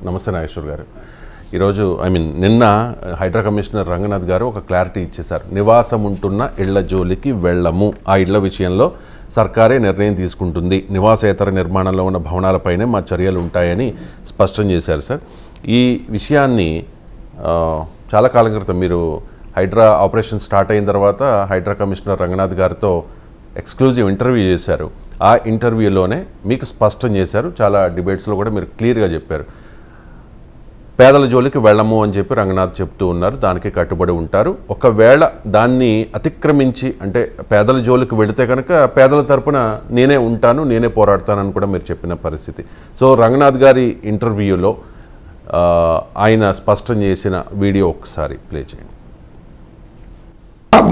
నమస్తే నాగేశ్వర్ గారు. ఈరోజు నిన్న హైడ్రా కమిషనర్ రంగనాథ్ గారు ఒక క్లారిటీ ఇచ్చేశారు. నివాసం ఉంటున్న ఇళ్ల జోలికి వెళ్ళము, ఆ ఇళ్ల విషయంలో సర్కారే నిర్ణయం తీసుకుంటుంది, నివాసేతర నిర్మాణంలో ఉన్న భవనాలపైనే మా చర్యలు ఉంటాయని స్పష్టం చేశారు సార్. ఈ విషయాన్ని చాలా కాలం క్రితం మీరు హైడ్రా ఆపరేషన్ స్టార్ట్ అయిన తర్వాత హైడ్రా కమిషనర్ రంగనాథ్ గారితో ఎక్స్క్లూజివ్ ఇంటర్వ్యూ చేశారు. ఆ ఇంటర్వ్యూలోనే మీకు స్పష్టం చేశారు, చాలా డిబేట్స్లో కూడా మీరు క్లియర్గా చెప్పారు, పేదల జోలికి వెళ్ళము అని చెప్పి రంగనాథ్ చెప్తూ ఉన్నారు, దానికి కట్టుబడి ఉంటారు. ఒకవేళ దాన్ని అతిక్రమించి అంటే పేదల జోలికి వెళితే కనుక పేదల తరపున నేనే ఉంటాను, నేనే పోరాడతానని కూడా మీరు చెప్పిన పరిస్థితి. సో రంగనాథ్ గారి ఇంటర్వ్యూలో ఆయన స్పష్టం చేసిన వీడియో ఒకసారి ప్లే చేయండి.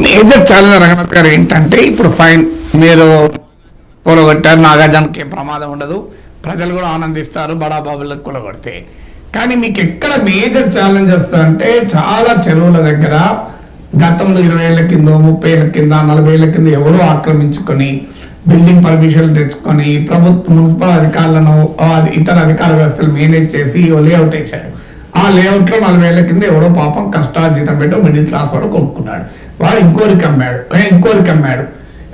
మేజర్ ఛాలెంజ్ రంగనాథ్ గారు ఏంటంటే, ఇప్పుడు ఫైన్ మీరు కూలగొట్టారు, నాగార్జునకి ఏం ప్రమాదం ఉండదు, ప్రజలు కూడా ఆనందిస్తారు బడాబాబులకు కూలగొడితే. కానీ మీకు ఎక్కడ మేజర్ ఛాలెంజ్ వస్తుందంటే, చాలా చెరువుల దగ్గర గతంలో 20 ఏళ్ల కింద 30 ఏళ్ల కింద 40 ఏళ్ల కింద ఎవరో ఆక్రమించుకొని బిల్డింగ్ పర్మిషన్లు తెచ్చుకొని ప్రభుత్వ మున్సిపల్ అధికారులను ఇతర అధికార వ్యవస్థలు మేనేజ్ చేసి లేఅవుట్ వేశారు. ఆ లేఅవుట్లో 40 ఏళ్ల కింద ఎవడో పాపం కష్టార్జితం పెట్టో మిడిల్ క్లాస్ వాడు కొనుక్కున్నాడు, వాడు ఇంకోరికి అమ్మాడు.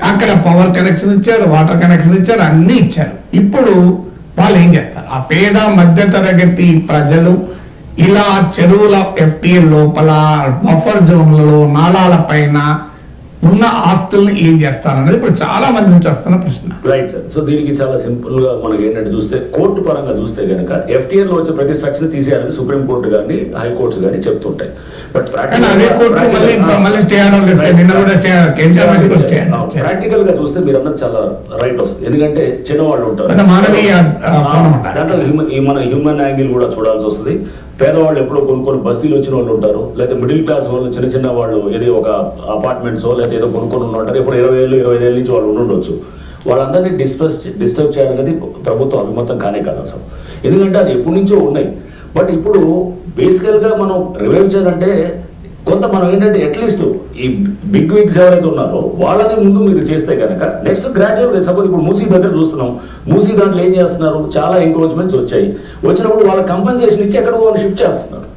అక్కడ పవర్ కనెక్షన్ ఇచ్చారు, వాటర్ కనెక్షన్ ఇచ్చారు, అన్ని ఇచ్చారు. ఇప్పుడు వాళ్ళు ఏం చేస్తారు? ఆ పేద మధ్య తరగతి ప్రజలు ఇలా చెరువుల FTA లోపల బఫర్ జోన్లలో నాలాల పైన ఉన్న ఆస్తుల్ని ఏం చేస్తారు అనేది ఇప్పుడు చాలా మంది నుంచి వస్తున్న ప్రశ్న. Right sir. సో దీనికి చాలా సింపుల్ గా మనకి ఏంటంటే చూస్తే, కోర్టు పరంగా చూస్తే కనుక FTA లో వచ్చే ప్రతి స్ట్రక్చర్ తీసేయాలని సుప్రీం కోర్టు కానీ హైకోర్ట్స్ కానీ చెప్తుంటాయి. బట్ ప్రాక్టికల్ గా చూస్తే మీరు అన్నది చాలా రైట్ వస్తుంది. ఎందుకంటే చిన్నవాళ్ళు ఉంటారు, దాంట్లో మన హ్యూమన్ యాంగిల్ కూడా చూడాల్సి వస్తుంది. పేదవాళ్ళు ఎప్పుడో కొనుక్కొని బస్తీలు వచ్చిన వాళ్ళు ఉంటారు, లేదా మిడిల్ క్లాస్ వాళ్ళు చిన్న వాళ్ళు ఏదో ఒక అపార్ట్మెంట్సో లేదా ఏదో కొనుక్కొని ఉంటారు, ఎప్పుడు 20 ఏళ్ళు 25 ఏళ్ళ నుంచి వాళ్ళు ఉండొచ్చు. వాళ్ళందరినీ డిస్టర్బ్ చేయాలనేది ప్రభుత్వం అభిమతం కానే కాదు అసలు. ఎందుకంటే అది ఎప్పటి నుంచో ఉన్నాయి. బట్ ఇప్పుడు బేసికల్గా మనం రివైవ్ చేయాలంటే కొంత మనం ఏంటంటే అట్లీస్ట్ ఈ బిగ్ విగ్స్ ఎవరైతే ఉన్నారో వాళ్ళని ముందు మీరు చేస్తే కనుక నెక్స్ట్ గ్రాడ్యుయేట్ సపోజ్ ఇప్పుడు మూసీ దగ్గర చూస్తున్నాం, మూసీ దాంట్లో ఏం చేస్తున్నారు, చాలా ఎంక్రోచ్మెంట్స్ వచ్చినప్పుడు వాళ్ళ కంపెన్సేషన్ ఇచ్చి ఎక్కడ వాళ్ళు షిఫ్ట్ చేస్తున్నారు.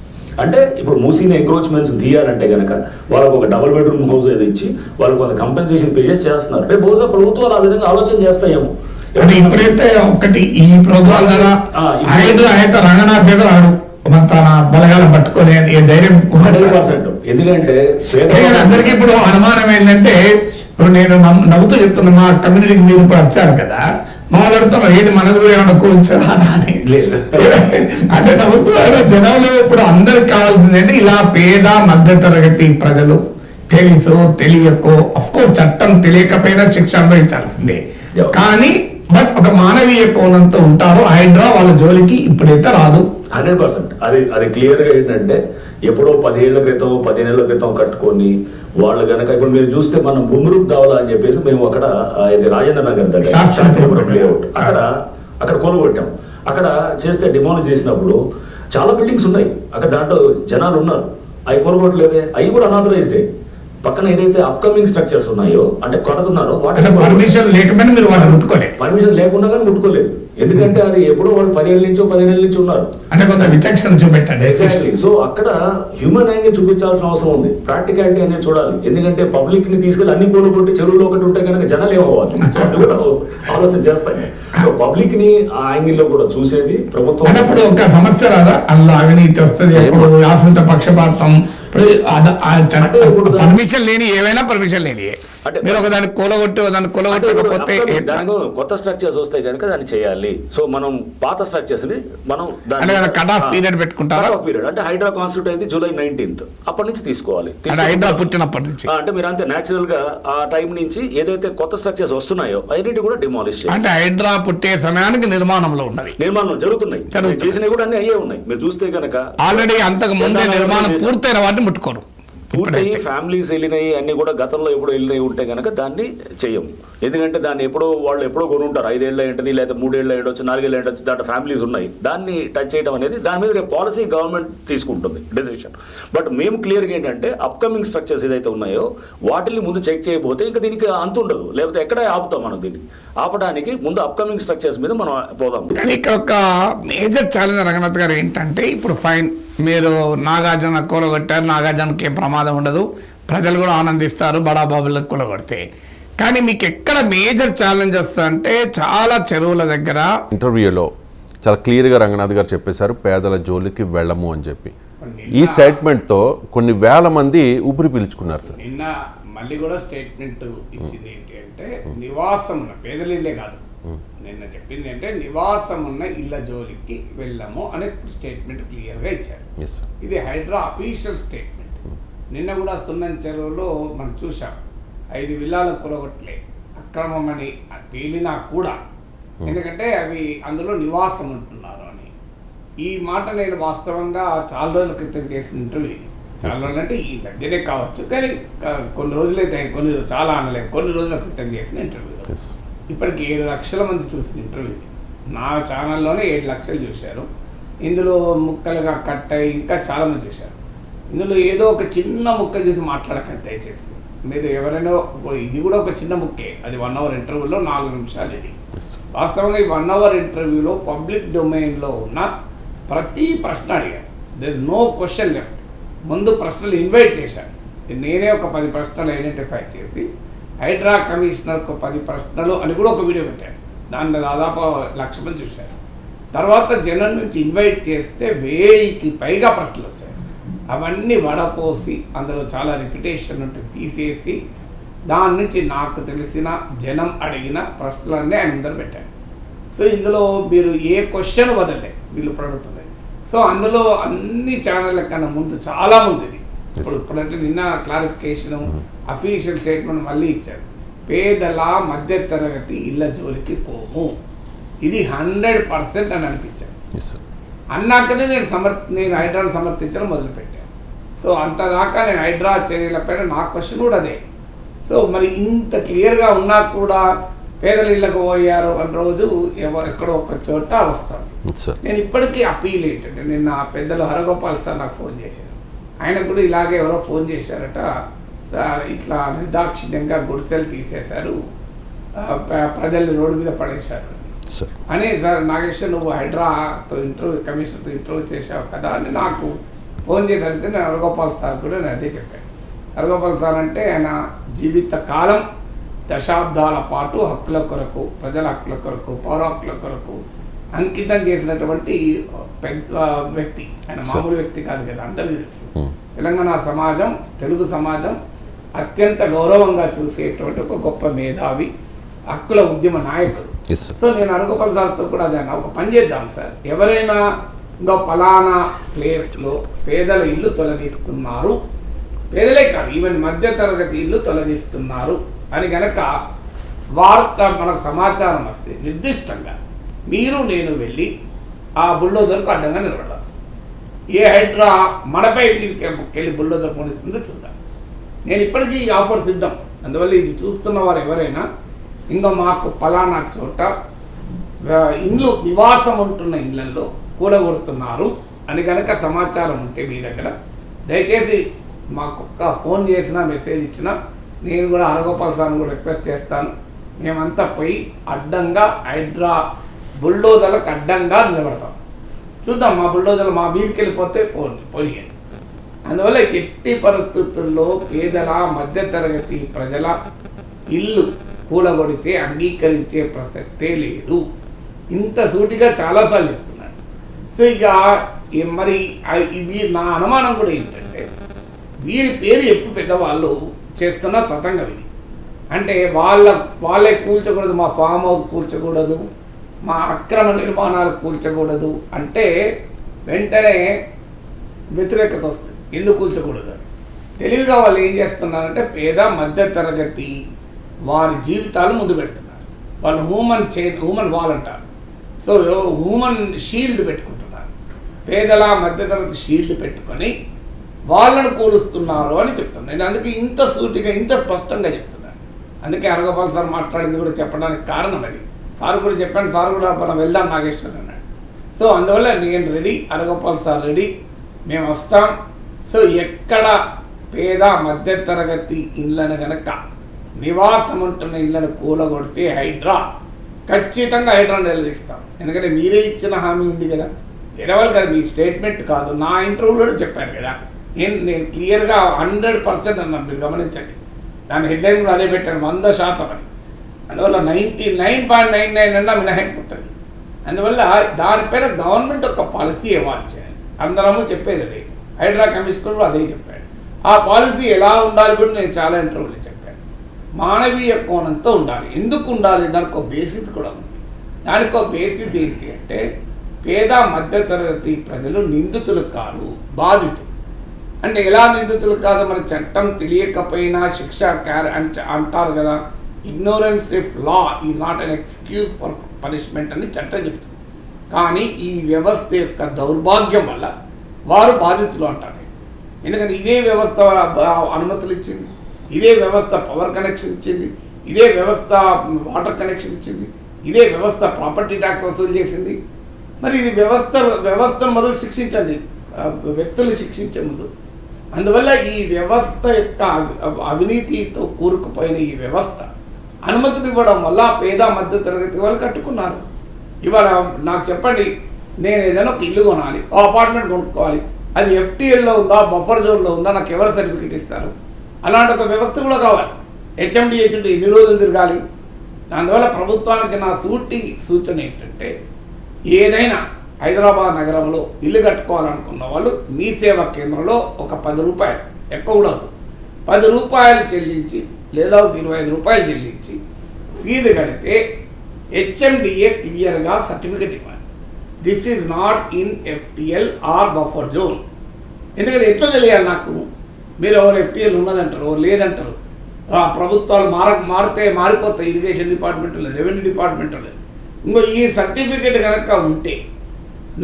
అంటే ఇప్పుడు మూసీని ఎంక్రోచ్మెంట్స్ తీయాలంటే కనుక వాళ్ళకు ఒక డబుల్ బెడ్రూమ్ హౌస్ ఏదో ఇచ్చి వాళ్ళకు కొంత కంపెన్సేషన్ పే చేస్తున్నారు. రేపు బహుశా ప్రభుత్వాలు ఆ విధంగా ఆలోచన చేస్తాయేమో. ఇప్పుడైతే ఒకటి ఈ ప్రభుత్వం ద్వారా రంగనాథ్ దగ్గర తన బలగాలు పట్టుకొని ధైర్యం. ఎందుకంటే అందరికీ ఇప్పుడు అనుమానం ఏంటంటే, ఇప్పుడు నేను నవ్వుతూ చెప్తున్నా, మా కమ్యూనిటీకి మీరు ఇప్పుడు వచ్చారు కదా, మాట్లాడుతున్నారు ఏంటి మనది కూడా ఏమన్నా కూర్చోరా అని. అంటే నవ్వుతూ జనంలో ఇప్పుడు అందరికి కావాల్సింది అంటే, ఇలా పేద మధ్య తరగతి ప్రజలు తెలుసో తెలియకో, అఫ్కోర్స్ చట్టం తెలియకపోయినా శిక్ష అనుభవించాల్సిందే, కానీ బట్ ఒక మానవీయ కోణంతో ఉంటారు. హైడ్రా వాళ్ళ జోలికి ఇప్పుడైతే రాదు. 100%. అది క్లియర్గా ఏంటంటే, ఎప్పుడో 10 ఏళ్ల క్రితం 15 ఏళ్ల క్రితం కట్టుకొని వాళ్ళు కనుక ఇప్పుడు మీరు చూస్తే మనం బుమ్రూక్ దావలా అని చెప్పేసి మేము అక్కడ రాజేంద్ర నగర్ దగ్గర లేఅవుట్ అక్కడ కొనుగొట్టాం. అక్కడ చేస్తే డిమాలిష్ చేసినప్పుడు చాలా బిల్డింగ్స్ ఉన్నాయి, అక్కడ దాంట్లో జనాలు ఉన్నారు, అవి కొనుగొట్టలేదే, అవి కూడా అనాథరైజ్డే. పక్కన ఏదైతే అప్కమింగ్ స్ట్రక్చర్స్ ఉన్నాయో అంటే కొడుతున్నారో వాటి పర్మిషన్ లేకపోయినా మీరు వాటిని ముట్టుకోలేదు, పర్మిషన్ లేకుండా కానీ ముట్టుకోలేదు. ఎందుకంటే అది ఎప్పుడో వాళ్ళు 10 ఏళ్ళ నుంచో 15 ఏళ్ళ నుంచి ఉన్నారు, అంటే కొంత విచక్షణ చూపెట్టండి. ఎగ్జాక్ట్లీ. సో అక్కడ హ్యూమన్ యాంగిల్ చూపించాల్సిన అవసరం ఉంది, ప్రాక్టికాలిటీ అనేది చూడాలి. ఎందుకంటే పబ్లిక్ ని తీసుకెళ్ళి అన్ని కొనుక్కుంటే చెరువులో ఒకటి ఉంటే కనుక జనాలు ఏమవ్వాలి, కూడా ఆలోచన చేస్తాయి. సో పబ్లిక్ ని ఆ యాంగిల్ లో కూడా చూసేది ప్రభుత్వం. అన్నప్పుడు ఒక సమస్య రాదా, అందులో అవినీతి వస్తుంది, ఆశ్రిత పక్షపాతం, పర్మిషన్ లేని ఏవైనా పర్మిషన్ లేని అంటే మీరు ఒకదాన్ని కూలగొట్టకపోతే కొత్త స్ట్రక్చర్స్ వస్తాయి కనుక దాన్ని చేయాలి. సో మనం పాత స్ట్రక్చర్స్ ని మనం కట్ ఆఫ్ పీరియడ్ పెట్టుకుంటారు. కట్ ఆఫ్ పీరియడ్ అంటే హైడ్రా కాన్స్టిట్యూట్ అయింది July 19th, అప్పటి నుంచి తీసుకోవాలి. హైడ్రా పుట్టినప్పటి నుంచి అంటే మీరు అంతే నేచురల్ గా ఆ టైం నుంచి ఏదైతే కొత్త స్ట్రక్చర్స్ వస్తున్నాయో అన్నిటి కూడా డిమాలిష్ చేయాలి. అంటే హైడ్రా పుట్టే సమయానికి నిర్మాణంలో ఉన్నది, నిర్మాణం జరుగుతున్నాయి, చేసినవి కూడా అన్ని అయ్యే ఉన్నాయి. మీరు చూస్తే కనుక ఆల్రెడీ అంతకు ముందే నిర్మాణం పూర్తయిన వాటిని ముట్టుకోరు. పూర్తయి ఫ్యామిలీస్ వెళ్ళినాయి అన్నీ కూడా గతంలో ఎప్పుడో వెళ్ళినాయి ఉంటే కనుక దాన్ని చెయ్యం. ఎందుకంటే దాన్ని వాళ్ళు ఎప్పుడో కొని ఉంటారు. 5 ఏళ్ళ ఏంటది, లేదా 3 ఏళ్ళ ఏంటొచ్చు, 4 ఏళ్ళ ఏంటొచ్చు, దాంట్లో ఫ్యామిలీస్ ఉన్నాయి. దాన్ని టచ్ చేయడం అనేది దాని మీద రేపు పాలసీ గవర్నమెంట్ తీసుకుంటుంది డెసిషన్. బట్ మేము క్లియర్గా ఏంటంటే అప్కమింగ్ స్ట్రక్చర్స్ ఏదైతే ఉన్నాయో వాటిని ముందు చెక్ చేయకపోతే ఇంకా దీనికి అంత ఉండదు. లేకపోతే ఎక్కడే ఆపుతాం మనం దీన్ని. ఆపడానికి ముందు అప్కమింగ్ స్ట్రక్చర్స్ మీద మనం పోదాం. కానీ ఇక్కడ ఒక మేజర్ ఛాలెంజ్ రంగనాథ్ గారు ఏంటంటే, ఇప్పుడు ఫైన్ మీరు నాగార్జున కూలగొట్టారు, నాగార్జునకి ఏం ప్రమాదం ఉండదు, ప్రజలు కూడా ఆనందిస్తారు బడాబాబులకు కూలగొడితే. కానీ మీకు ఎక్కడ మేజర్ ఛాలెంజ్ వస్తుందంటే, చాలా చెరువుల దగ్గర ఇంటర్వ్యూలో చాలా క్లియర్గా రంగనాథ్ గారు చెప్పేశారు, పేదల జోలికి వెళ్ళము అని చెప్పి. ఈ స్టేట్మెంట్తో కొన్ని వేల మంది ఊపిరి పీల్చుకున్నారు సార్. నిన్న మళ్ళీ కూడా స్టేట్మెంట్ ఇచ్చింది ఏంటి అంటే, నివాసం ఉన్న పేదల ఇల్లే కాదు, నిన్న చెప్పింది అంటే నివాసం ఉన్న ఇళ్ళ జోలికి వెళ్ళము అనే స్టేట్మెంట్ క్లియర్గా ఇచ్చారు. ఇది హైడ్రా అఫీషియల్ స్టేట్మెంట్. నిన్న కూడా సున్నం చెరువులో మనం చూసాం, 5 విల్లాలకు కూలగొట్టలే అక్రమం అని తేలినా కూడా, ఎందుకంటే అవి అందులో నివాసం ఉంటున్నారు అని. ఈ మాట నేను వాస్తవంగా చాలా రోజుల క్రితం చేసిన ఇంటర్వ్యూ. చాలా రోజులు అంటే ఈ మధ్యనే కావచ్చు, కానీ కొన్ని రోజులైతే చాలా అనలేము, కొన్ని రోజుల క్రితం చేసిన ఇంటర్వ్యూ. ఇప్పటికి 7 లక్షల మంది చూసిన ఇంటర్వ్యూ. నా ఛానల్లోనే 7 లక్షలు చూశారు. ఇందులో ముక్కలుగా కట్ అయ్యి ఇంకా చాలామంది చూశారు. ఇందులో ఏదో ఒక చిన్న ముక్క చూసి మాట్లాడకండి దయచేసి. మీరు ఎవరైనా, ఇది కూడా ఒక చిన్న ముక్కే, అది 1 అవర్ ఇంటర్వ్యూలో 4 నిమిషాలు. ఇది వాస్తవంగా ఈ 1 అవర్ ఇంటర్వ్యూలో పబ్లిక్ డొమైన్లో ఉన్న ప్రతి ప్రశ్న అడిగాను. There is no question left. ముందు ప్రశ్నలు ఇన్వైట్ చేశాను. నేనే ఒక 10 ప్రశ్నలు ఐడెంటిఫై చేసి హైడ్రా కమిషనర్కు 10 ప్రశ్నలు అని కూడా ఒక వీడియో పెట్టాను. దాన్ని దాదాపు 1 లక్ష మంది చూశారు. తర్వాత జనం నుంచి ఇన్వైట్ చేస్తే 1000కి పైగా ప్రశ్నలు వచ్చాయి. అవన్నీ వడపోసి అందులో చాలా రిపిటేషన్ ఉంటే తీసేసి దాని నుంచి నాకు తెలిసిన జనం అడిగిన ప్రశ్నలన్నీ ఆయన ముందర పెట్టాను. సో ఇందులో మీరు ఏ క్వశ్చన్ వదలలే వీళ్ళు అడుగుతున్నాయి. సో అందులో అన్ని ఛానళ్ళ కన్నా ముందు చాలా ముందు ఇది ఇప్పుడంటే నిన్న క్లారిఫికేషన్ అఫీషియల్ స్టేట్మెంట్ మళ్ళీ ఇచ్చారు. పేదల మధ్యతరగతి ఇళ్ళ జోలికి పోము, ఇది 100% అని అనిపించాను. అన్నాకనే నేను హైడ్రాను సమర్థించడం మొదలుపెట్టాను. సో అంతదాకా నేను హైడ్రా చర్యలపైన నా క్వశ్చన్ కూడా అదే. సో మరి ఇంత క్లియర్గా ఉన్నా కూడా పేదల ఇళ్ళకు పోయారు అన్న రోజు ఎక్కడో ఒక చోట వస్తాను. నేను ఇప్పటికీ అపీల్ ఏంటంటే, నిన్న పెద్దలు హరగోపాల్ సార్ నాకు ఫోన్ చేశారు. ఆయనకు కూడా ఇలాగే ఎవరో ఫోన్ చేశారట, సార్ ఇట్లా నిర్దాక్షిణ్యంగా గుడిసెలు తీసేశారు, ప్రజల్ని రోడ్డు మీద పడేశారు అని. సార్ నాగేశ్వర్ నువ్వు హైడ్రాతో కమిషనర్తో ఇంటర్వ్యూ చేశావు కదా అని నాకు ఫోన్ చేసి అడిగితే నేను హరగోపాల్ సార్ కూడా నేను అదే చెప్పాను. హరగోపాల్ సార్ అంటే ఆయన జీవిత కాలం దశాబ్దాల పాటు హక్కుల కొరకు, ప్రజల హక్కుల కొరకు, పౌర హక్కుల కొరకు అంకితం చేసినటువంటి పెద్ద వ్యక్తి. ఆయన మామూలు వ్యక్తి కాదు కదా, అందరికీ తెలుసు. తెలంగాణ సమాజం, తెలుగు సమాజం అత్యంత గౌరవంగా చూసేటువంటి ఒక గొప్ప మేధావి, హక్కుల ఉద్యమ నాయకుడు. సో నేను హరగోపాల్ సార్తో కూడా అదే అన్నా, ఒక పని చేద్దాం సార్, ఎవరైనా ఇంకా పలానా ప్లేస్లో పేదల ఇల్లు తొలగిస్తున్నారు, పేదలే కాదు ఈవెన్ మధ్యతరగతి ఇల్లు తొలగిస్తున్నారు అని కనుక వార్త మనకు సమాచారం వస్తే నిర్దిష్టంగా మీరు నేను వెళ్ళి ఆ బుల్డోజర్కు అడ్డంగా నిలబడాలి. ఏ హైడ్రా మనపై మీదకెళ్ళి బుల్డోజర్ పోనిస్తుందో చూద్దాం. నేను ఇప్పటికీ ఈ ఆఫర్ సిద్ధం. అందువల్ల ఇది చూస్తున్న వారు ఎవరైనా ఇంకా మాకు పలానా చోట ఇండ్లు నివాసం ఉంటున్న ఇళ్లలో కూలగొడుతున్నారు అని కనుక సమాచారం ఉంటే మీ దగ్గర దయచేసి మాకు ఒక్క ఫోన్ చేసినా మెసేజ్ ఇచ్చినా నేను కూడా హరగోపాల్ సార్ని కూడా రిక్వెస్ట్ చేస్తాను. మేమంతా పోయి అడ్డంగా హైడ్రా బుల్డోజర్లకు అడ్డంగా నిలబడతాం. చూద్దాం, మా బుల్డోజర్లు మా వీధికి వెళ్ళిపోతే పోనీయండి. అందువల్ల ఎట్టి పరిస్థితుల్లో పేదల మధ్యతరగతి ప్రజల ఇల్లు కూలగొడితే అంగీకరించే ప్రసక్తే లేదు. ఇంత సూటిగా చాలాసార్లు చెప్తున్నాను. సో ఇక మరి నా అనుమానం కూడా ఏంటంటే, వీరి పేరు ఎప్పుడు పెద్దవాళ్ళు చేస్తున్న తతంగం ఇది. అంటే వాళ్ళే కూల్చకూడదు, మా ఫామ్ హౌస్ కూల్చకూడదు, మా అక్రమ నిర్మాణాలు కూల్చకూడదు అంటే వెంటనే వ్యతిరేకత వస్తుంది. ఎందుకు కూల్చకూడదు అని తెలివిగా వాళ్ళు ఏం చేస్తున్నారంటే, పేద మధ్యతరగతి వారి జీవితాలు ముందు పెడుతున్నారు. వాళ్ళు హ్యూమన్ వాల్ అంటారు. సో హ్యూమన్ షీల్డ్ పెట్టుకుంటున్నారు. పేదల మధ్యతరగతి షీల్డ్ పెట్టుకొని వాళ్ళను కూలుస్తున్నారు అని చెప్తున్నాను. నేను అందుకే ఇంత సూటిగా ఇంత స్పష్టంగా చెప్తున్నాను. అందుకే అరగోపాల్ సార్ మాట్లాడింది కూడా చెప్పడానికి కారణం అది. సార్ కూడా చెప్పాను, సార్ కూడా మనం వెళ్దాం నాగేశ్వర్ అన్నాడు. సో అందువల్ల నేను రెడీ, అరగోపాల్ సార్ రెడీ, మేము వస్తాం. సో ఎక్కడ పేద మధ్యతరగతి ఇళ్ళను గనక నివాసం ఉంటున్న ఇళ్ళను కూలగొడితే ఖచ్చితంగా హైడ్రాను నిలదీస్తాం. ఎందుకంటే మీరే ఇచ్చిన హామీ ఉంది కదా, వేరే వాళ్ళు కదా, మీ స్టేట్మెంట్ కాదు, నా ఇంటర్వ్యూలో చెప్పాను కదా. నేను క్లియర్గా 100% అన్నాను, మీరు గమనించండి. దాని హెడ్లైన్ కూడా అదే పెట్టాను, 100% అని. అందువల్ల 99.99 అన్నా మినహాయింపు ఉంటుంది. అందువల్ల దానిపైన గవర్నమెంట్ ఒక పాలసీ ఇవ్వాలి చేయాలి. అందరము చెప్పేది అదే, హైడ్రా కమిషనర్ కూడా అదే చెప్పాడు. ఆ పాలసీ ఎలా ఉండాలి కూడా నేను చాలా ఇంటర్వ్యూలో చెప్పాను. మానవీయ కోణంతో ఉండాలి. ఎందుకు ఉండాలి? దానికి ఒక బేసిస్ కూడా ఉంది. దానికి ఒక బేసిస్ ఏంటి అంటే, పేద మధ్యతరగతి ప్రజలు నిందితులు కాదు, బాధితులు. అంటే ఎలా నిందితులు కాదు? మన చట్టం తెలియకపోయినా శిక్ష అంటారు కదా, ignorance of law is not an excuse for punishment అని చట్టం చెప్తుంది. కానీ ఈ వ్యవస్థ యొక్క దౌర్భాగ్యం వల్ల వారు బాధితులు అంటారు. ఎందుకంటే ఇదే వ్యవస్థ అనుమతులు ఇచ్చింది, ఇదే వ్యవస్థ పవర్ కనెక్షన్ ఇచ్చింది, ఇదే వ్యవస్థ వాటర్ కనెక్షన్ ఇచ్చింది, ఇదే వ్యవస్థ ప్రాపర్టీ ట్యాక్స్ వసూలు చేసింది. మరి ఇది వ్యవస్థను మొదలు శిక్షించండి, వ్యక్తులు శిక్షించే ముందు. అందువల్ల ఈ వ్యవస్థ యొక్క అవినీతితో కూరుకుపోయిన ఈ వ్యవస్థ అనుమతులు ఇవ్వడం వల్ల పేద మధ్య తరగతి వాళ్ళు కట్టుకున్నారు. ఇవాళ నాకు చెప్పండి, నేను ఏదైనా ఒక ఇల్లు కొనాలి, ఓ అపార్ట్మెంట్ కొనుక్కోవాలి, అది FTLలో ఉందా, బఫర్ జోన్లో ఉందా, నాకు ఎవరు సర్టిఫికేట్ ఇస్తారు? అలాంటి ఒక వ్యవస్థ కూడా కావాలి. HMDH ఉంటే ఎన్ని రోజులు తిరగాలి? అందువల్ల ప్రభుత్వానికి నా సూచన ఏంటంటే, ఏదైనా హైదరాబాద్ నగరంలో ఇల్లు కట్టుకోవాలనుకున్న వాళ్ళు మీ సేవా కేంద్రంలో ఒక 10 రూపాయలు, ఎక్కువ కూడా అవుతుంది, 10 రూపాయలు చెల్లించి లేదా ఒక 25 రూపాయలు చెల్లించి ఫీజు కడితే HMDA క్లియర్గా సర్టిఫికెట్ ఇవ్వాలి. This is not in FTL or buffer zone. ఎందుకంటే ఎట్లా తెలియాలి నాకు? మీరు ఎవరు FTL ఉన్నదంటారు, ఎవరు లేదంటారు. ప్రభుత్వాలు మారిపోతాయి, ఇరిగేషన్ డిపార్ట్మెంట్ లేదు, రెవెన్యూ డిపార్ట్మెంట్ లేదు. ఇంకో ఈ సర్టిఫికెట్ కనుక ఉంటే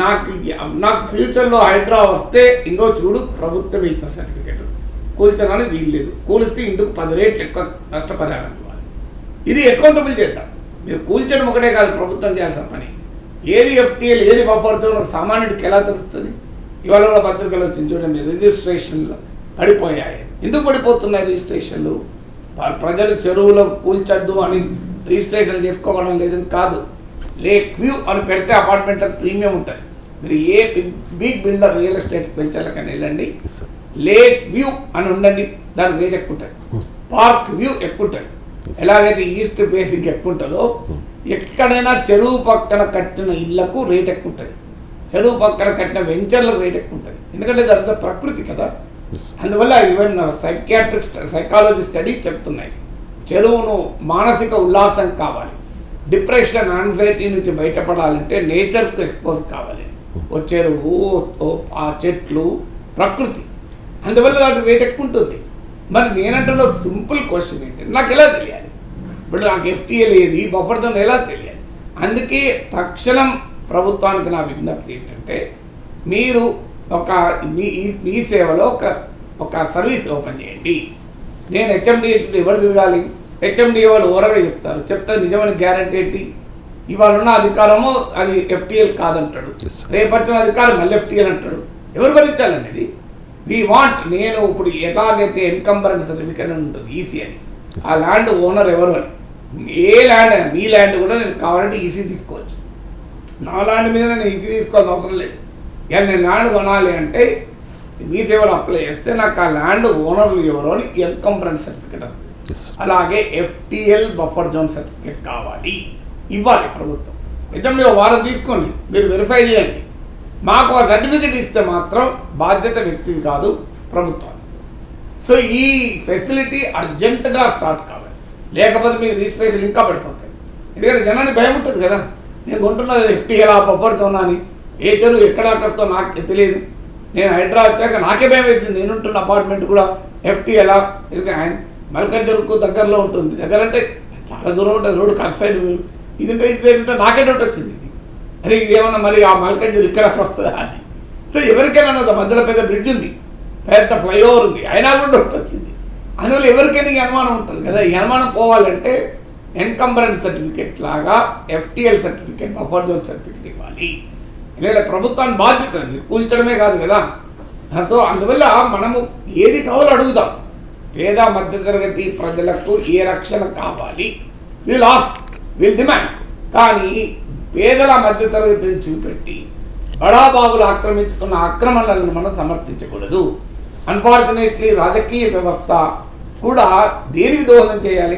నాకు ఫ్యూచర్లో హైడ్రా వస్తే ఇంకో చూడు ప్రభుత్వం ఇచ్చిన సర్టిఫికెట్ కూల్చడానికి వీలు లేదు, కూలిస్తే ఇందుకు 10 రెట్లు ఎక్కువ నష్టపరిహారం ఇవ్వాలి. ఇది అకౌంటబుల్ చేద్దాం. మీరు కూల్చడం ఒకటే కాదు ప్రభుత్వం చేయాల్సిన పని. ఏది FTL ఏది బఫర్తో సామాన్యుడికి ఎలా తెలుస్తుంది? ఇవాళ కూడా పత్రికలు వచ్చింది చూడండి, రిజిస్ట్రేషన్లు పడిపోయాయి. ఎందుకు పడిపోతున్నాయి రిజిస్ట్రేషన్లు? ప్రజలు చెరువులో కూల్చొద్దు అని రిజిస్ట్రేషన్ చేసుకోవడం లేదని కాదు. లేక్ వ్యూ అని పెడితే అపార్ట్మెంట్లకు ప్రీమియం ఉంటుంది. మీరు ఏ బిగ్ బిల్డర్ రియల్ ఎస్టేట్ వెంచర్లకని వెళ్ళండి, లేక్ వ్యూ అని ఉండండి, దానికి రేట్ ఎక్కువ ఉంటుంది. పార్క్ వ్యూ ఎక్కువ ఉంటుంది. ఎలాగైతే ఈస్ట్ ఫేసింగ్ ఎక్కువ ఉంటుందో, ఎక్కడైనా చెరువు పక్కన కట్టిన ఇళ్లకు రేట్ ఎక్కువ ఉంటుంది, చెరువు పక్కన కట్టిన వెంచర్లకు రేట్ ఎక్కువ ఉంటుంది. ఎందుకంటే దాని ప్రకృతి కదా. అందువల్ల ఈవెన్ సైకాలజీ స్టడీ చెప్తున్నాయి, చెరువును మానసిక ఉల్లాసం కావాలి, డిప్రెషన్ యాంగ్జైటీ నుంచి బయటపడాలంటే నేచర్కు ఎక్స్పోజ్ కావాలి. ఓ చెరువు, ఆ చెట్లు, ప్రకృతి. అందువల్ల వాటి రేట్ ఎక్కువ ఉంటుంది. మరి నేనంటున్న సింపుల్ క్వశ్చన్ ఏంటంటే, నాకు ఎలా తెలియాలి? ఇప్పుడు నాకు FTL ఏది, బఫర్ జోన్ ఎలా తెలియాలి? అందుకే తక్షణం ప్రభుత్వానికి నా విజ్ఞప్తి ఏంటంటే, మీరు మీ సేవలో ఒక సర్వీస్ ఓపెన్ చేయండి. నేను HMDH ఎవరు తిరగాలి? HMDA వాళ్ళు ఓరగా చెప్తే నిజమైన గ్యారంటీ ఏంటి? ఇవాళ ఉన్న అధికారము అది FTL కాదంటాడు, రేపొచ్చిన అధికారం మళ్ళీ FTL అంటాడు. ఎవరు భరించాలండి ఇది? నేను ఇప్పుడు ఎలాగైతే ఎన్కంబరెన్స్ సర్టిఫికేట్ ఉంటుంది EC అని, ఆ ల్యాండ్ ఓనర్ ఎవరు అని, ఏ ల్యాండ్ అయినా మీ ల్యాండ్ కూడా నేను కావాలంటే EC తీసుకోవచ్చు. నా ల్యాండ్ మీద నేను EC తీసుకోవాల్సిన అవసరం లేదు. ఇలా నేను ల్యాండ్ కొనాలి అంటే మీ సేవలు అప్లై చేస్తే నాకు ఆ ల్యాండ్ ఓనర్లు ఎవరో అని ఎన్కంబరెన్స్ సర్టిఫికేట్ వస్తుంది. అలాగే FTL బఫర్ జోన్ సర్టిఫికేట్ కావాలి, ఇవ్వాలి ప్రభుత్వం. నిజంగా ఒక వారం తీసుకోండి, మీరు వెరిఫై చేయండి. మాకు ఆ సర్టిఫికేట్ ఇస్తే మాత్రం బాధ్యత వ్యక్తిది కాదు, ప్రభుత్వం. సో ఈ ఫెసిలిటీ అర్జెంటుగా స్టార్ట్ కావాలి, లేకపోతే మీకు రిజిస్ట్రేషన్ ఇంకా పడిపోతాయి. ఎందుకంటే జనానికి భయం ఉంటుంది కదా, నేను కొంటున్నది FTL బఫర్ జోన్ అని, ఏ చెరువు ఎక్కడ వస్తుందో నాకు తెలియదు. నేను హైడ్రా వచ్చాక నాకే భయం వేసింది. నేనుంటున్న అపార్ట్మెంట్ కూడా FTL, ఎందుకంటే ఆయన మల్కంచెరువుకు దగ్గరలో ఉంటుంది. దగ్గర అంటే చాలా దూరం ఉంటుంది, రోడ్డు కట్ సైడ్ ఇది ఉంటే ఇటు సైడ్ ఉంటే నాకే డౌట్ వచ్చింది. ఇది అరే ఇది ఏమన్నా మరి ఆ మల్కంచెరు ఇక్కడ వస్తుందా అని. సో ఎవరికైనా మధ్యలో పెద్ద బ్రిడ్జ్ ఉంది, పెద్ద ఫ్లైఓవర్ ఉంది, అయినా కూడా డౌట్ వచ్చింది. అందువల్ల ఎవరికైనా ఈ అనుమానం ఉంటుంది కదా. ఈ అనుమానం పోవాలంటే ఎన్కంబరెన్స్ సర్టిఫికేట్ లాగా FTL certificate, buffer zone certificate ఇవ్వాలి. లేదా ప్రభుత్వాన్ని బాధ్యత మీరు కూల్చడమే కాదు కదా. సో అందువల్ల మనము ఏది కావాలో అడుగుదాం. పేద మధ్యతరగతి ప్రజలకు ఏ రక్షణ కావాలి, వీల్ డిమాండ్. కానీ పేదల మధ్యతరగతిని చూపెట్టి బడాబాబులు ఆక్రమించుకున్న ఆక్రమణలను మనం సమర్థించకూడదు. అన్ఫార్చునేట్లీ రాజకీయ వ్యవస్థ కూడా దేనికి దోహదం చేయాలి?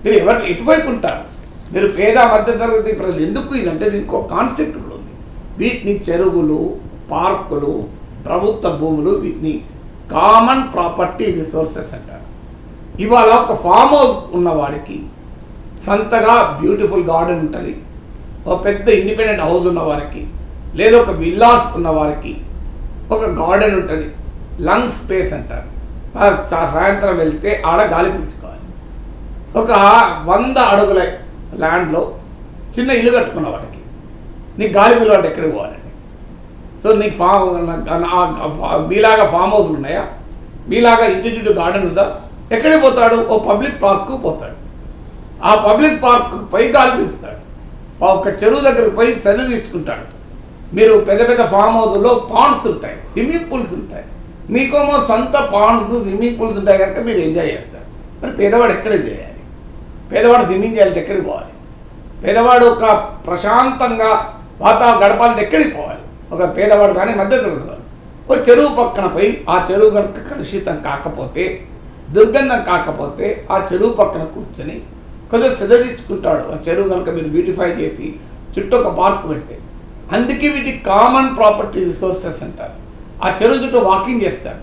మీరు ఎటువైపు ఉంటారు? మీరు పేద మధ్యతరగతి ప్రజలు ఎందుకు ఇదంటే దీనికి ఒక కాన్సెప్ట్ కూడా ఉంది. వీటిని చెరువులు, పార్కులు, ప్రభుత్వ భూములు, వీటిని కామన్ ప్రాపర్టీ రిసోర్సెస్ అంటారు. ఇవాళ ఒక ఫామ్ హౌస్ ఉన్నవాడికి సంతగా బ్యూటిఫుల్ గార్డెన్ ఉంటుంది, ఒక పెద్ద ఇండిపెండెంట్ హౌస్ ఉన్నవారికి, లేదా ఒక విల్లాస్ ఉన్నవారికి ఒక గార్డెన్ ఉంటుంది, లంగ్ స్పేస్ అంటారు. సాయంత్రం వెళ్తే ఆడ గాలి పీల్చుకోవాలి. ఒక 100 అడుగుల ల్యాండ్లో చిన్న ఇల్లు కట్టుకున్న వాడికి నీకు గాలి పిలవాడు ఎక్కడికి పోవాలండి? సో నీకు మీలాగా ఫామ్ హౌస్లు ఉన్నాయా? మీలాగా ఇంటి చుట్టూ గార్డెన్ ఉందా? ఎక్కడికి పోతాడు? ఓ పబ్లిక్ పార్క్కు పోతాడు. ఆ పబ్లిక్ పార్క్ పై గాలి పీలుస్తాడు. ఒక చెరువు దగ్గరకు పోయి సెలవు తీర్చుకుంటాడు. మీరు పెద్ద పెద్ద ఫామ్ హౌస్లో పాండ్స్ ఉంటాయి, స్విమ్మింగ్ పూల్స్ ఉంటాయి. మీకేమో సొంత పాండ్స్, స్విమ్మింగ్ పూల్స్ ఉంటాయి కనుక మీరు ఎంజాయ్ చేస్తారు. మరి పేదవాడు ఎక్కడ ఎంజాయ్ చేయాలి? పేదవాడు స్విమ్మింగ్ చేయాలంటే ఎక్కడికి పోవాలి? పేదవాడు ఒక ప్రశాంతంగా గడపాలంటే ఎక్కడికి పోవాలి? ఒక పేదవాడు కానీ మధ్యతరగతి వాడు ఒక చెరువు పక్కన పోయి ఆ చెరువు కనుక కలుషితం కాకపోతే, దుర్గంధం కాకపోతే ఆ చెరువు పక్కన కూర్చొని కొద్దిగా సెదరించుకుంటాడు. ఆ చెరువు కనుక మీరు బ్యూటిఫై చేసి చుట్టూ ఒక పార్క్ పెడితే, అందుకే వీటి కామన్ ప్రాపర్టీ రిసోర్సెస్ అంటారు. ఆ చెరువు చుట్టూ వాకింగ్ చేస్తాడు.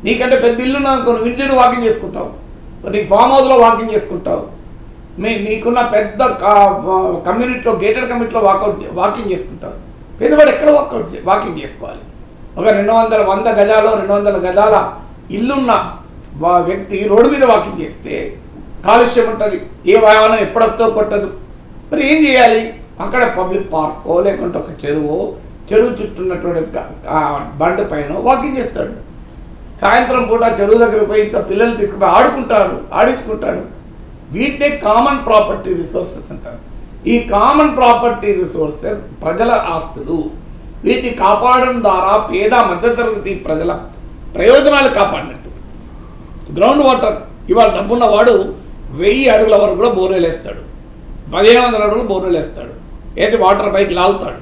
నీకంటే పెద్ద ఇల్లు కొన్ని ఇంటి చుట్టూ వాకింగ్ చేసుకుంటావు, నీకు ఫామ్ హౌస్లో వాకింగ్ చేసుకుంటావు, నీకున్న పెద్ద కమ్యూనిటీలో, గేటెడ్ కమ్యూనిటీలో వాకింగ్ చేసుకుంటావు. పేదవాడు ఎక్కడ వాకింగ్ చేసుకోవాలి? ఒక 100 గజాలు 200 గజాల ఇల్లున్న వ్యక్తి రోడ్డు మీద వాకింగ్ చేస్తే కాలుష్యం ఉంటుంది, ఏ వాహనం ఎప్పుడొస్తో కొట్టదు. మరి ఏం చేయాలి? అక్కడ పబ్లిక్ పార్కో లేకుంటే ఒక చెరువు చుట్టూ ఉన్నటువంటి బండి పైన వాకింగ్ చేస్తాడు. సాయంత్రం పూట చెరువు దగ్గరికి పోయి ఇంత పిల్లలు తీసుకుపోయి ఆడించుకుంటాడు. వీటినే కామన్ ప్రాపర్టీ రిసోర్సెస్ అంటారు. ఈ కామన్ ప్రాపర్టీ రిసోర్సెస్ ప్రజల ఆస్తులు. వీటిని కాపాడడం ద్వారా పేద మధ్యతరగతి ప్రజల ప్రయోజనాలు కాపాడినట్టు. గ్రౌండ్ వాటర్ ఇవాళ డబ్బున్నవాడు 1000 అడుగుల వరకు కూడా బోర్వెల్ వేస్తాడు, 1500 అడుగులు బోర్వెల్ వేస్తాడు, ఏది వాటర్ పైకి లాగుతాడు.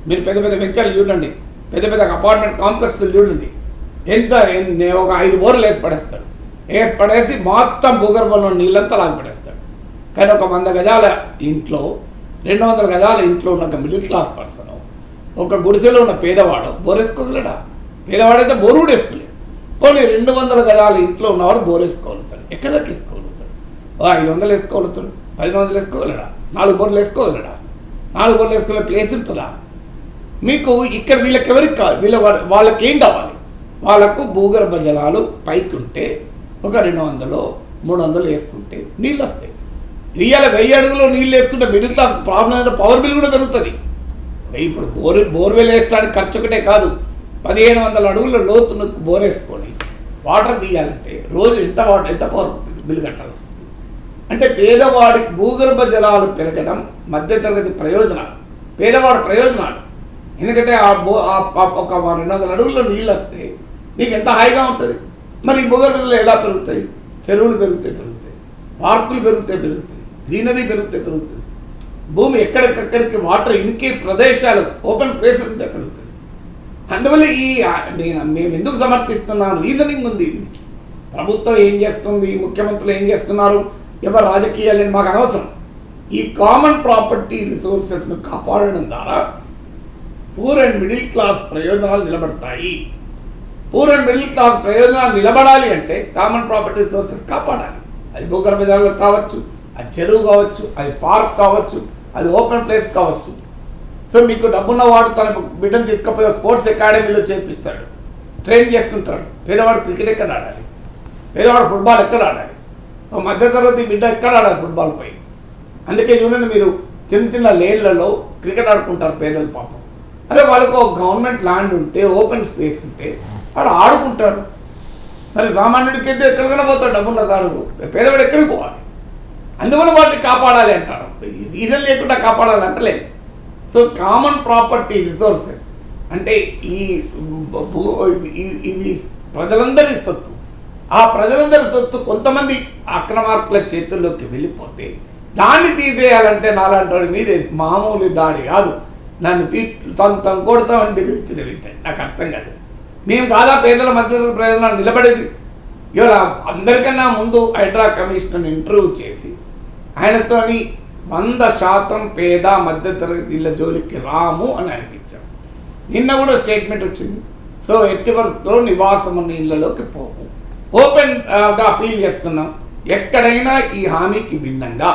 మీరు పెద్ద పెద్ద వెంచర్లు చూడండి, పెద్ద పెద్ద అపార్ట్మెంట్ కాంప్లెక్స్లు చూడండి, ఒక 5 బోర్లు వేసి పడేసి మొత్తం భూగర్భంలో నీళ్ళంతా లాగి పడేస్తాడు. కానీ ఒక 100 గజాల ఇంట్లో, 200 గజాల ఇంట్లో ఉన్న మిడిల్ క్లాస్ పర్సన్, ఒక గుడిసెలో ఉన్న పేదవాడు బోరేసుకోగలడా? పేదవాడైతే బోరు కూడా వేసుకోలేడు. పోనీ 200 గజాల ఇంట్లో ఉన్నవాడు బోరేసుకోగలుగుతాడు. ఎక్కడ వేసుకోగలుగుతాడు? 500 వేసుకోగలుగుతాడు, 1000 వేసుకోగలడా? 4 బోర్లు వేసుకోగలడా? 4 బోర్లు వేసుకునే ప్లేస్ ఉంటుందా? మీకు ఇక్కడ వీళ్ళకి ఎవరికి కావాలి? వాళ్ళకి ఏం కావాలి? వాళ్ళకు భూగర్భ జలాలు పైకి ఉంటే ఒక 200 300 వేసుకుంటే నీళ్ళు వస్తాయి. ఇవాళ 1000 అడుగులో నీళ్ళు వేసుకుంటే మిడిల్ క్లాస్ ప్రాబ్లం అంటే పవర్ బిల్ కూడా పెరుగుతుంది. ఇప్పుడు బోర్వెల్ వేయడానికి ఖర్చు ఒకటే కాదు, 1500 అడుగుల లోతును బోర్ వేసుకొని వాటర్ తీయాలంటే రోజు ఎంత పవర్ బిల్ కట్టాల్సి వస్తుంది. అంటే పేదవాడికి భూగర్భ జలాలు పెరగడం మధ్యతరగతి ప్రయోజనాలు, పేదవాడి ప్రయోజనాలు. ఎందుకంటే ఒక 200 అడుగుల్లో నీళ్ళు వస్తే నీకు ఎంత హాయిగా ఉంటుంది. మరి భూగర్భ జలాలు ఎలా పెరుగుతాయి? చెరువులు పెరుగుతాయి, పార్కులు పెరుగుతాయి, గ్రీనరీ పెరుగుతుంది. భూమి ఎక్కడికక్కడికి వాటర్ ఇనికే ప్రదేశాలు, ఓపెన్ ప్లేసెస్ ఉంటే పెరుగుతుంది. అందువల్ల మేము ఎందుకు సమర్థిస్తున్నాను? రీజనింగ్ ఉంది దీనికి. ప్రభుత్వం ఏం చేస్తుంది, ముఖ్యమంత్రులు ఏం చేస్తున్నారు, ఎవరు రాజకీయాలని మాకు అనవసరం. ఈ కామన్ ప్రాపర్టీ రిసోర్సెస్ను కాపాడడం ద్వారా పూర్ అండ్ మిడిల్ క్లాస్ ప్రయోజనాలు నిలబడతాయి. పూర్ అండ్ మిడిల్ క్లాస్ ప్రయోజనాలు నిలబడాలి అంటే కామన్ ప్రాపర్టీ రిసోర్సెస్ కాపాడాలి. అది భూగర్భ జలాలు కావచ్చు, అది చెరువు కావచ్చు, అది పార్క్ కావచ్చు, అది ఓపెన్ ప్లేస్ కావచ్చు. సో మీకు డబ్బున్నవాడు తన బిడ్డను తీసుకుపోయి స్పోర్ట్స్ అకాడమీలో చేర్పిస్తాడు, ట్రైన్ చేసుకుంటాడు. పేదవాడు క్రికెట్ ఎక్కడ ఆడాలి? పేదవాడు ఫుట్బాల్ ఎక్కడ ఆడాలి? మధ్యతరగతి బిడ్డ ఎక్కడ ఆడాలి ఫుట్బాల్ పై? అందుకే చూడండి, మీరు చిన్న లేన్లలో క్రికెట్ ఆడుకుంటారు పేదలు పాపం. అదే వాళ్ళకు ఒక గవర్నమెంట్ ల్యాండ్ ఉంటే, ఓపెన్ స్పేస్ ఉంటే వాడు ఆడుకుంటాడు. మరి సామాన్యుడికి అయితే ఎక్కడికైనా పోతాడు, డబ్బున్న సాడుకు, పేదవాడు ఎక్కడికి పోవాలి. అందువల్ల వాటిని కాపాడాలి అంటారు. రీజన్ లేకుండా కాపాడాలి అంటలేదు. సో కామన్ ప్రాపర్టీ రిసోర్సెస్ అంటే ఇవి ప్రజలందరి సొత్తు. ఆ ప్రజలందరి సొత్తు కొంతమంది అక్రమార్కుల చేతుల్లోకి వెళ్ళిపోతే దాన్ని తీసేయాలంటే నాలాంటి వాడి మీద మామూలు దాడి కాదు. నన్ను తను కొడతామని బెదిరించిన వింటాను. నాకు అర్థం కాదు. మేము కాదా పేదల మధ్య ప్రజలను నిలబడేది. ఇవాళ అందరికన్నా ముందు హైడ్రా కమిషనర్ ఇంటర్వ్యూ చేసి ఆయనతోని 100% పేద మధ్యతరగతి ఇళ్ళ జోలికి రాము అని అనిపించాం. నిన్న కూడా స్టేట్మెంట్ వచ్చింది. సో ఎట్టి పరిస్థితుల్లో నివాసం ఉన్న ఇళ్లలోకి పోము, ఓపెన్గా అపీల్ చేస్తున్నాం. ఎక్కడైనా ఈ హామీకి భిన్నంగా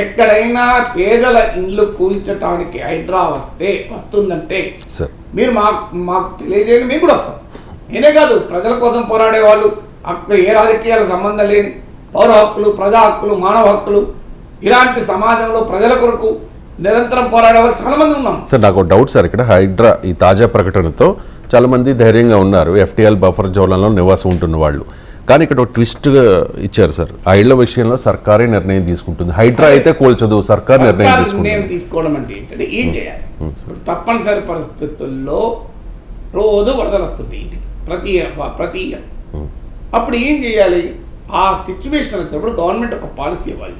ఎక్కడైనా పేదల ఇండ్లు కూల్చడానికి హైడ్రా వస్తుందంటే మీరు మాకు తెలియజేయండి, మేము కూడా వస్తాం. నేనే కాదు, ప్రజల కోసం పోరాడే వాళ్ళు, ఏ రాజకీయాలకు సంబంధం లేని పౌర హక్కులు, ప్రజా హక్కులు, మానవ హక్కులు, ఇలాంటి సమాజంలో ప్రజల కొరకు నిరంతరం పోరాడే వాళ్ళు చాలా మంది ఉన్నాం. సార్ నాకు డౌట్ సార్, ఇక్కడ హైడ్రా ఈ తాజా ప్రకటనతో చాలా మంది ధైర్యంగా ఉన్నారు, FTL బఫర్ జోన్లలో నివాసం ఉంటున్న వాళ్ళు. కానీ ఇక్కడ ఒక ట్విస్ట్ ఇచ్చారు సార్, ఆ ఇళ్ల విషయంలో సర్కారే నిర్ణయం తీసుకుంటుంది, హైడ్రా అయితే కూల్చదు, సర్కార్ నిర్ణయం తీసుకోవడం అంటే ఏంటంటే ఏం చేయాలి. తప్పనిసరి పరిస్థితుల్లో రోజు వరదలు వస్తుంది ఇంటికి ప్రతి ఇయర్. అప్పుడు ఏం చేయాలి? ఆ సిచ్యువేషన్ వచ్చినప్పుడు గవర్నమెంట్ ఒక పాలసీ ఇవ్వాలి.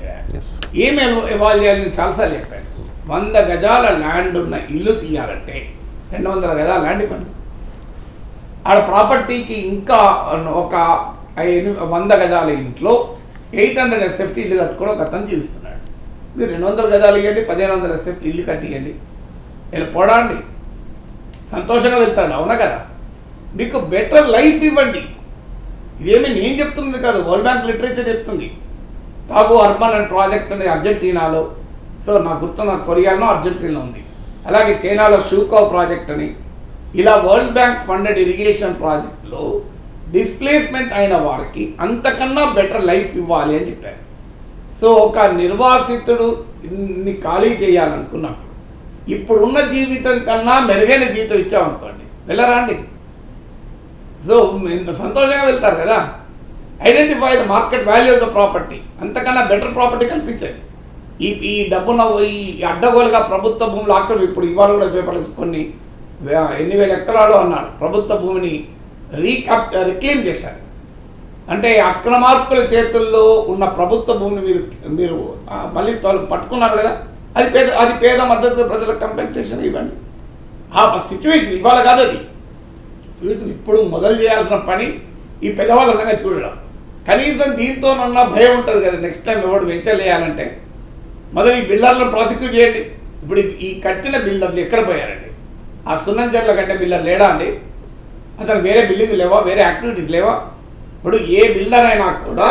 ఏమి ఇవ్వాలి చేయాలని చాలాసార్లు చెప్పాను. 100 గజాల ల్యాండ్ ఉన్న ఇల్లు తీయాలంటే 200 గజాల ల్యాండ్ ఇవ్వండి. ఆడ ప్రాపర్టీకి ఇంకా ఒక 100 గజాల ఇంట్లో 800 SFT ఇల్లు కట్టుకోవడం ఒక అతను జీవిస్తున్నాడు. మీరు 200 గజాలు ఇవ్వండి, 1500 SFT ఇల్లు కట్టియండి, ఇలా పోడండి, సంతోషంగా వెళ్తాడు. అవునా కదా? మీకు బెటర్ లైఫ్ ఇవ్వండి. ఇదేమీ నేను చెప్తున్నది కాదు, వరల్డ్ బ్యాంక్ లిటరేచర్ చెప్తుంది. టాగో అర్బన్ అండ్ ప్రాజెక్ట్ అనేది అర్జెంటీనాలో, సో నాకు గుర్తున్న కొరియాలో అర్జెంటీనాలో ఉంది. అలాగే చైనాలో షూకో ప్రాజెక్ట్ అని, ఇలా వరల్డ్ బ్యాంక్ ఫండెడ్ ఇరిగేషన్ ప్రాజెక్ట్లో డిస్ప్లేస్మెంట్ అయిన వారికి అంతకన్నా బెటర్ లైఫ్ ఇవ్వాలి అని చెప్పారు. సో ఒక నిర్వాసితుడు ఖాళీ చేయాలనుకున్నప్పుడు ఇప్పుడున్న జీవితం కన్నా మెరుగైన జీవితం ఇచ్చామనుకోండి, వెళ్ళరా అండి? సో ఇంత సంతోషంగా వెళ్తారు కదా. Identify the market value of the property, అంతకన్నా బెటర్ ప్రాపర్టీ కల్పించండి. ఈ డబ్బున ఈ అడ్డగోలుగా ప్రభుత్వ భూములు ఇప్పుడు ఇవాళ కూడా పేపర్లు కొన్ని ఎన్ని వేల ఎకరాలు అన్నారు ప్రభుత్వ భూమిని రిక్లెయిమ్ చేశారు. అంటే అక్రమార్కుల చేతుల్లో ఉన్న ప్రభుత్వ భూమిని మీరు మళ్ళీ పట్టుకున్నారు కదా, అది పేద మద్దతు ప్రజలకు కంపెన్సేషన్ ఇవ్వండి. ఆ సిచ్యువేషన్ ఇవాళ కాదు, అది ఫ్యూచర్. ఇప్పుడు మొదలు చేయాల్సిన పని ఈ పెద్దవాళ్ళ సంగతి చూడడం. కనీసం దీంతోనన్నా భయం ఉంటుంది కదా, నెక్స్ట్ టైం ఎవడు వెంచర్ వేయాలంటే. మొదలు ఈ బిల్డర్లను ప్రాసిక్యూట్ చేయండి. ఇప్పుడు ఈ కట్టిన బిల్డర్లు ఎక్కడ పోయారండి? ఆ సున్నంచెట్ల కట్టే బిల్డర్ లేడా అండి? అతను వేరే బిల్డింగ్ లేవా, వేరే యాక్టివిటీస్ లేవా? ఇప్పుడు ఏ బిల్డర్ అయినా కూడా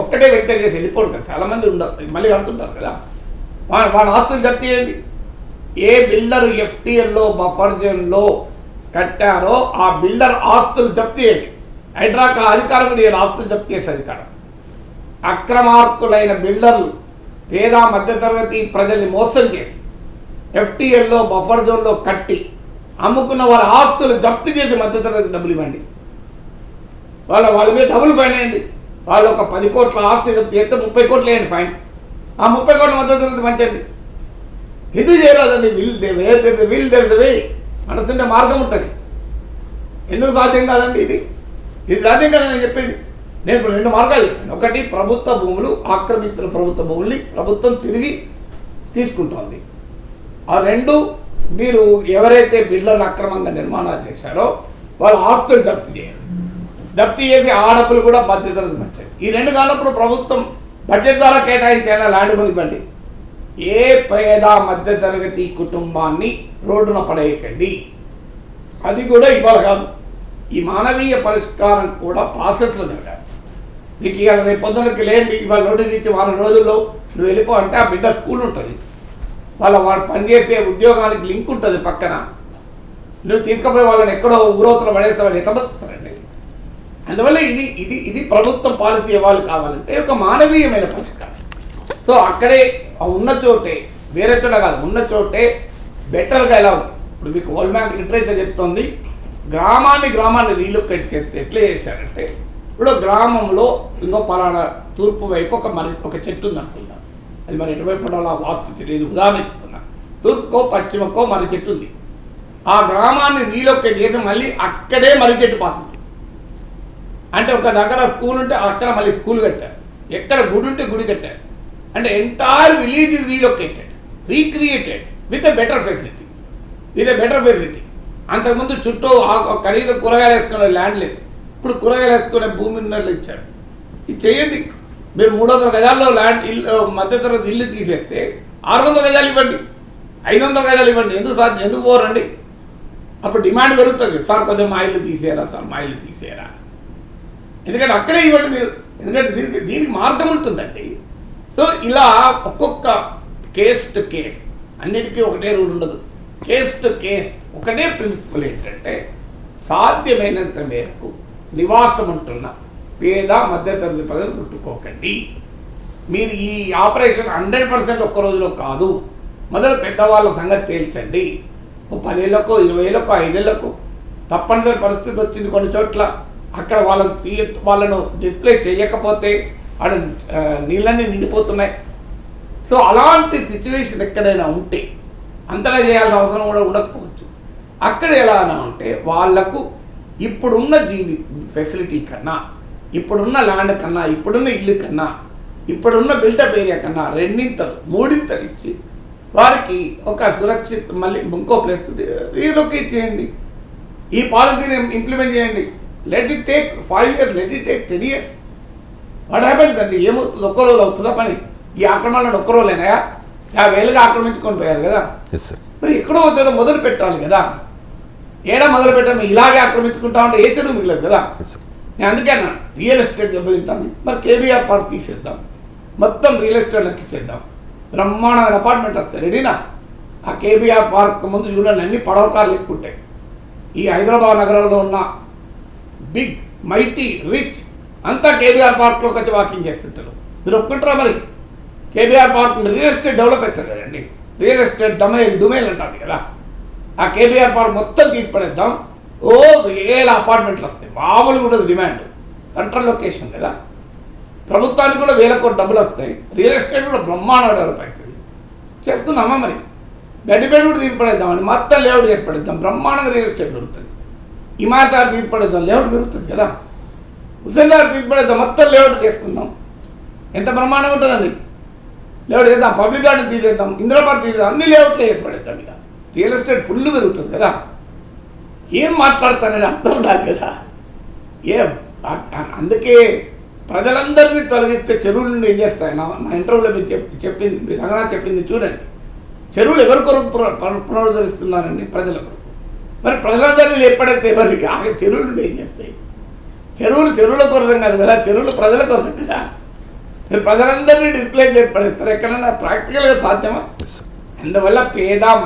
ఒక్కటే వెంచర్ చేసి వెళ్ళిపోడు కదా, చాలామంది మళ్ళీ కడుతుంటారు కదా. వాళ్ళ ఆస్తులు జప్తు చేయండి. ఏ బిల్డర్ FTLలో బఫర్ జోన్లో కట్టారో ఆ బిల్డర్ ఆస్తులు జప్తు చేయండి. హైడ్రాకు అధికారం కూడా ఆస్తులు జప్తు చేసే అధికారం. అక్రమార్కులైన బిల్డర్లు పేద మధ్యతరగతి ప్రజల్ని మోసం చేసి FTLలో బఫర్ జోన్లో కట్టి అమ్ముకున్న వారి ఆస్తులు జప్తు చేసి మధ్యతరగతి డబ్బులు ఇవ్వండి. వాళ్ళ మీద డబ్బులు ఫైన్ వేయండి. వాళ్ళు ఒక 10 కోట్ల ఆస్తి జప్తు చేస్తే 30 కోట్లు వేయండి ఫైన్. ఆ 30 కోట్ల మధ్యతరగతి పంచండి. ఎందుకు చేయరాదండి? వీల్ వే మనసుండే మార్గం ఉంటుంది. ఎందుకు సాధ్యం కాదండి? ఇది సాధ్యం కాదని నేను చెప్పేది. నేను ఇప్పుడు 2 మార్గాలు చెప్పాను. ఒకటి, ప్రభుత్వ భూములు, ఆక్రమించిన ప్రభుత్వ భూముల్ని ప్రభుత్వం తిరిగి తీసుకుంటోంది. ఆ 2, మీరు ఎవరైతే బిల్డర్లు అక్రమంగా నిర్మాణాలు చేశారో వాళ్ళ ఆస్తులు జప్తు చేయాలి. జప్తు చేసి ఆ డబ్బులు కూడా మధ్యతరగతి పంచాలి. ఈ 2 కాలప్పుడు ప్రభుత్వం బడ్జెట్ ద్వారా కేటాయించైనా ల్యాండ్ కొనివ్వండి. ఏ పేద మధ్యతరగతి కుటుంబాన్ని రోడ్డున పడేయకండి. అది కూడా ఇవాళ కాదు, ఈ మానవీయ పరిష్కారం కూడా ప్రాసెస్లో జరగాలి. నీకు ఇవాళ రేపు పొద్దునకి లేండి, ఇవాళ నోటీస్ ఇచ్చి 4 రోజుల్లో నువ్వు వెళ్ళిపో అంటే ఆ బిడ్డ స్కూల్ ఉంటుంది, వాళ్ళు పనిచేసే ఉద్యోగానికి లింక్ ఉంటుంది పక్కన. నువ్వు తీసుకుపోయి వాళ్ళని ఎక్కడో ఊరవతల పడేస్తావని ఎట్లా బతుకుతారండి? అందువల్ల ఇది ప్రభుత్వం పాలసీ ఇవ్వాలి. కావాలంటే ఒక మానవీయమైన పరిష్కారం. సో అక్కడే ఉన్న చోటే, వేరే చోట కాదు, ఉన్న చోటే బెటర్గా ఎలా ఉంది. ఇప్పుడు మీకు వరల్డ్ బ్యాంక్ లిటరేచర్ చెప్తోంది, గ్రామాన్ని రీలొకేట్ చేస్తే ఎట్లా చేశారంటే ఇప్పుడు గ్రామంలో ఇంకో పలానా తూర్పు వైపు ఒక చెట్టు ఉంది అనుకుందాం, అది మరి ఎటువైపు పడాలో వాస్తు తెలియదు, ఉదాహరణ చెప్తున్నా. తూర్పుకో పశ్చిమకో మర్రి చెట్టు ఉంది. ఆ గ్రామాన్ని రీలొకేట్ చేసి మళ్ళీ అక్కడే మర్రి చెట్టు పాతుంది. అంటే ఒక దగ్గర స్కూల్ ఉంటే అక్కడ మళ్ళీ స్కూల్ కట్టారు, ఎక్కడ గుడి ఉంటే గుడి కట్టారు. అంటే entire village is relocated, recreated with a better facility, అంతకుముందు చుట్టూ ఖరీదు కూరగాయలు వేసుకునే ల్యాండ్ లేదు, ఇప్పుడు కూరగాయలు వేసుకునే భూమి ఉన్నట్లు ఇచ్చారు. ఇది చేయండి. మీరు 300 గజాల్లో ల్యాండ్ ఇల్లు మధ్యతరగతి ఇల్లు తీసేస్తే 600 గజాలు ఇవ్వండి, 500 గజాలు ఇవ్వండి. ఎందుకు పోరండి? అప్పుడు డిమాండ్ పెరుగుతుంది. సార్ కొద్దిగా మా ఇల్లు తీసేయరా, సార్ మా ఇల్లు తీసేయరా. ఎందుకంటే అక్కడే ఇవ్వండి మీరు, ఎందుకంటే దీనికి మార్గం ఉంటుందండి. సో ఇలా ఒక్కొక్క కేస్ టు కేస్, అన్నిటికీ ఒకటే రూల్ ఉండదు. కేస్ టు కేస్ ఒకటే ప్రిన్సిపల్ ఏంటంటే సాధ్యమైనంత మేరకు నివాసం ఉంటున్న పేద మధ్యతరగతి ప్రజలు ముట్టుకోకండి. మీరు ఈ ఆపరేషన్ 100% ఒక్క రోజులో కాదు, మొదలు పెద్దవాళ్ళ సంగతి తేల్చండి. 10 ఏళ్ళకో 20 ఏళ్ళకో 5 ఏళ్ళకో తప్పనిసరి పరిస్థితి వచ్చింది కొన్ని చోట్ల. అక్కడ వాళ్ళను డిస్ప్లే చేయకపోతే అక్కడ నీళ్ళన్నీ నిండిపోతున్నాయి. సో అలాంటి సిచ్యువేషన్ ఎక్కడైనా ఉంటే అంతటా చేయాల్సిన అవసరం కూడా ఉండకపోవచ్చు. అక్కడ ఎలా ఉంటే వాళ్లకు ఇప్పుడున్న ఫెసిలిటీ కన్నా, ఇప్పుడున్న ల్యాండ్ కన్నా, ఇప్పుడున్న ఇల్లు కన్నా, ఇప్పుడున్న బిల్డప్ ఏరియా కన్నా 2 3 ఇచ్చి వారికి ఒక సురక్షిత మళ్ళీ ఇంకో ప్లేస్ రీలొకేట్ చేయండి. ఈ పాలసీని ఇంప్లిమెంట్ చేయండి. Let it take 5 years, let it take 10 years. What happens అండి? ఏమవుతుంది? ఒక్క రోజు అవుతుందా పని? ఈ ఆక్రమణలో ఒక్క రోజులేనాయా? 50 ఏళ్ళుగా ఆక్రమించుకొని పోయారు కదా. మరి ఎక్కడో వచ్చేదో మొదలు పెట్టాలి కదా. ఏడా మొదలు పెట్టాము? ఇలాగే ఆక్రమించుకుంటా ఉంటే ఏ చెరువు మిగలదు కదా. నేను అందుకే అన్నాను రియల్ ఎస్టేట్ దెబ్బతింటాను. మరి కేబీఆర్ పార్క్ తీసేద్దాం, మొత్తం రియల్ ఎస్టేట్లకు ఇచ్చేద్దాం, బ్రహ్మాండమైన అపార్ట్మెంట్ వస్తాయి. రెడీనా? ఆ కేబీఆర్ పార్క్ ముందు చూడండి, అన్ని పడవ కార్లు ఎక్కుంటాయి. ఈ హైదరాబాద్ నగరంలో ఉన్న బిగ్ మైటీ రిచ్ అంతా కేబీఆర్ పార్క్లోకి వచ్చి వాకింగ్ చేస్తుంటారు. మీరు ఒప్పుకుంటారా? మరి KBR park real estate develop అవుతుంది కదండి. రియల్ ఎస్టేట్ డుమేల్ అంటుంది కదా. ఆ కేబీఆర్ పార్క్ మొత్తం తీసి పడేద్దాం. వేల అపార్ట్మెంట్లు వస్తాయి. మామూలుగా ఉండదు డిమాండ్. సెంట్రల్ లొకేషన్ కదా. ప్రభుత్వానికి కూడా 1000 కోట్ల డబ్బులు వస్తాయి. రియల్ ఎస్టేట్ కూడా బ్రహ్మాండంగా డెవలప్ అవుతుంది. చేసుకుందామా? మరి గడ్డిపేట కూడా తీసి పడేద్దామని మొత్తం లేఅవుట్ చేసి పడేద్దాం. బ్రహ్మాండంగా రియల్ ఎస్టేట్ దొరుకుతుంది. హిమాయసార్ తీసి పడేద్దాం, లేఅవుట్ దొరుకుతుంది కదా. హుసేన్సార్ తీసి పడేద్దాం, మొత్తం లేఅవుట్ చేసుకుందాం. ఎంత బ్రహ్మాండంగా ఉంటుందండి. లేఅవుట్ చేద్దాం, పబ్లిక్ గార్డెన్ తీసేద్దాం, ఇందిరా పార్క్ తీసేద్దాం, అన్ని లేఅవుట్లే చేసి పడేద్దాం. ఇక రియల్ ఎస్టేట్ ఫుల్ పెరుగుతుంది కదా. ఏం మాట్లాడతానని అర్థం ఉండాలి కదా. అందుకే ప్రజలందరినీ తొలగిస్తే చెరువుల నుండి ఏం చేస్తాయి? నా ఇంటర్వ్యూలో మీరు చెప్పింది రంగనాథ్ చెప్పింది చూడండి. చెరువులు ఎవరి కొరకు పునరుద్ధరిస్తున్నారండి? ప్రజల కొరకు. మరి ప్రజలందరినీ ఎప్పుడైతే ఎవరికి చెరువుల నుండి ఏం చేస్తాయి? చెరువుల కోసం కాదు కదా, చెరువులు ప్రజల కోసం కదా. మీరు ప్రజలందరినీ డిస్ప్లే చేసి పడేస్తారు. ఎక్కడైనా ప్రాక్టికల్గా సాధ్యమా? అందువల్ల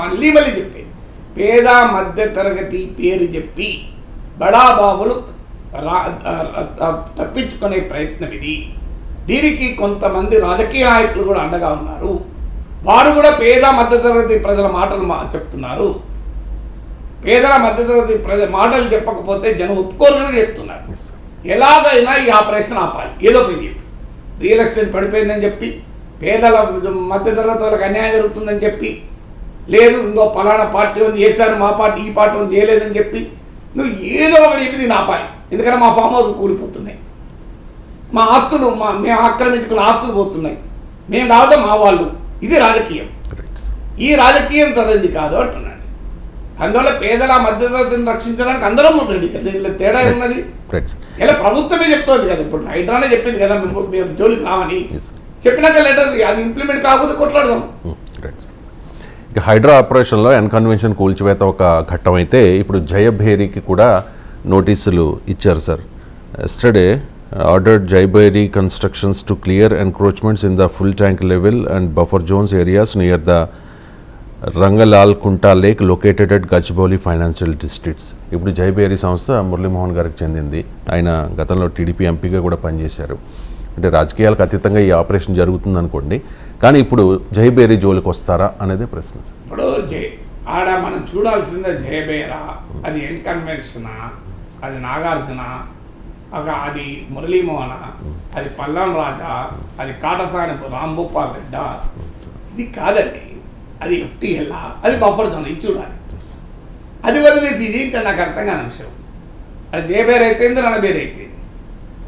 మళ్ళీ చెప్పేది, పేద మధ్య తరగతి పేరు చెప్పి బడాబాబులు తప్పించుకునే ప్రయత్నం ఇది. దీనికి కొంతమంది రాజకీయ నాయకులు కూడా అండగా ఉన్నారు. వారు కూడా పేద మధ్యతరగతి ప్రజల మాటలు చెప్తున్నారు. పేదల మధ్యతరగతి ప్రజల మాటలు చెప్పకపోతే జనం ఒప్పుకోరుగా చెప్తున్నారు. ఎలాగైనా ఈ ఆపరేషన్ ఆపాలి. ఏదో పేరు చెప్పి రియల్ ఎస్టేట్ పడిపోయిందని చెప్పి, పేదల మధ్యతరగతి వాళ్ళకి అన్యాయం జరుగుతుందని చెప్పి, లేదు ఇంకో పలానా పార్టీ ఉంది చేశారు, మా పార్టీ ఈ పార్టీ ఉంది చేయలేదని చెప్పి, నువ్వు ఏదో ఒకటి చెప్పి దీన్ని ఆపాలి. ఎందుకంటే మా ఫామ్ హౌస్ కూలిపోతున్నాయి, మా ఆస్తులు మేము ఆక్రమించుకున్న ఆస్తులు పోతున్నాయి, మేము కాదు మా వాళ్ళు. ఇది రాజకీయం. ఈ రాజకీయం చదివింది కాదు అంటున్నాను. అందువల్ల పేదల మధ్యతరగతిని రక్షించడానికి అందరం రెడీ కదా. దీనిలో తేడా ఉన్నది ఇలా ప్రభుత్వమే చెప్తోంది కదా. ఇప్పుడు హైడ్రానే చెప్పింది కదా మేము జోలికి రావని. చెప్పినాక లెటర్ అది ఇంప్లిమెంట్ కాకపోతే కొట్లాడదాం. హైడ్రా ఆపరేషన్లో ఎన్కన్వెన్షన్ కూల్చివేత ఒక ఘట్టం అయితే ఇప్పుడు జయభేరికి కూడా నోటీసులు ఇచ్చారు sir. Yesterday ordered Jayabheri constructions to clear encroachments in the full tank level and buffer zones areas near the Rangalal Kunta lake located at Gachibowli financial districts. ఇప్పుడు జైబేరి సంస్థ మురళీమోహన్ గారికి చెందింది. ఆయన గతంలో టీడీపీ ఎంపీగా కూడా పనిచేశారు. అంటే రాజకీయాలకు అతీతంగా ఈ ఆపరేషన్ జరుగుతుంది అనుకోండి, కానీ ఇప్పుడు జైబేరి జోలికి వస్తారా అనేది ప్రశ్న. ఇప్పుడు ఆడ మనం చూడాల్సిందే జయబేరా, అది ఎన్కన్వెన్షనా, అది నాగార్జున, అది మురళీమోహన, అది పల్లం రాజా, అది కాటసాని రాంభూపాల్ రెడ్డ, ఇది కాదండి. అది FTL, అది బఫర్ జోన్, ఇది చూడాలి. అది వదిలేసి ఇది ఏంటంటే నాకు అర్థం కాని విషయం. అది జేబేర్ అయితే రణబేర్ అయితే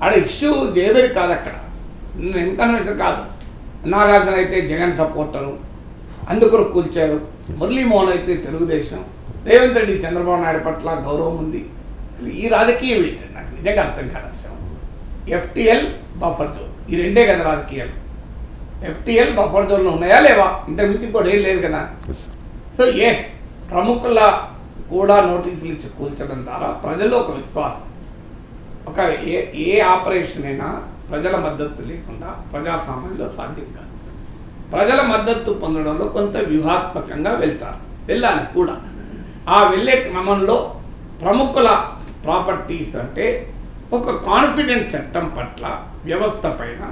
ఆడ ఇష్యూ జేబేర్ కాదు, అక్కడ ఇన్కన్వెన్షన్ కాదు. నాగార్జున అయితే జగన్ సపోర్టరు, అందుకు కూల్చారు. మురళీమోహన్ అయితే తెలుగుదేశం, రేవంత్ రెడ్డి చంద్రబాబు నాయుడు పట్ల గౌరవం ఉంది. ఈ రాజకీయం ఏంటంటే నాకు నిజంగా అర్థం కాని విషయం. FTL బఫర్ జోన్, ఈ రెండే కదా రాజకీయాలు. FTL బఫర్ జోన్లో ఉన్నాయా లేవా? ఇంతకుమించి ఇంకోటి ఏం లేదు కదా. సో ఎస్, ప్రముఖుల కూడా నోటీసులు ఇచ్చి కూల్చడం ద్వారా ప్రజల్లో ఒక విశ్వాసం, ఒక ఏ ఆపరేషన్ అయినా ప్రజల మద్దతు లేకుండా ప్రజాస్వామ్యంలో సాధ్యం కాదు. ప్రజల మద్దతు పొందడంలో కొంత వ్యూహాత్మకంగా వెళ్ళాలి కూడా. ఆ వెళ్ళే క్రమంలో ప్రముఖుల ప్రాపర్టీస్ అంటే ఒక కాన్ఫిడెంట్ చట్టం పట్ల, వ్యవస్థ పైన,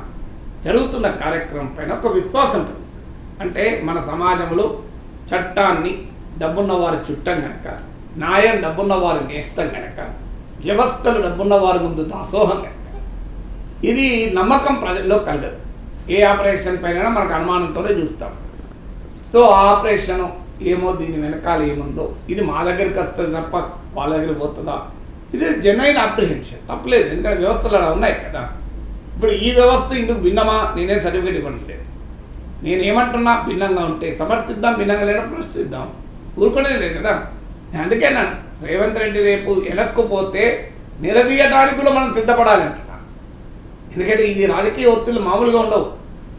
జరుగుతున్న కార్యక్రమం పైన ఒక విశ్వాసం ఉంటుంది. అంటే మన సమాజంలో చట్టాన్ని డబ్బున్న వారి చుట్టం కనుక, న్యాయం డబ్బున్న వారి నేస్తం కనుక, వ్యవస్థలు డబ్బున్న వారి ముందు దాసోహం కనుక, ఇది నమ్మకం ప్రజల్లో కలగదు. ఏ ఆపరేషన్ పైన మనకు అనుమానంతోనే చూస్తాం. సో ఆ ఆపరేషన్ ఏమో, దీని వెనకాల ఏముందో, ఇది మా దగ్గరికి వస్తుంది తప్ప వాళ్ళ దగ్గరికి పోతుందా, ఇది జెన్యున్ అప్రిహెన్షన్, తప్పలేదు. ఎందుకంటే వ్యవస్థలు అలా ఉన్నాయి కదా. ఇప్పుడు ఈ వ్యవస్థ ఇందుకు భిన్నమా, నేనేం సర్టిఫికేట్ ఇవ్వడం లేదు. నేనేమంటున్నా, భిన్నంగా ఉంటే సమర్థిద్దాం, భిన్నంగా లేనప్పుడు ప్రశ్నిద్దాం, ఊరుకునేది లేదు కదా. నేను అందుకే అన్నాను, రేవంత్ రెడ్డి రేపు వెనక్కుపోతే నిలదీయడానికి కూడా మనం సిద్ధపడాలి అంటున్నా. ఎందుకంటే ఇది రాజకీయ ఒత్తిళ్ళు మామూలుగా ఉండవు.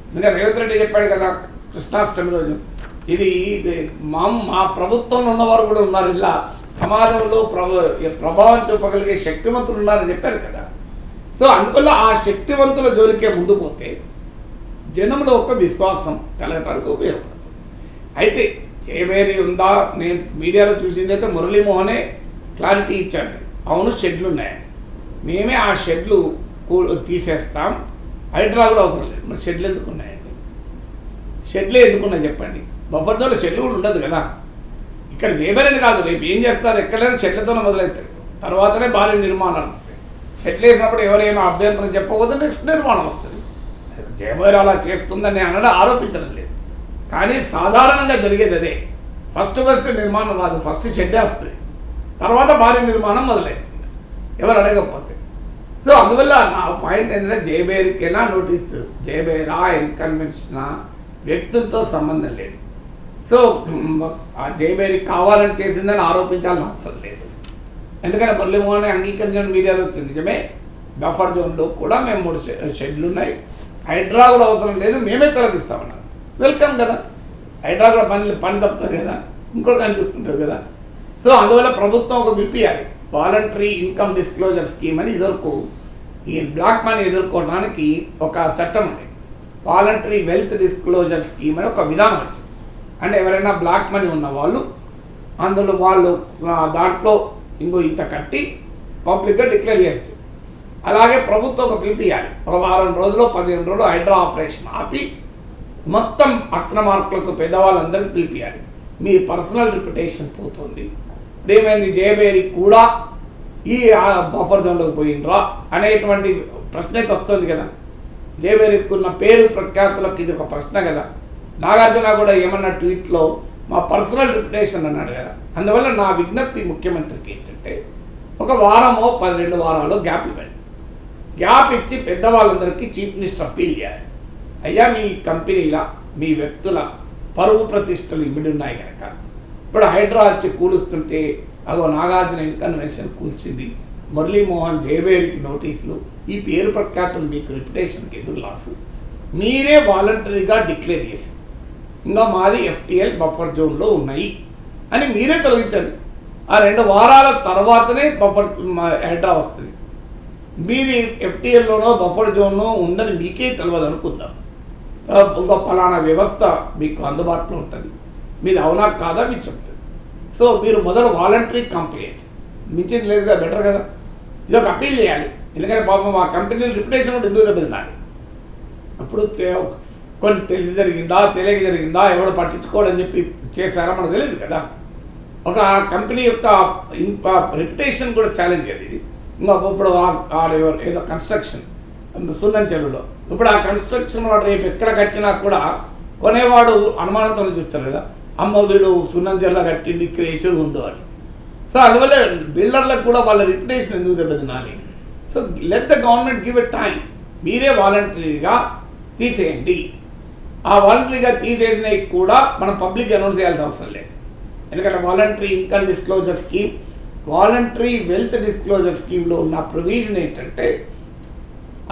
ఎందుకంటే రేవంత్ రెడ్డి చెప్పాడు కదా కృష్ణాష్టమి రోజు, ఇది మా ప్రభుత్వంలో ఉన్నవారు కూడా ఉన్నారు, ఇలా సమాజంలో ప్రభావం చూపగలిగే శక్తివంతులు ఉన్నారని చెప్పారు కదా. సో అందువల్ల ఆ శక్తివంతుల జోలికే ముందు పోతే జనంలో ఒక విశ్వాసం కలగటానికి ఉపయోగపడుతుంది. అయితే జయబేరి ఉందా, నేను మీడియాలో చూసింది అయితే మురళీమోహనే క్లారిటీ ఇచ్చాడు. అవును, షెడ్లు ఉన్నాయండి, మేమే ఆ షెడ్లు తీసేస్తాం, హైడ్రా కూడా అవసరం లేదు. మరి షెడ్లు ఎందుకు ఉన్నాయండి? షెడ్లే ఎందుకున్నాయి చెప్పండి. బఫర్ జోన్లో షెడ్లు కూడా ఉండదు కదా. ఇక్కడ జయబేరని కాదు, రేపు ఏం చేస్తారు, ఎక్కడైనా షెడ్లతోనే మొదలవుతారు, తర్వాతనే భారీ నిర్మాణాలు వస్తాయి. షెడ్లు వేసినప్పుడు ఎవరేమో అభ్యంతరం చెప్పకపోతే నెక్స్ట్ నిర్మాణం వస్తుంది. జయబేర్ అలా చేస్తుందని అనడం ఆరోపించడం లేదు, కానీ సాధారణంగా జరిగేది అదే. ఫస్ట్ నిర్మాణం రాదు, ఫస్ట్ షెడ్ వేస్తుంది, తర్వాత భారీ నిర్మాణం మొదలవుతుంది ఎవరు అడగకపోతే. సో అందువల్ల నా పాయింట్ ఏంటంటే జయబేర్కి ఎలా నోటీసు, జయబేరా ఇన్కన్వెన్షనా వ్యక్తులతో సంబంధం లేదు. సో ఆ జయబేరికి కావాలని చేసిందని ఆరోపించాల్సిన అవసరం లేదు. ఎందుకంటే మురళీమోహన్ అంగీకరించిన మీడియాలో వచ్చింది నిజమే, బఫర్ జోన్లో కూడా మేము 3 షెడ్లు ఉన్నాయి, హైడ్రా కూడా అవసరం లేదు, మేమే తొలగిస్తామన్నారు. వెల్కమ్ కదా, హైడ్రా కూడా పని తప్పుతుంది కదా, ఇంకోటి కానీ చూసుకుంటుంది కదా. సో అందువల్ల ప్రభుత్వం ఒక బిల్ ఇవ్వాలి, వాలంటరీ ఇన్కమ్ డిస్క్లోజర్ స్కీమ్ అని. ఇదివరకు ఈ బ్లాక్ మనీ ఎదుర్కోవడానికి ఒక చట్టం ఉంది, వాలంటరీ వెల్త్ డిస్క్లోజర్ స్కీమ్ అని ఒక విధానం వచ్చింది. అంటే ఎవరైనా బ్లాక్ మనీ ఉన్న వాళ్ళు అందులో వాళ్ళు దాంట్లో ఇంత కట్టి పబ్లిక్గా డిక్లేర్ చేయొచ్చు. అలాగే ప్రభుత్వం ఒక పిలిపియాలి, ఒక వారం రోజులు 15 రోజులు హైడ్రా ఆపరేషన్ ఆపి మొత్తం అక్రమార్కులకు పెద్దవాళ్ళందరికీ పిలిపియాలి. మీ పర్సనల్ రిప్యుటేషన్ పోతుంది, ఏమైంది జయబేరి కూడా ఈ బఫర్ జోన్లోకి పోయినరా అనేటువంటి ప్రశ్న అయితే వస్తుంది కదా. జయబేరికి ఉన్న పేరు ప్రఖ్యాతులకు ఇది ఒక ప్రశ్న కదా. నాగార్జున కూడా ఏమన్నా ట్వీట్లో మా పర్సనల్ రిప్యుటేషన్ అన్నాడు కదా. అందువల్ల నా విజ్ఞప్తి ముఖ్యమంత్రికి ఏంటంటే, ఒక వారమో 12 వారాలు గ్యాప్ ఇవ్వండి. గ్యాప్ ఇచ్చి పెద్దవాళ్ళందరికీ చీఫ్ మినిస్టర్ అప్పీల్ చేయాలి, అయ్యా మీ కంపెనీల, మీ వ్యక్తుల పరువు ప్రతిష్టలు ఇమిడి ఉన్నాయి కనుక ఇప్పుడు హైడ్రా వచ్చి కూలుస్తుంటే అదో నాగార్జున ఇన్కన్వెన్షన్ కూల్చింది, మురళీమోహన్ జయబేరికి నోటీసులు, ఈ పేరు ప్రఖ్యాతులు మీకు రిప్యుటేషన్కి ఎందుకు లాసు, మీరే వాలంటరీగా డిక్లేర్ చేసి ఇంకా మాది FTL బఫర్ జోన్లో ఉన్నాయి అని మీరే తొలగించండి. ఆ 2 వారాల తర్వాతనే బఫర్ హైడ్రా వస్తుంది. మీది FTLలోనో బఫర్ జోన్లో ఉందని మీకే తెలియదు అనుకుందాం, ఇంకా ఫలానా వ్యవస్థ మీకు అందుబాటులో ఉంటుంది, మీది అవునా కాదా మీకు చెప్తుంది. సో మీరు మొదలు వాలంటరీ కంప్లైంట్స్ మించింది లేదు కదా, బెటర్ కదా. ఇది ఒక అప్పీల్ చేయాలి, ఎందుకంటే పాపం ఆ కంపెనీ రిప్యుటేషన్ కూడా ఎందుకు దెబ్బతినాలి. అప్పుడు కొన్ని తెలిసి జరిగిందా, తెలియక జరిగిందా, ఎవడో పట్టించుకోవడని చెప్పి చేశారా మనకు తెలియదు కదా. ఒక కంపెనీ యొక్క రిప్యుటేషన్ కూడా ఛాలెంజ్ అది. ఇది ఇంకా ఇప్పుడు ఏదో కన్స్ట్రక్షన్ సున్నం చెరువులో, ఇప్పుడు ఆ కన్స్ట్రక్షన్ వాడు రేపు ఎక్కడ కట్టినా కూడా కొనేవాడు అనుమానంతో చూస్తారు కదా, అమ్మ వీడు సున్నం చెరువులో కట్టిండి ఇక్కడ ఏ చెరువు ఉందో అని. సో అందువల్ల బిల్డర్లకు కూడా వాళ్ళ రిప్యుటేషన్ ఎందుకు దెబ్బతినాలి? So let the government give a time. మీరే వాలంటరీగా తీసేయండి. ఆ వాలంటరీగా తీసేసినవి కూడా మనం పబ్లిక్ అనౌన్స్ చేయాల్సిన అవసరం లేదు. ఎందుకంటే voluntary income disclosure scheme, voluntary wealth disclosure స్కీమ్లో ఉన్న ప్రొవిజన్ ఏంటంటే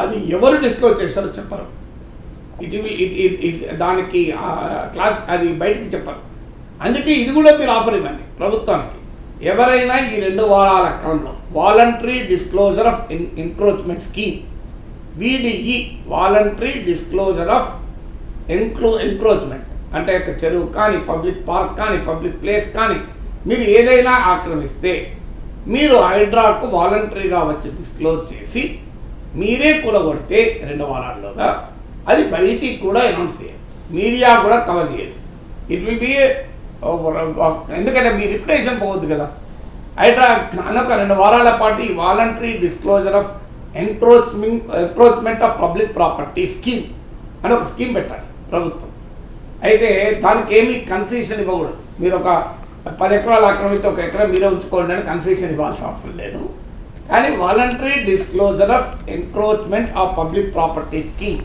అది ఎవరు డిస్క్లోజ్ చేస్తారో చెప్పరు. దానికి క్లాస్ అది బయటికి చెప్పరు. అందుకే ఇది కూడా మీరు ఆఫర్ ఇవ్వండి ప్రభుత్వానికి. ఎవరైనా ఈ 2 వారాల కాలంలో voluntary disclosure of encroachment scheme, VDE, voluntary disclosure of encroachment, అంటే ఒక చెరువు కానీ, పబ్లిక్ పార్క్ కానీ, పబ్లిక్ ప్లేస్ కానీ మీరు ఏదైనా ఆక్రమిస్తే మీరు హైడ్రాకు వాలంటరీగా వచ్చి డిస్క్లోజ్ చేసి మీరే కూడగొడితే 2 వారాల్లోగా అది బయటికి కూడా అనౌన్స్ చేయాలి, మీడియా కూడా కవర్ చేయాలి. ఇట్ విల్ బి ఎందుకంటే మీ రిప్యుటేషన్ పోవద్దు కదా. హైడ్రా అనొక 2 వారాల పాటు ఈ voluntary disclosure of encroachment of public property scheme అని ఒక స్కీమ్ పెట్టాలి ప్రభుత్వం. అయితే దానికి ఏమీ కన్సెషన్ ఇవ్వకూడదు. మీరు ఒక 10 ఎకరాలు ఆక్రమిస్తే 1 ఎకరా మీరే ఉంచుకోండి అని కన్సెషన్ ఇవ్వాల్సిన అవసరం లేదు. కానీ voluntary disclosure of encroachment of public property scheme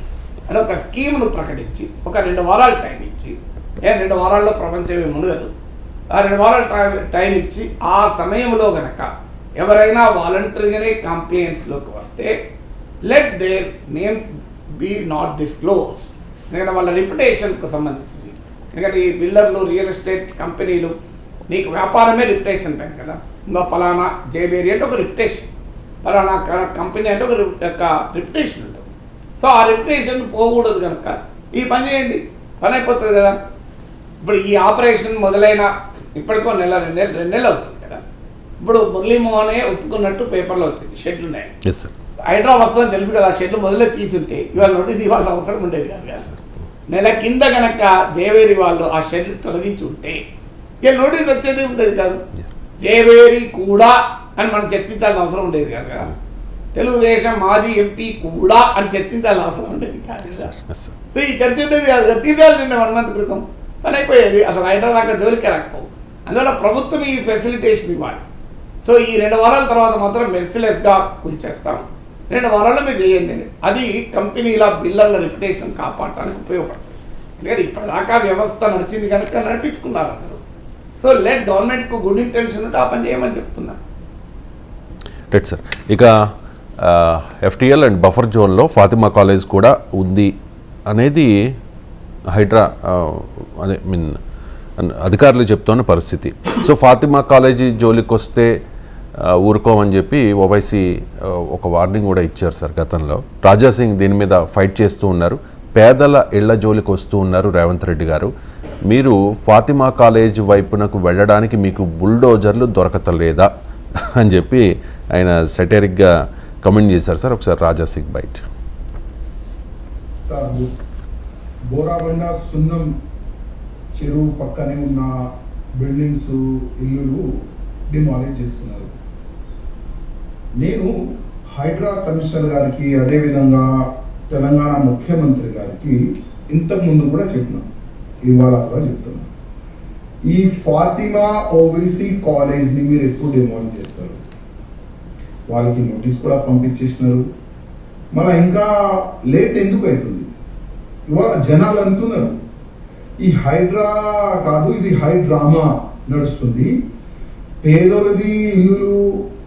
అని ఒక స్కీమ్ను ప్రకటించి ఒక 2 వారాలు టైం ఇచ్చి, 2 వారాల్లో ప్రపంచం ఏమి ఉండదు, ఆ 2 వారాలు టైం ఇచ్చి ఆ సమయంలో గనక ఎవరైనా వాలంటరీగానే కంప్లైంట్స్లోకి వస్తే let their names be not disclose. ఎందుకంటే వాళ్ళ రిప్యుటేషన్కు సంబంధించింది. ఎందుకంటే ఈ బిల్డర్లు, రియల్ ఎస్టేట్ కంపెనీలు, నీకు వ్యాపారమే రిప్యుటేషన్ పైన కదా. ఇంకా పలానా జేబేరి అంటే ఒక రిప్యుటేషన్, పలానా కంపెనీ అంటే ఒక రిప్యుటేషన్ ఉంటుంది. సో ఆ రిప్యుటేషన్ పోకూడదు కనుక ఈ పని చేయండి, పని అయిపోతుంది కదా. ఇప్పుడు ఈ ఆపరేషన్ మొదలైన ఇప్పటికో 2 నెలలు అవుతుంది కదా. ఇప్పుడు మురళీమోహనే ఒప్పుకున్నట్టు పేపర్లో వచ్చింది, షెడ్లు ఉన్నాయి. హైడ్రా వస్తుందని తెలుసు కదా, షెడ్లు మొదలే తీసుంటే ఇవాళ నోటీస్ ఇవ్వాల్సిన అవసరం ఉండేది కాదు కదా. నెల కింద కనుక జయవేరి వాళ్ళు ఆ షెడ్లు తొలగించి ఉంటే ఇక నోటీస్ వచ్చేది ఉండేది కాదు. జయవేరి కూడా అని మనం చర్చించాల్సిన అవసరం ఉండేది కాదు కదా. తెలుగుదేశం మాజీ ఎంపీ కూడా అని చర్చించాల్సిన అవసరం ఉండేది కాదు కదా. సో ఈ చర్చ ఉండేది కాదు కదా, తీసేయాల్సిండే 1 month క్రితం పని అయిపోయేది. అసలు హైడ్రా దాకా జోలికే రాకపోవు. అందువల్ల ప్రభుత్వం ఈ ఫెసిలిటేషన్ ఇవ్వాలి. సో ఈ 2 వారాల తర్వాత మాత్రం మెర్సిలెస్గా కూల్చేస్తాం, 2 వారాల్లో మీరు చేయండి. అది కంపెనీల బిల్డర్ల రిప్యుటేషన్ కాపాడటానికి ఉపయోగపడుతుంది. ఎందుకంటే ఇప్పటిదాకా వ్యవస్థ నడిచింది కనుక నడిపించుకున్నారు అందరూ. సో లెట్ గవర్నమెంట్కు గుడ్ ఇంటెన్షన్ ఉంటే ఆ పని చేయమని చెప్తున్నారు. Right sir. ఇక FTL అండ్ బఫర్ జోన్లో ఫాతిమా కాలేజ్ కూడా ఉంది అనేది హైడ్రా అదే అధికారులు చెప్తున్న పరిస్థితి. సో ఫాతిమా కాలేజీ జోలికి వస్తే ఊరుకోమని చెప్పి ఓవైసీ ఒక వార్నింగ్ కూడా ఇచ్చారు సార్ గతంలో. రాజాసింగ్ దీని మీద ఫైట్ చేస్తూ ఉన్నారు. పేదల ఇళ్ల జోలికి వస్తూ ఉన్నారు రేవంత్ రెడ్డి గారు. మీరు ఫాతిమా కాలేజ్ వైపునకు వెళ్ళడానికి మీకు బుల్డోజర్లు దొరకతలేదా అని చెప్పి ఆయన సెటరిక్గా కమెంట్ చేశారు సార్. ఒకసారి రాజాసింగ్ బైట్. బోరాబండ సున్నం చెరువు పక్కనే ఉన్న బిల్డింగ్స్, ఇల్లులు డిమాలిష్ చేస్తున్నారు. నేను హైడ్రా కమిషనర్ గారికి, అదేవిధంగా తెలంగాణ ముఖ్యమంత్రి గారికి ఇంతకుముందు కూడా చెప్పినాను, ఇవాళ కూడా చెప్తున్నాను. ఈ ఫాతిమా ఓవైసీ కాలేజ్ని మీరు ఎప్పుడు డిమాలిష్ చేస్తారు? వాళ్ళకి నోటీస్ కూడా పంపించేసినారు. మళ్ళీ ఇంకా లేట్ ఎందుకు అవుతుంది? ఇవాళ జనాలు అంటున్నారు ఈ హైడ్రా కాదు, ఇది హైడ్రామా నడుస్తుంది. పేదోళ్ళది ఇల్లులు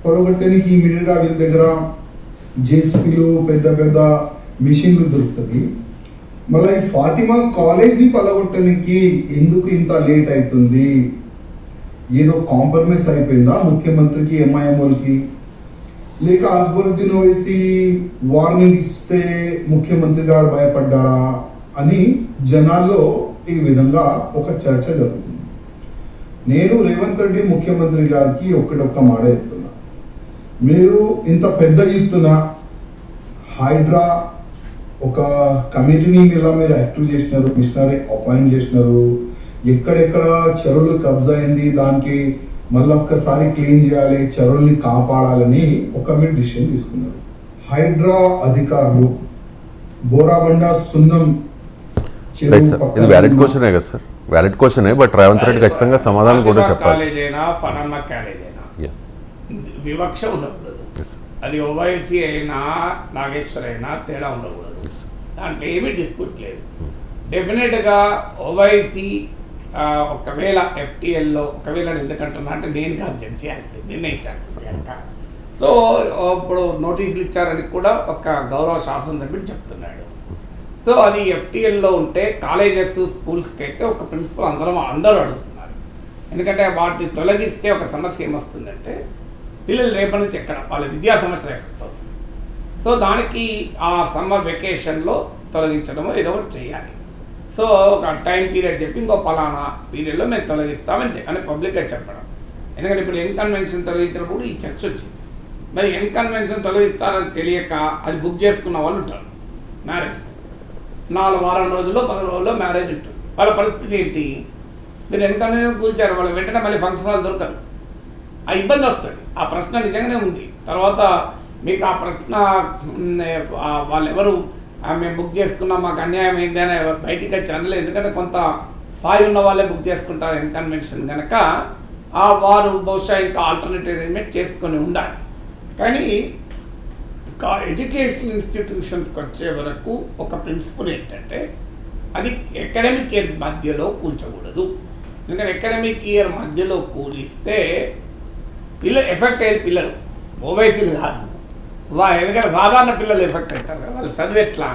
పొరగొట్టడానికి ఇమీడియట్గా వీళ్ళ దగ్గర జేసీపీలు, పెద్ద పెద్ద మిషన్లు దొరుకుతుంది. మళ్ళీ ఈ ఫాతిమా కాలేజ్ని పలగొట్టడానికి ఎందుకు ఇంత లేట్ అవుతుంది? ఏదో కాంప్రమైజ్ అయిపోయిందా ముఖ్యమంత్రికి, ఎంఐఎంఓలకి? లేక అక్బరుద్దీన్ ఓవైసీ వార్నింగ్ ఇస్తే ముఖ్యమంత్రి గారు భయపడ్డారా అని జనాల్లో ఈ విధంగా ఒక చర్చ జరుగుతుంది. నేను రేవంత్ రెడ్డి ముఖ్యమంత్రి గారికి ఒక్క మాట చెప్తున్నా, మీరు ఇంత పెద్ద ఎత్తున హైడ్రా ఒక కమిటీని ఇలా మీరు యాక్టివ్ చేసినారు, మిషనరీ అపాయింట్ చేసినారు, ఎక్కడెక్కడ చెరువులు కబ్జా అయింది దానికి మళ్ళొక్కసారి క్లీన్ చేయాలి, చెరువుల్ని కాపాడాలని ఒక మీరు డిసిషన్ తీసుకున్నారు. హైడ్రా అధికారులు బోరాబండ సున్నం రైట్ సార్, ఇది వ్యాలిడ్ క్వశ్చనే కదా సార్, వ్యాలిడ్ క్వశ్చనే. బట్ రేవంత్ రెడ్డి ఖచ్చితంగా సమాధానం కూడా చెప్పాలి. కాలేజ్ అయినా ఫలానా కాలేజ్ అయినా Yeah. వివక్ష ఉండకూడదు. Yes, sir. అది ఓవైసీ అయినా నాగేశ్వర్ అయినా తేడా ఉండకూడదు. Yes, sir. దాంట్లో ఏమీ డిస్ప్యూట్ లేదు. డెఫినెట్గా ఓవైసీ ఒకవేళ ఎఫ్టీఎల్లో ఒకవేళ ఎందుకంటున్నా అంటే నేను కాదు జడ్జి చేయాల్సింది, నిర్ణయించాల్సింది కనుక. సో ఇప్పుడు నోటీసులు ఇచ్చారని కూడా ఒక గౌరవ శాసనసభ్యుడు చెప్తున్నాడు. సో అది ఎఫ్టీఎల్లో ఉంటే కాలేజెస్ స్కూల్స్కి అయితే ఒక ప్రిన్సిపల్ అందరూ అడుగుతున్నారు. ఎందుకంటే వాటిని తొలగిస్తే ఒక సమస్య ఏమొస్తుందంటే పిల్లలు రేపటి నుంచి ఎక్కడ వాళ్ళ విద్యా సంవత్సరం ఎఫెక్ట్ అవుతుంది. సో దానికి ఆ సమ్మర్ వెకేషన్లో తొలగించడమో ఏదో ఒకటి చేయాలి. సో ఒక టైం పీరియడ్ చెప్పి ఇంకో పలానా పీరియడ్లో మేము తొలగిస్తామని అని పబ్లిక్గా చెప్పడం. ఎందుకంటే ఇప్పుడు ఎన్ కన్వెన్షన్ తొలగించినప్పుడు ఈ చర్చ వచ్చింది. మరి ఎన్ కన్వెన్షన్ తొలగిస్తారని తెలియక అది బుక్ చేసుకున్న వాళ్ళు ఉంటారు. మ్యారేజ్ 4 వారం రోజుల్లో 10 రోజుల్లో మ్యారేజ్ ఉంటుంది. వాళ్ళ పరిస్థితి ఏంటి? మీరు ఎన్ కన్వెన్షన్ కూల్చారు, వాళ్ళ వెంటనే మళ్ళీ ఫంక్షన్ హాల్ దొరకదు. ఆ ఇబ్బంది వస్తుంది. ఆ ప్రశ్న నిజంగానే ఉంది. తర్వాత మీకు ఆ ప్రశ్న వాళ్ళెవరు మేము బుక్ చేసుకున్నాం మాకు అన్యాయం అయింది అని బయటికి వచ్చి అనలేదు. ఎందుకంటే కొంత స్థాయి ఉన్న వాళ్ళే బుక్ చేసుకుంటారు ఎన్ కన్వెన్షన్ కనుక వారు బహుశా ఇంకా ఆల్టర్నేటివ్ అరేంజ్మెంట్ చేసుకొని ఉండాలి. కానీ ఎడ్యుకేషన్ ఇన్స్టిట్యూషన్స్కి వచ్చే వరకు ఒక ప్రిన్సిపల్ ఏంటంటే అది అకాడమిక్ ఇయర్ మధ్యలో కూల్చకూడదు. ఎందుకంటే అకాడమిక్ ఇయర్ మధ్యలో కూలిస్తే పిల్లలు ఎఫెక్ట్ అయ్యేది పిల్లలు ఓవైసీలు కాదు. ఎందుకంటే సాధారణ పిల్లలు ఎఫెక్ట్ అవుతారు కదా, వాళ్ళు చదువు ఎట్లా.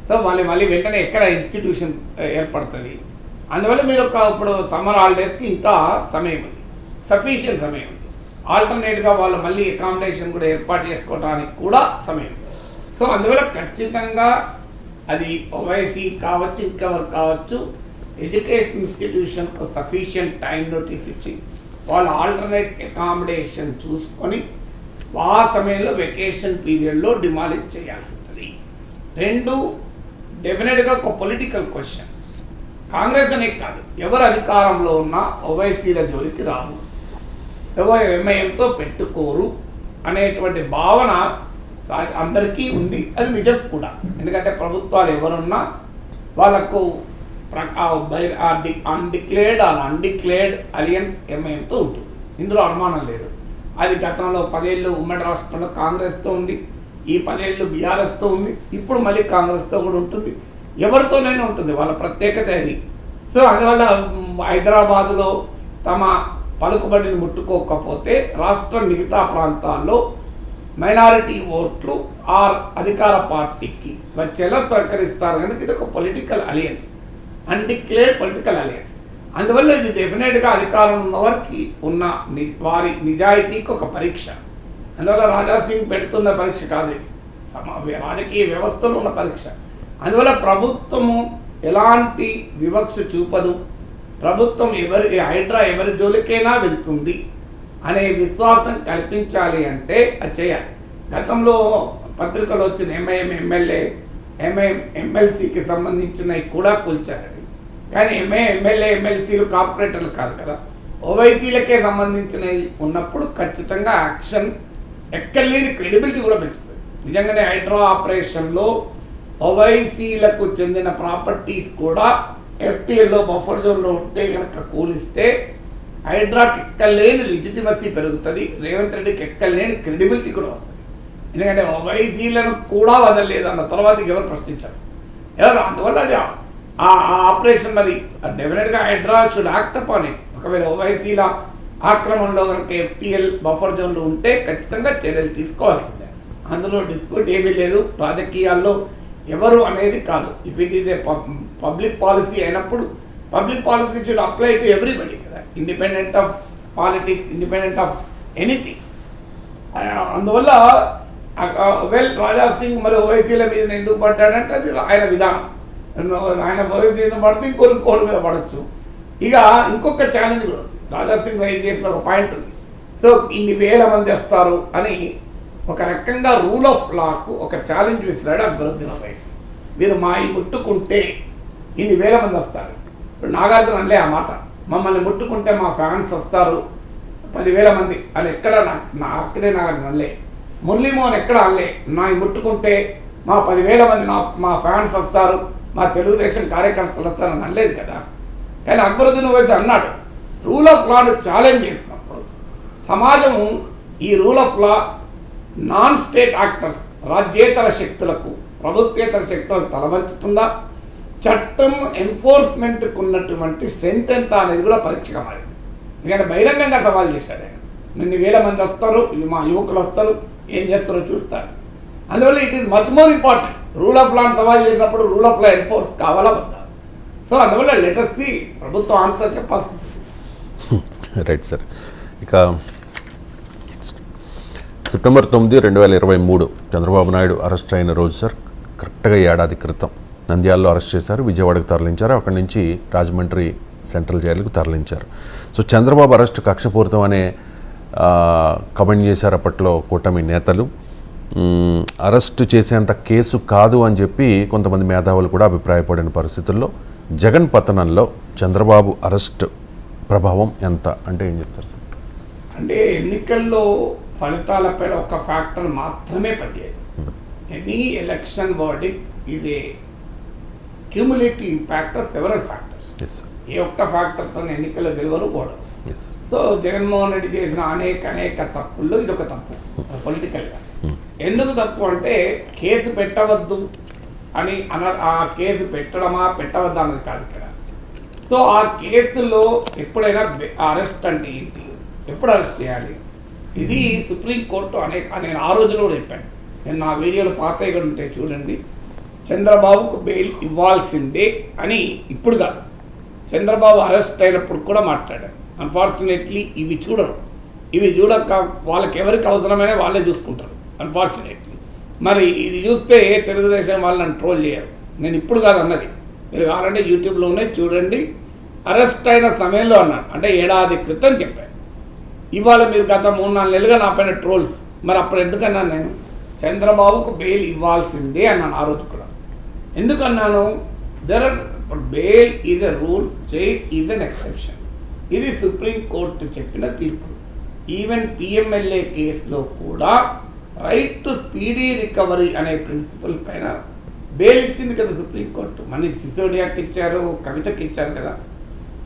సో మళ్ళీ వెంటనే ఎక్కడ ఇన్స్టిట్యూషన్ ఏర్పడుతుంది. అందువల్ల మీరు ఇప్పుడు సమ్మర్ హాలిడేస్కి ఇంకా సమయం ఉంది, సఫిషియెంట్ సమయం ఉంది. ఆల్టర్నేట్గా వాళ్ళు మళ్ళీ అకామిడేషన్ కూడా ఏర్పాటు చేసుకోవడానికి కూడా సమయం ఉంది. సో అందువల్ల ఖచ్చితంగా అది ఓవైసీ కావచ్చు ఇంకెవరు కావచ్చు ఎడ్యుకేషన్ ఇన్స్టిట్యూషన్కు సఫిషియెంట్ టైం నోటీస్ ఇచ్చి వాళ్ళు ఆల్టర్నేట్ అకామిడేషన్ చూసుకొని ఆ సమయంలో వెకేషన్ పీరియడ్లో డిమాలిష్ చేయాల్సి ఉంటుంది. 2 డెఫినెట్గా ఒక పొలిటికల్ క్వశ్చన్. కాంగ్రెస్ అనే కాదు, ఎవరు అధికారంలో ఉన్నా ఓవైసీల జోలికి రారు, ఎవరు ఎంఐఎంతో పెట్టుకోరు అనేటువంటి భావన అందరికీ ఉంది. అది నిజం కూడా. ఎందుకంటే ప్రభుత్వాలు ఎవరున్నా వాళ్ళకు అన్డిక్లేర్డ్ అలియన్స్ ఎంఐఎంతో ఉంటుంది. ఇందులో అనుమానం లేదు. అది గతంలో 10 ఏళ్ళు ఉమ్మడి రాష్ట్రంలో కాంగ్రెస్తో ఉంది, ఈ 10 ఏళ్ళు బీఆర్ఎస్తో ఉంది, ఇప్పుడు మళ్ళీ కాంగ్రెస్తో కూడా ఉంటుంది. ఎవరితోనైనా ఉంటుంది, వాళ్ళ ప్రత్యేకత అది. సో అందువల్ల హైదరాబాదులో తమ పలుకుబడిని ముట్టుకోకపోతే రాష్ట్రం మిగతా ప్రాంతాల్లో మైనారిటీ ఓట్లు అధికార పార్టీకి వచ్చేలా సహకరిస్తారు. కనుక ఇది ఒక political alliance, undeclared political alliance. అందువల్ల ఇది డెఫినెట్గా అధికారం ఉన్నవారికి ఉన్న వారి నిజాయితీకి ఒక పరీక్ష. అందువల్ల రాజా సింగ్ పెడుతున్న పరీక్ష కాదు, ఇది రాజకీయ వ్యవస్థలో ఉన్న పరీక్ష. అందువల్ల ప్రభుత్వము ఎలాంటి వివక్ష చూపదు, ప్రభుత్వం హైడ్రా ఎవరి జోలికైనా వెళ్తుంది అనే విశ్వాసం కల్పించాలి అంటే అది చేయాలి. గతంలో పత్రికలు వచ్చిన ఎంఐఎం ఎమ్మెల్సీకి సంబంధించినవి కూడా కూల్చారని. కానీ ఎమ్మెల్యే ఎమ్మెల్సీలు కార్పొరేటర్లు కాదు కదా, ఓవైసీలకే సంబంధించినవి ఉన్నప్పుడు ఖచ్చితంగా యాక్షన్ ఎక్కడలేని క్రెడిబిలిటీ కూడా పెంచుతుంది. నిజంగానే హైడ్రా ఆపరేషన్లో ఓవైసీలకు చెందిన ప్రాపర్టీస్ కూడా ఎఫ్టీఎల్లో బఫర్ జోన్లో ఉంటే కనుక కూలిస్తే హైడ్రాకి ఎక్కలేని లెజిటిమసీ పెరుగుతుంది, రేవంత్ రెడ్డికి ఎక్కలేని క్రెడిబిలిటీ కూడా వస్తుంది. ఎందుకంటే ఓవైసీలను కూడా వదలలేదు అన్న తర్వాత ఎవరు ప్రశ్నించారు ఎవరు. అందువల్ల అది ఆ ఆపరేషన్ మరి డెఫినెట్గా Hydraa should act upon it. ఒకవేళ ఓవైసీల ఆక్రమణలో కనుక ఎఫ్టీఎల్ బఫర్ జోన్లు ఉంటే ఖచ్చితంగా చర్యలు తీసుకోవాల్సిందే. అందులో డిస్ప్యూట్ ఏమీ లేదు. రాజకీయాల్లో ఎవరు అనేది కాదు. If it is a public policy అయినప్పుడు public policy should apply to everybody కదా, independent of politics, independent of anything. అందువల్ల రాజా సింగ్ మరి ఓవైసీల మీద ఎందుకు పడ్డాడంటే అది ఆయన విధానం. ఆయన ఓవైసీ ఎందుకు పడితే ఇంకోరి మీద పడవచ్చు. ఇక ఇంకొక ఛాలెంజ్ కూడా ఉంది. రాజా సింగ్ రైజ్ చేసిన ఒక పాయింట్ ఉంది. సో ఇన్ని వేల మంది వస్తారు అని ఒక రకంగా రూల్ ఆఫ్ లాకు ఒక ఛాలెంజ్ విసిరాడు అక్బరుద్దీన్ ఓవైసీ. మీరు ఈ ముట్టుకుంటే ఇన్ని వేల మంది వస్తారు. ఇప్పుడు నాగార్జున అనలే ఆ మాట, మమ్మల్ని ముట్టుకుంటే మా ఫ్యాన్స్ వస్తారు, 10,000 మంది అని ఎక్కడ అక్కడే నాకు అనలే. మురళీమోహన్ ఎక్కడ అనలే నా ముట్టుకుంటే మా 10,000 మంది మా ఫ్యాన్స్ వస్తారు, మా తెలుగుదేశం కార్యకర్తలు వస్తారు అని అనలేదు కదా. కానీ అక్బరుద్దీన్ ఓవైసీ అన్నాడు, రూల్ ఆఫ్ లాను ఛాలెంజ్ చేసినప్పుడు సమాజము ఈ rule of law non state actors రాజ్యేతర శక్తులకు ప్రభుత్వేతర శక్తులకు తలవంచుతుందా, చట్టం ఎన్ఫోర్స్మెంట్కు ఉన్నటువంటి స్ట్రెంత్ ఎంత అనేది కూడా పరీక్షగా మారింది. ఎందుకంటే బహిరంగంగా సవాల్ చేశాడు ఆయన. ఇన్ని వేల మంది వస్తారు, మా యువకులు వస్తారు, ఏం చేస్తారో చూస్తారు. అందువల్ల it is much more important. Rule of లాను సవాల్ చేసినప్పుడు రూల్ ఆఫ్ లా ఎన్ఫోర్స్ కావాలా వద్దా? సో అందువల్ల లెటర్స్ ది ప్రభుత్వం ఆన్సర్ చెప్పాల్సింది. Right sir. ఇక సెప్టెంబర్ 9, 2023 చంద్రబాబు నాయుడు అరెస్ట్ అయిన రోజు సార్, కరెక్ట్గా ఏడాది క్రితం నంద్యాలలో అరెస్ట్ చేశారు, విజయవాడకు తరలించారు, అక్కడి నుంచి రాజమండ్రి సెంట్రల్ జైలుకు తరలించారు. సో చంద్రబాబు అరెస్ట్ కక్షపూరితం అనే కమెంట్ చేశారు అప్పట్లో కూటమి నేతలు. అరెస్టు చేసేంత కేసు కాదు అని చెప్పి కొంతమంది మేధావులు కూడా అభిప్రాయపడిన పరిస్థితుల్లో జగన్ పతనంలో చంద్రబాబు అరెస్ట్ ప్రభావం ఎంత అంటే ఏం చెప్తారు సార్? అంటే ఎన్నికల్లో ఫలితాలపై ఒక ఫ్యాక్టర్ మాత్రమే పనిచేయదు. Any election wording is a cumulative impact of several factors. ఏ ఒక్క ఫ్యాక్టర్తో ఎన్నికల్లో గెలవరు ఓడరు. సో జగన్మోహన్ రెడ్డి చేసిన అనేక తప్పుల్లో ఇది ఒక తప్పు పొలిటికల్గా. ఎందుకు తప్పు అంటే కేసు పెట్టవద్దు అని ఆ కేసు పెట్టడమా పెట్టవద్దా అన్నది కాదు ఇక్కడ. సో ఆ కేసులో ఎప్పుడైనా అరెస్ట్ అంటే ఏంటి, ఎప్పుడు అరెస్ట్ చేయాలి, ఇది సుప్రీంకోర్టు నేను ఆ రోజులో కూడా చెప్పాను. నేను నా వీడియోలు పాతవి కూడా ఉంటే చూడండి. చంద్రబాబుకు బెయిల్ ఇవ్వాల్సిందే అని ఇప్పుడు కాదు, చంద్రబాబు అరెస్ట్ అయినప్పుడు కూడా మాట్లాడారు. అన్ఫార్చునేట్లీ ఇవి చూడరు. ఇవి చూడక వాళ్ళకి ఎవరికి అవసరమైన వాళ్ళే చూసుకుంటారు అన్ఫార్చునేట్లీ. మరి ఇది చూస్తే తెలుగుదేశం వాళ్ళని ట్రోల్ చేయరు. నేను ఇప్పుడు కాదు అన్నది, మీరు కావాలంటే యూట్యూబ్లో ఉన్నాయి చూడండి. అరెస్ట్ అయిన సమయంలో అన్నాను, అంటే ఏడాది క్రితం చెప్పాను. ఇవాళ మీరు గత 3-4 నెలలుగా నా పైన ట్రోల్స్. మరి అప్పుడు ఎందుకన్నాను నేను చంద్రబాబుకు బెయిల్ ఇవ్వాల్సిందే అన్నాను ఆ రోజు కూడా. ఎందుకన్నాను, bail is a rule, jail is an exception. ఇది సుప్రీంకోర్టు చెప్పిన తీర్పు. ఈవెన్ పిఎంఎల్ఏ కేసులో కూడా రైట్ టు స్పీడీ రికవరీ అనే ప్రిన్సిపల్ పైన బెయిల్ ఇచ్చింది కదా సుప్రీంకోర్టు. మనీష్ సిసోడియాకి ఇచ్చారు, కవితకి ఇచ్చారు కదా.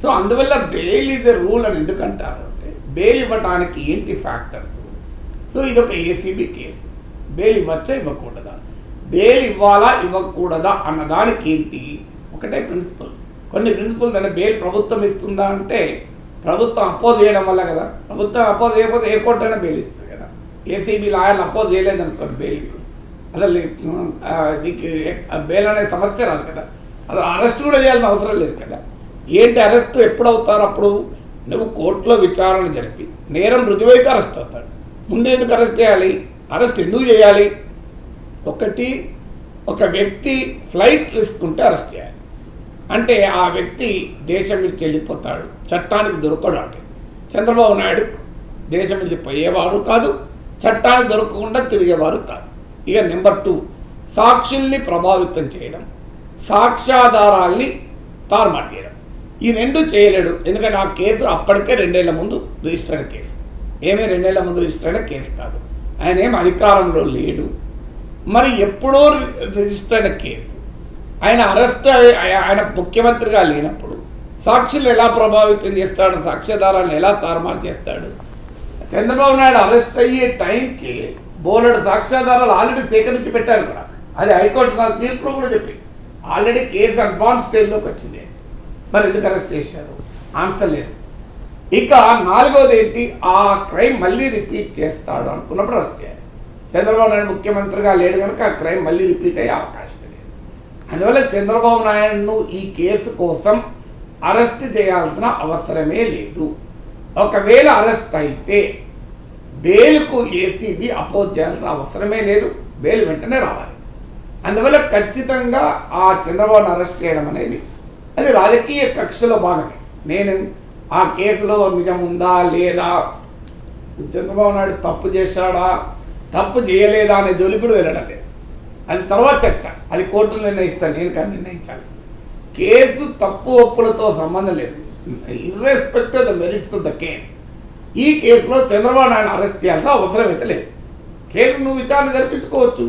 సో అందువల్ల బెయిల్ ఈజ్ ఎ రూల్ అని ఎందుకంటారు అంటే బెయిల్ ఇవ్వడానికి ఏంటి ఫ్యాక్టర్స్. సో ఇది ఒక ఏసీబీ కేసు. బెయిల్ ఇవ్వచ్చా ఇవ్వకూడదా, బెయిల్ ఇవ్వాలా ఇవ్వకూడదా అన్నదానికి ఏంటి ఒకటే ప్రిన్సిపల్. కొన్ని ప్రిన్సిపల్స్ అంటే బెయిల్ ప్రభుత్వం ఇస్తుందా అంటే ప్రభుత్వం అపోజ్ చేయడం వల్ల కదా. ప్రభుత్వం అపోజ్ చేయకపోతే ఏ కోర్టు అయినా బెయిల్ ఇస్తుంది కదా. ఏసీబీ లాయర్లు అపోజ్ చేయలేదు అనుకోండి బెయిల్, అసలు నీకు బెయిల్ అనే సమస్య రాదు కదా. అసలు అరెస్ట్ కూడా చేయాల్సిన అవసరం లేదు కదా. ఏంటి అరెస్ట్ ఎప్పుడు అవుతారు? అప్పుడు నువ్వు కోర్టులో విచారణ జరిపి నేరం రుజువైతే అరెస్ట్ అవుతాడు. ముందు ఎందుకు అరెస్ట్ చేయాలి? అరెస్ట్ ఎందుకు చేయాలి? ఒకటి, ఒక వ్యక్తి ఫ్లైట్ రిస్క్ ఉంటే అరెస్ట్ చేయాలి. అంటే ఆ వ్యక్తి దేశం విడిచి వెళ్ళిపోతాడు, చట్టానికి దొరకడు. అంటే చంద్రబాబు నాయుడు దేశం విడిచి పోయేవాడు కాదు, చట్టానికి దొరకకుండా తిరిగేవారు కాదు. ఇక నెంబర్ 2, సాక్షుల్ని ప్రభావితం చేయడం, సాక్ష్యాధారాల్ని తారుమారు చేయడం. ఈ 2 చేయలేడు. ఎందుకంటే ఆ కేసు అప్పటికే 2 ఏళ్ల ముందు రిజిస్టర్ అయిన కేసు. 2 ఏళ్ల ముందు రిజిస్టర్ అయిన కేసు కాదు. ఆయన ఏం అధికారంలో లేడు. మరి ఎప్పుడో రిజిస్టర్ అయిన కేసు. ఆయన అరెస్ట్ ఆయన ముఖ్యమంత్రిగా లేనప్పుడు సాక్షులు ఎలా ప్రభావితం చేస్తాడు, సాక్ష్యాధారాలను ఎలా తారుమారు చేస్తాడు? చంద్రబాబు నాయుడు అరెస్ట్ అయ్యే టైంకి బోలెడు సాక్ష్యాధారాలు ఆల్రెడీ సేకరించి పెట్టారు కూడా. అది హైకోర్టు నా తీర్పులో కూడా చెప్పి ఆల్రెడీ కేసు అడ్వాన్స్ స్టేజ్లోకి వచ్చింది. మరి ఎందుకు అరెస్ట్ చేశారు? ఆన్సర్ లేదు. ఇక 4వది ఏంటి, ఆ క్రైమ్ మళ్ళీ రిపీట్ చేస్తాడు అనుకున్నప్పుడు అరెస్ట్ చేయాలి. చంద్రబాబు నాయుడు ముఖ్యమంత్రిగా లేడు కనుక ఆ క్రైమ్ మళ్ళీ రిపీట్ అయ్యే అవకాశం లేదు. అందువల్ల చంద్రబాబు నాయుడును ఈ కేసు కోసం అరెస్ట్ చేయాల్సిన అవసరమే లేదు. ఒకవేళ అరెస్ట్ అయితే బెయిల్కు ఏసీబీ అపోజ్ చేయాల్సిన అవసరమే లేదు. బెయిల్ వెంటనే రావాలి. అందువల్ల ఖచ్చితంగా ఆ చంద్రబాబును అరెస్ట్ చేయడం అనేది అది రాజకీయ కక్షలో భాగమే. నేను ఆ కేసులో నిజం ఉందా లేదా, చంద్రబాబు నాయుడు తప్పు చేశాడా తప్పు చేయలేదా అనే జోలికి కూడా వెళ్ళడం లేదు. అది తర్వాత చర్చ, అది కోర్టులు నిర్ణయిస్తాను, నేను కానీ నిర్ణయించాలి. కేసు తప్పు ఒప్పులతో సంబంధం లేదు. Irrespective of the merits of the case, ఈ కేసులో చంద్రబాబు నాయుడు అరెస్ట్ చేయాల్సిన అవసరం అయితే లేదు. కేసు నువ్వు విచారణ జరిపించుకోవచ్చు.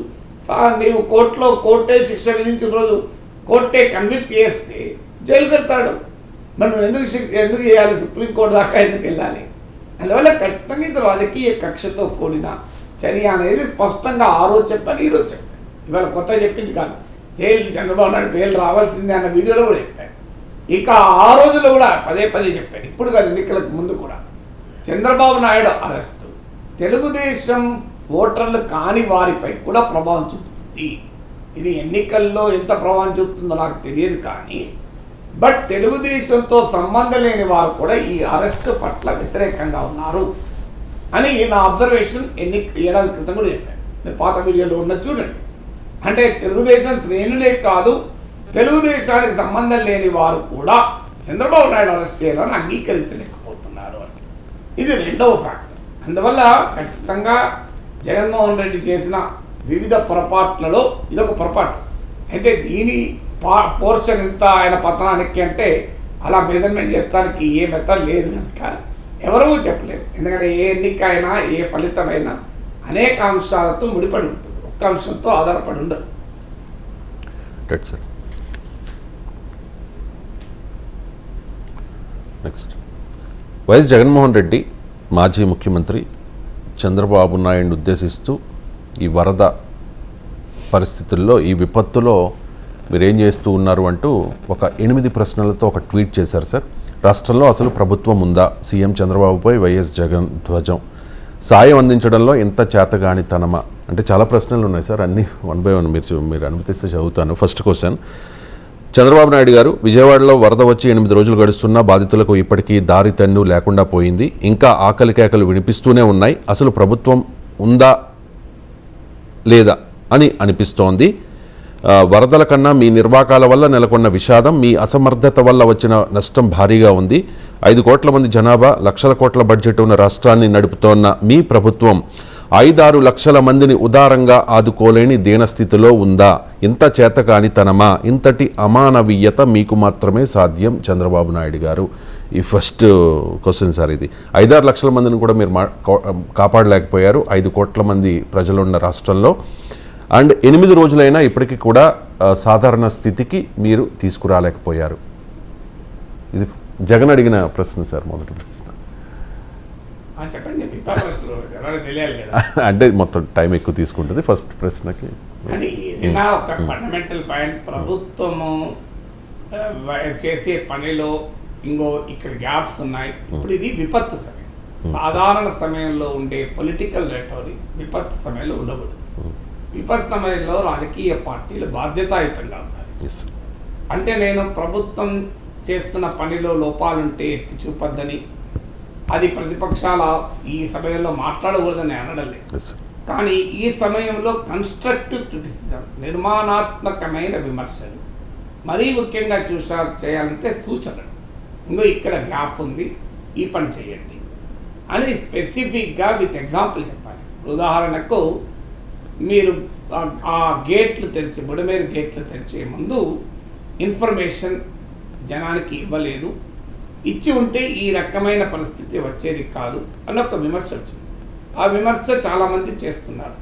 నీవు కోర్టే శిక్ష విధించిన రోజు కోర్టే కన్విక్ట్ చేస్తే జైలుకి వెళ్తాడు. మరి నువ్వు ఎందుకు చేయాలి? సుప్రీంకోర్టు దాకా ఎందుకు వెళ్ళాలి? అందువల్ల ఖచ్చితంగా ఇది రాజకీయ కక్షతో కూడిన చర్య అనేది స్పష్టంగా ఆ రోజు చెప్పాను, ఈరోజు చెప్పాను. ఇవాళ కొత్తగా చెప్పింది కాదు. జైలు చంద్రబాబు నాయుడు బెయిల్ రావాల్సిందే అన్న వీడియోలో కూడా చెప్పాను. ఇక ఆ రోజుల్లో కూడా పదే చెప్పాను. ఇప్పుడు కాదు, ఎన్నికలకు ముందు కూడా చంద్రబాబు నాయుడు అరెస్టు తెలుగుదేశం ఓటర్లు కాని వారిపై కూడా ప్రభావం చూపుతుంది. ఇది ఎన్నికల్లో ఎంత ప్రభావం చూపుతుందో నాకు తెలియదు, కానీ బట్ తెలుగుదేశంతో సంబంధం లేని వారు కూడా ఈ అరెస్టు పట్ల వ్యతిరేకంగా ఉన్నారు అని నా అబ్జర్వేషన్ ఏడాది క్రితం కూడా చెప్పాను. నేను పాత వీడియోలో ఉన్నది చూడండి. అంటే తెలుగుదేశం శ్రేణులే కాదు, తెలుగుదేశానికి సంబంధం లేని వారు కూడా చంద్రబాబు నాయుడు అరెస్ట్ చేయాలని అంగీకరించలేకపోతున్నారు అని. ఇది రెండవ ఫ్యాక్టర్. అందువల్ల ఖచ్చితంగా జగన్మోహన్ రెడ్డి చేసిన వివిధ పొరపాట్లలో ఇదొక పొరపాటు. అయితే దీని పోర్షన్ ఎంత ఆయన పతనానికి అంటే అలా మెజర్మెంట్ చేస్తానికి ఏ మెథడ్ లేదు కనుక ఎవరూ చెప్పలేరు. ఎందుకంటే ఏ ఎన్నిక అయినా ఏ ఫలితమైనా అనేక అంశాలతో ముడిపడి ఉంటుంది, ఒక్క అంశంతో ఆధారపడి ఉండదు. Sir next, YS Jaganmohan Reddy మాజీ ముఖ్యమంత్రి చంద్రబాబు నాయుడిని ఉద్దేశిస్తూ ఈ వరద పరిస్థితుల్లో, ఈ విపత్తులో మీరేం చేస్తూ ఉన్నారు అంటూ ఒక 8 ప్రశ్నలతో ఒక ట్వీట్ చేశారు సార్. రాష్ట్రంలో అసలు ప్రభుత్వం ఉందా? సీఎం చంద్రబాబుపై వైఎస్ జగన్ ధ్వజం. సాయం అందించడంలో ఎంత చేతగానితనమా? అంటే చాలా ప్రశ్నలు ఉన్నాయి సార్, అన్నీ 1 by 1 మీరు అనుమతిస్తే చదువుతాను. ఫస్ట్ క్వశ్చన్, చంద్రబాబు నాయుడు గారు, విజయవాడలో వరద వచ్చి 8 రోజులు గడుస్తున్నా బాధితులకు ఇప్పటికీ దారి తన్ను లేకుండా పోయింది. ఇంకా ఆకలి కేకలు వినిపిస్తూనే ఉన్నాయి. అసలు ప్రభుత్వం ఉందా లేదా అని అనిపిస్తోంది. వరదల కన్నా మీ నిర్వాకాల వల్ల నెలకొన్న విషాదం, మీ అసమర్థత వల్ల వచ్చిన నష్టం భారీగా ఉంది. 5 కోట్ల మంది జనాభా, లక్షల కోట్ల బడ్జెట్ ఉన్న రాష్ట్రాన్ని నడుపుతోన్న మీ ప్రభుత్వం 5-6 లక్షల మందిని ఉదారంగా ఆదుకోలేని దీనస్థితిలో ఉందా? ఇంత చేతకానితనమా? ఇంతటి అమానవీయత మీకు మాత్రమే సాధ్యం చంద్రబాబు నాయుడు గారు. ఈ ఫస్ట్ క్వశ్చన్ సార్. ఇది 5-6 లక్షల మందిని కూడా మీరు కాపాడలేకపోయారు 5 కోట్ల మంది ప్రజలున్న రాష్ట్రంలో. అండ్ 8 రోజులైనా ఇప్పటికీ కూడా సాధారణ స్థితికి మీరు తీసుకురాలేకపోయారు. ఇది జగన్ అడిగిన ప్రశ్న సార్, మొదటి ప్రశ్న. చెప్పండి, మిగతా ప్రశ్నలు తెలియాలి కదా. అంటే మొత్తం టైం ఎక్కువ తీసుకుంటుంది ఫస్ట్ ప్రశ్నకి. అది ఒక ఫండమెంటల్ పాయింట్. ప్రభుత్వము చేసే పనిలో ఇక్కడ గ్యాప్స్ ఉన్నాయి. ఇప్పుడు ఇది విపత్తు సమయం. సాధారణ సమయంలో ఉండే పొలిటికల్ రెటోరిక్ విపత్తు సమయంలో ఉండకూడదు. విపత్తు సమయంలో రాజకీయ పార్టీలు బాధ్యతాయుతంగా ఉండాలి. అంటే నేను ప్రభుత్వం చేస్తున్న పనిలో లోపాలుంటే ఎత్తి చూపొద్దని, అది ప్రతిపక్షాల ఈ సమయంలో మాట్లాడకూడదని అనడం లేదు. కానీ ఈ సమయంలో కన్స్ట్రక్టివ్ క్రిటిసిజం, నిర్మాణాత్మకమైన విమర్శలు, మరీ ముఖ్యంగా చేయాలంటే సూచనలు, ఇక్కడ గ్యాప్ ఉంది, ఈ పని చేయండి అని స్పెసిఫిక్గా విత్ ఎగ్జాంపుల్ చెప్పాలి. ఉదాహరణకు, మీరు ఆ గేట్లు తెరిచి బుడమేరు గేట్లు తెరిచే ముందు ఇన్ఫర్మేషన్ జనానికి ఇవ్వలేదు, ఇచ్చి ఉంటే ఈ రకమైన పరిస్థితి వచ్చేది కాదు అని ఒక విమర్శ వచ్చింది. ఆ విమర్శ చాలామంది చేస్తున్నారు.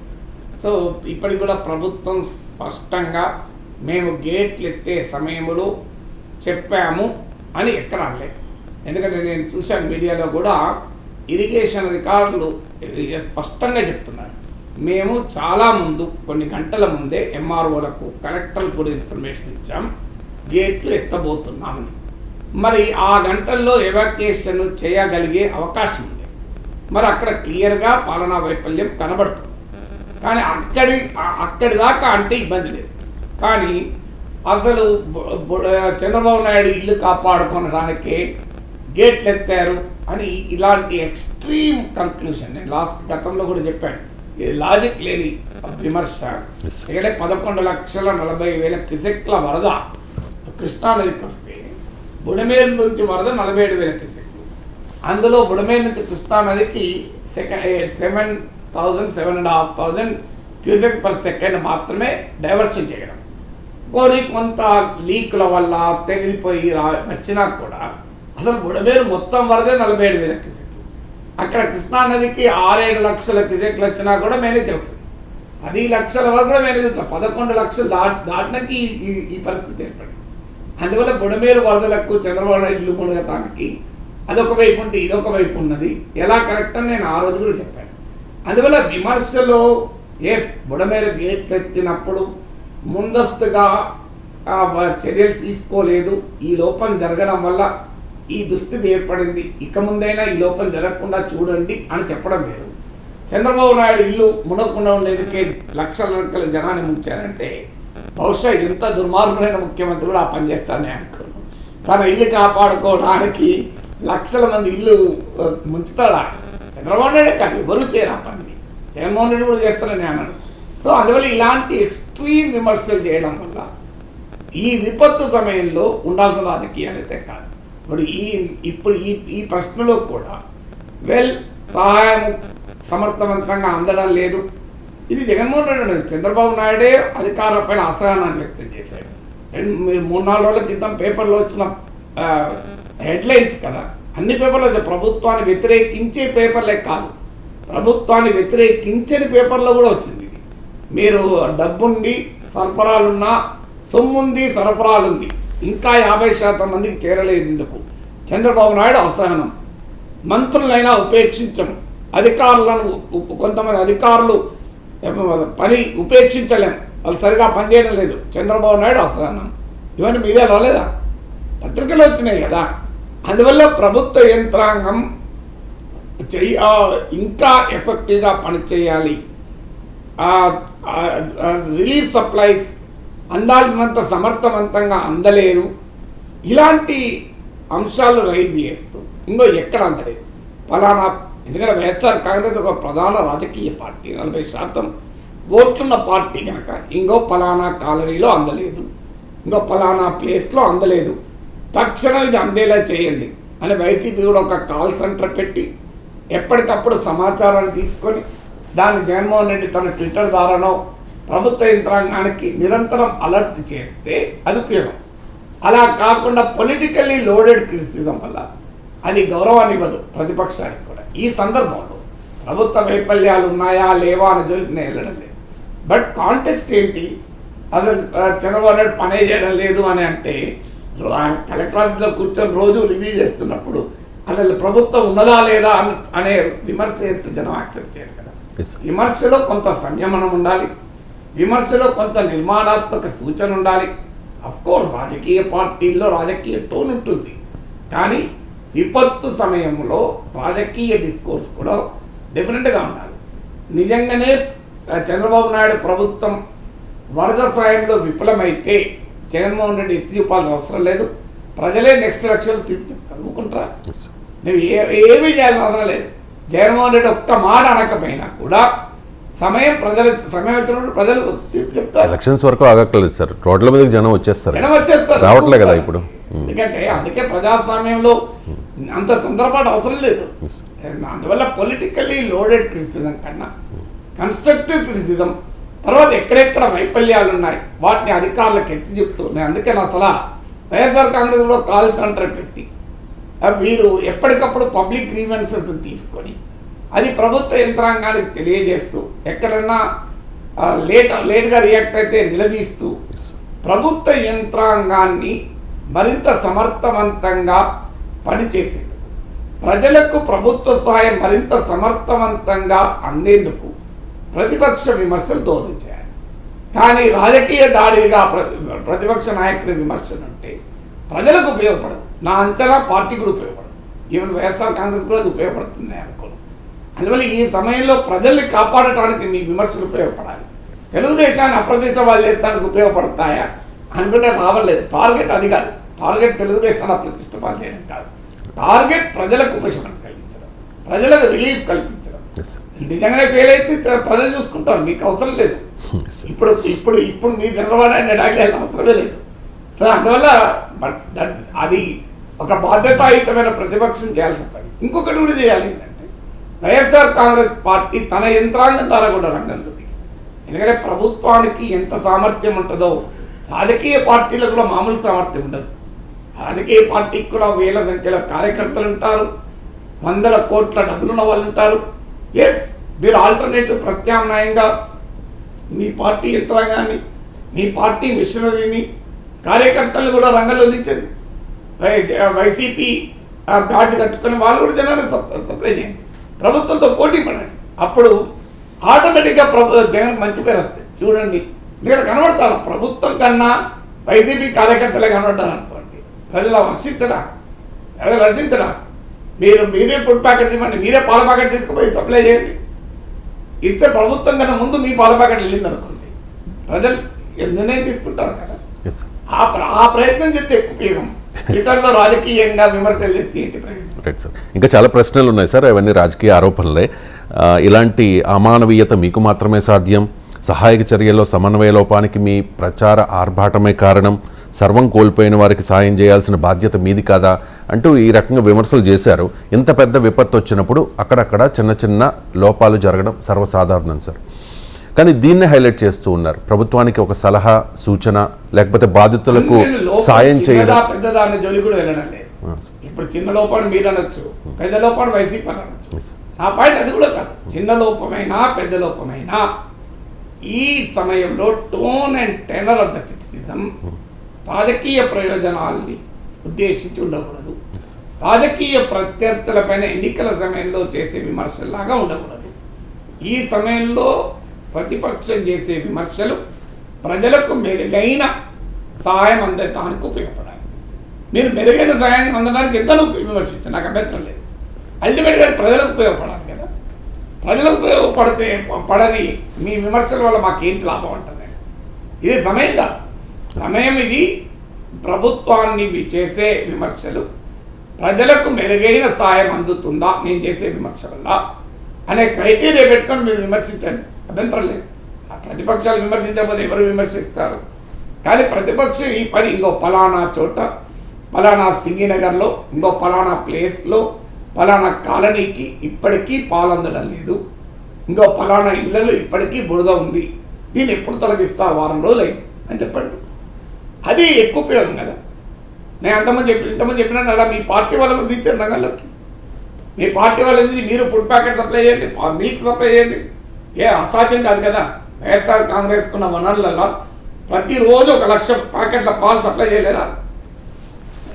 సో ఇప్పటికి కూడా ప్రభుత్వం స్పష్టంగా మేము గేట్లు ఎత్తే సమయంలో చెప్పాము అని ఎక్కడ అనలేదు. ఎందుకంటే నేను చూశాను మీడియాలో కూడా ఇరిగేషన్ అధికారులు స్పష్టంగా చెప్తున్నారు, మేము చాలా ముందు కొన్ని గంటల ముందే ఎంఆర్ఓలకు కలెక్టర్లకు కూడా ఇన్ఫర్మేషన్ ఇచ్చాం, గేట్లు ఎత్తబోతున్నామని. మరి ఆ గంటల్లో ఎవాక్యుయేషన్ చేయగలిగే అవకాశం ఉంది. మరి అక్కడ క్లియర్గా పాలనా వైఫల్యం కనబడుతుంది. కానీ అక్కడి దాకా అంటే ఇబ్బంది లేదు. కానీ అసలు చంద్రబాబు నాయుడు ఇల్లు కాపాడుకోవడానికే గేట్లు ఎత్తారు అని ఇలాంటి ఎక్స్ట్రీమ్ కంక్లూషన్ నేను గతంలో కూడా చెప్పాను. ఇది లాజిక్ లేని విమర్శ. ఎందుకంటే 11,40,000 క్యూసెక్ల వరద కృష్ణానదికి వస్తే బుడమేరు నుంచి వరద 47,000 క్యూసెక్లు. అందులో బుడమేరు నుంచి కృష్ణానదికి 7,500 క్యూసెక్ పర్ సెకండ్ మాత్రమే డైవర్షన్ చేయడం. కొంత లీకుల వల్ల తెగిలిపోయి వచ్చినా కూడా అసలు బుడమేరు మొత్తం వరదే 47,000 క్యూసెక్లు. అక్కడ కృష్ణానదికి 6-7 లక్షల క్యూసెక్లు వచ్చినా కూడా మేనేజ్ అవుతుంది. 10 లక్షల వరకు కూడా మేనేజ్ అవుతుంది. 11 లక్షలు దాటినకి ఈ పరిస్థితి ఏర్పడింది. అందువల్ల బుడమేరు వరదలకు చంద్రబాబు నాయుడు ఇల్లు మునగటానికి అదొక వైపు ఉంటే ఇదొక వైపు ఉన్నది. ఎలా కరెక్ట్ అని నేను ఆ రోజు కూడా చెప్పాను. అందువల్ల విమర్శలో బుడమేరు గేట్లు ఎత్తినప్పుడు ముందస్తుగా చర్యలు తీసుకోలేదు, ఈ లోపం జరగడం వల్ల ఈ దుస్థితి ఏర్పడింది, ఇక ముందైనా ఈ లోపం జరగకుండా చూడండి అని చెప్పడం వేరు. చంద్రబాబు నాయుడు ఇల్లు మునగకుండా ఉండేందుకే లక్షల జనాన్ని ముంచారంటే బహుశా ఎంత దుర్మార్గులైన ముఖ్యమంత్రి కూడా ఆ పని చేస్తారని అనుకోను. తన ఇల్లు కాపాడుకోవడానికి లక్షల మంది ఇల్లు ముంచుతాడా? చంద్రబాబు నాయుడే కాదు, ఎవరు చేయరు ఆ పని. జగన్మోహన్ రెడ్డి కూడా చేస్తారని అన్నాడు. సో అందువల్ల ఇలాంటి ఎక్స్ట్రీమ్ విమర్శలు చేయడం వల్ల ఈ విపత్తు సమయంలో ఉండాల్సిన రాజకీయాలు అయితే కాదు. ఇప్పుడు ఈ ప్రశ్నలో కూడా సహాయం సమర్థవంతంగా అందడం లేదు. ఇది జగన్మోహన్ రెడ్డి, చంద్రబాబు నాయుడే అధికారులపైన అసహనాన్ని వ్యక్తం చేశాడు. మీరు 3-4 రోజుల క్రితం పేపర్లో వచ్చిన హెడ్లైన్స్ కదా, అన్ని పేపర్లో ప్రభుత్వాన్ని వ్యతిరేకించే పేపర్లే కాదు, ప్రభుత్వాన్ని వ్యతిరేకించని పేపర్లో కూడా వచ్చింది. మీరు డబ్బుండి సరఫరాలున్నా, సొమ్ముంది సరఫరాలుంది, ఇంకా 50% మందికి చేరలేందుకు చంద్రబాబు నాయుడు అసహనం. మంత్రులైనా ఉపేక్షించడం, అధికారులను కొంతమంది అధికారులు పని ఉపేక్షించలేం, వాళ్ళు సరిగా పనిచేయడం లేదు, చంద్రబాబు నాయుడు అసహనం. ఇవన్నీ మీడియా రాలేదా? పత్రికలు వచ్చినాయి కదా. అందువల్ల ప్రభుత్వ యంత్రాంగం ఇంకా ఎఫెక్టివ్గా పనిచేయాలి. రిలీఫ్ సప్లైస్ అందాల్సినంత సమర్థవంతంగా అందలేదు. ఇలాంటి అంశాలు రైజ్ చేస్తూ ఇంకో ఎక్కడ అందలేదు ఫలానా, ఎందుకంటే వైఎస్ఆర్ కాంగ్రెస్ ఒక ప్రధాన రాజకీయ పార్టీ, 40% ఓట్లున్న పార్టీ కనుక ఇంకో ఫలానా కాలనీలో అందలేదు, ఇంకో ఫలానా ప్లేస్లో అందలేదు, తక్షణం ఇది అందేలా చేయండి అని వైసీపీ కూడా ఒక కాల్ సెంటర్ పెట్టి ఎప్పటికప్పుడు సమాచారాన్ని తీసుకొని దాన్ని జగన్మోహన్ రెడ్డి తన ట్విట్టర్ ద్వారానో ప్రభుత్వ యంత్రాంగానికి నిరంతరం అలర్ట్ చేస్తే అది ఉపయోగం. అలా కాకుండా పొలిటికల్లీ లోడెడ్ క్రిటిసిజం వల్ల అది గౌరవాన్ని ఇవ్వదు ప్రతిపక్షానికి కూడా. ఈ సందర్భంలో ప్రభుత్వ వైఫల్యాలు ఉన్నాయా లేవా అని జోలికి వెళ్ళడం లేదు. బట్ కాంటెక్స్ట్ ఏంటి, అసలు చంద్రబాబు నాయుడు పనే చేయడం లేదు అని అంటే కలెక్టర్ ఆఫీస్లో కూర్చొని రోజు రివ్యూ చేస్తున్నప్పుడు అసలు ప్రభుత్వం ఉన్నదా లేదా అనే విమర్శ చేస్తే జనం యాక్సెప్ట్ చేయరు కదా. విమర్శలో కొంత సంయమనం ఉండాలి, విమర్శలో కొంత నిర్మాణాత్మక సూచన ఉండాలి. అఫ్కోర్స్ రాజకీయ పార్టీల్లో రాజకీయ టోన్ ఉంటుంది, కానీ విపత్తు సమయంలో రాజకీయ డిస్కోర్స్ కూడా డిఫరెంట్గా ఉండాలి. నిజంగానే చంద్రబాబు నాయుడు ప్రభుత్వం వరద సాయంలో విఫలమైతే జగన్మోహన్ రెడ్డి ఎత్తి చూపాల్సిన అవసరం లేదు, ప్రజలే నెక్స్ట్ ఎలక్షన్లు తీర్పు చెప్తారు, ఊరుకుంటారా? నువ్వు ఏమీ చేయాల్సిన అవసరం లేదు. జగన్మోహన్ రెడ్డి ఒక్క మాట అనకపోయినా కూడా సమయం వచ్చినప్పుడు ప్రజలు తీర్పు చెప్తారు. ఎలక్షన్స్ వరకు ఆగక్కర్లేదు సార్, రోడ్ల మీదకి జనం వచ్చేస్తారు, రావట్లే కదా ఇప్పుడు. ఎందుకంటే అందుకే ప్రజాస్వామ్యంలో అంత తొందరపాటు అవసరం లేదు. అందువల్ల పొలిటికల్లీ లోడెడ్ క్రిటిసిజం కన్నా కన్స్ట్రక్టివ్ క్రిటిసిజం, తర్వాత ఎక్కడెక్కడ వైఫల్యాలు ఉన్నాయి వాటిని అధికారులకు ఎత్తి చెప్తున్నాయి. అందుకే నా సలహా వైఎస్ఆర్ కాంగ్రెస్ కూడా కాల్ సెంటర్ పెట్టి మీరు ఎప్పటికప్పుడు పబ్లిక్ గ్రీవెన్సెస్ తీసుకొని అది ప్రభుత్వ యంత్రాంగానికి తెలియజేస్తూ ఎక్కడన్నా లేట్గా రియాక్ట్ అయితే నిలదీస్తూ ప్రభుత్వ యంత్రాంగాన్ని మరింత సమర్థవంతంగా పనిచేసేందుకు, ప్రజలకు ప్రభుత్వ సహాయం మరింత సమర్థవంతంగా అందేందుకు ప్రతిపక్ష విమర్శలు దోహదం చేయాలి. కానీ రాజకీయ దాడిగా ప్రతిపక్ష నాయకుడి విమర్శలు అంటే ప్రజలకు ఉపయోగపడదు. నా అంచనా పార్టీ కూడా ఉపయోగపడదు, ఈవెన్ వైఎస్ఆర్ కాంగ్రెస్ కూడా అది ఉపయోగపడుతుంది అనుకోను. అందువల్ల ఈ సమయంలో ప్రజల్ని కాపాడటానికి మీ విమర్శలు ఉపయోగపడాలి. తెలుగుదేశాన్ని అప్రతిష్ట వాళ్ళు చేస్తానికి ఉపయోగపడతాయా అనుకుంటే రావలేదు. టార్గెట్ అది కాదు, టార్గెట్ తెలుగుదేశాన్ని అప్రతిష్ట పాలు చేయడం కాదు, టార్గెట్ ప్రజలకు ఉపశమనం కలిగించడం, ప్రజలకు రిలీఫ్ కల్పించడం. నిజంగానే ఫెయిల్ అయితే ప్రజలు చూసుకుంటారు, మీకు అవసరం లేదు. ఇప్పుడు ఇప్పుడు ఇప్పుడు మీ చంద్రబాబు నాయుడు అడగలేదు, అవసరమే లేదు. సో అందువల్ల అది ఒక బాధ్యతాయుతమైన ప్రతిపక్షం చేయాల్సిన పని. ఇంకొకటి కూడా చేయాలి ఏంటంటే వైఎస్ఆర్ కాంగ్రెస్ పార్టీ తన యంత్రాంగం ద్వారా కూడా రంగంలో దిగి, ఎందుకంటే ప్రభుత్వానికి ఎంత సామర్థ్యం ఉంటుందో రాజకీయ పార్టీలకు కూడా మామూలు సామర్థ్యం ఉండదు. రాజకీయ పార్టీకి కూడా వేల సంఖ్యలో కార్యకర్తలు ఉంటారు, వందల కోట్ల డబ్బులున్న వాళ్ళు ఉంటారు. ఎస్, మీరు ఆల్టర్నేటివ్ ప్రత్యామ్నాయంగా మీ పార్టీ యంత్రాంగాన్ని, మీ పార్టీ మిషనరీని, కార్యకర్తలు కూడా రంగంలో దించండి. వైసీపీ బ్యాట్ కట్టుకుని వాళ్ళు కూడా జనాలకు సప్లై చేయండి. ప్రభుత్వంతో పోటీ పడండి. అప్పుడు ఆటోమేటిక్గా జగన్కి మంచి పేరు వస్తుంది. చూడండి, ఇక్కడ కనబడతారు. ప్రభుత్వం కన్నా వైసీపీ కార్యకర్తలే కనబడతారు అనుకోండి, ప్రజలు రచించరా? మీరే ఫుడ్ ప్యాకెట్ ఇవ్వండి, మీరే పాల ప్యాకెట్ తీసుకుపోయి సప్లై చేయండి. ఇస్తే ప్రభుత్వం కన్నా ముందు మీ పాల ప్యాకెట్ వెళ్ళింది అనుకోండి, ప్రజలు నిర్ణయం తీసుకుంటారు కదా. ఆ ప్రయత్నం చేస్తే ఎక్కువ ఉపయోగం. ఇతరులు రాజకీయంగా విమర్శలు చేస్తే ఏంటి ప్రయోజనం? రైట్ సార్, ఇంకా చాలా ప్రశ్నలు ఉన్నాయి సార్, అవన్నీ రాజకీయ ఆరోపణలే. ఇలాంటి అమానవీయత మీకు మాత్రమే సాధ్యం, సహాయక చర్యల్లో సమన్వయ లోపానికి మీ ప్రచార ఆర్భాటమే కారణం, సర్వం కోల్పోయిన వారికి సాయం చేయాల్సిన బాధ్యత మీది కాదా అంటూ ఈ రకంగా విమర్శలు చేశారు. ఇంత పెద్ద విపత్తు వచ్చినప్పుడు అక్కడక్కడ చిన్న చిన్న లోపాలు జరగడం సర్వసాధారణం సార్. కానీ దీన్నే హైలైట్ చేస్తూ ఉన్నారు. ప్రభుత్వానికి ఒక సలహా, సూచన, లేకపోతే బాధితులకు సాయం చేయడం. పెద్దదాన్ని జోలి కూడా వెళ్ళడం లేదు. ఇప్పుడు చిన్న లోపాన్ని మీరు అనొచ్చు, పెద్ద లోపాన్ని వైసీపీ అనొచ్చు. నా పాయింట్ అది కూడా కాదు. చిన్న లోపమైనా పెద్ద లోపమైనా ఈ సమయంలో tone and tenor of the criticism రాజకీయ ప్రయోజనాల్ని ఉద్దేశించి ఉండకూడదు. రాజకీయ ప్రత్యర్థులపైన ఎన్నికల సమయంలో చేసే విమర్శల్లాగా ఉండకూడదు. ఈ సమయంలో ప్రతిపక్షం చేసే విమర్శలు ప్రజలకు మెరుగైన సహాయం అందడానికి ఉపయోగపడాలి. మీరు మెరుగైన సహాయం అందడానికి ఎంతలో విమర్శించారు, నాకు అభ్యంతరం లేదు. అల్టిమేట్గా ప్రజలకు ఉపయోగపడాలి కదా. ప్రజలకు ఉపయోగపడని మీ విమర్శల వల్ల మాకేంటి లాభం అంటుంది. ఇది సమయం కాదు. సమయం ఇది. ప్రభుత్వాన్ని చేసే విమర్శలు ప్రజలకు మెరుగైన సహాయం అందుతుందా నేను చేసే విమర్శ వల్ల అనే క్రైటీరియా పెట్టుకొని మీరు విమర్శించండి, అభ్యంతరం లేదు. ఆ ప్రతిపక్షాలు విమర్శించకపోతే ఎవరు విమర్శిస్తారు? కానీ ప్రతిపక్షం ఈ పని ఇంకో పలానా చోట, పలానా సింగినగర్లో, ఇంకో పలానా ప్లేస్లో, పలానా కాలనీకి ఇప్పటికీ పాలందడం లేదు, ఇంకో పలానా ఇళ్లలో ఇప్పటికీ బురద ఉంది, దీన్ని ఎప్పుడు తొలగిస్తా, వారం రోజులు అయింది అని చెప్పండి. అది ఎక్కువ ఉపయోగం కదా. నేను ఇంతమంది చెప్పినా అలా మీ పార్టీ వాళ్ళు కూడా దించారు రంగంలోకి. మీ పార్టీ వాళ్ళు మీరు ఫుడ్ ప్యాకెట్ సప్లై చేయండి, మిల్క్ సప్లై చేయండి. అసాధ్యం కాదు కదా. వైఎస్ఆర్ కాంగ్రెస్ ఉన్న వనరులలో ప్రతిరోజు 1 లక్ష ప్యాకెట్ల పాలు సప్లై చేయలేరా?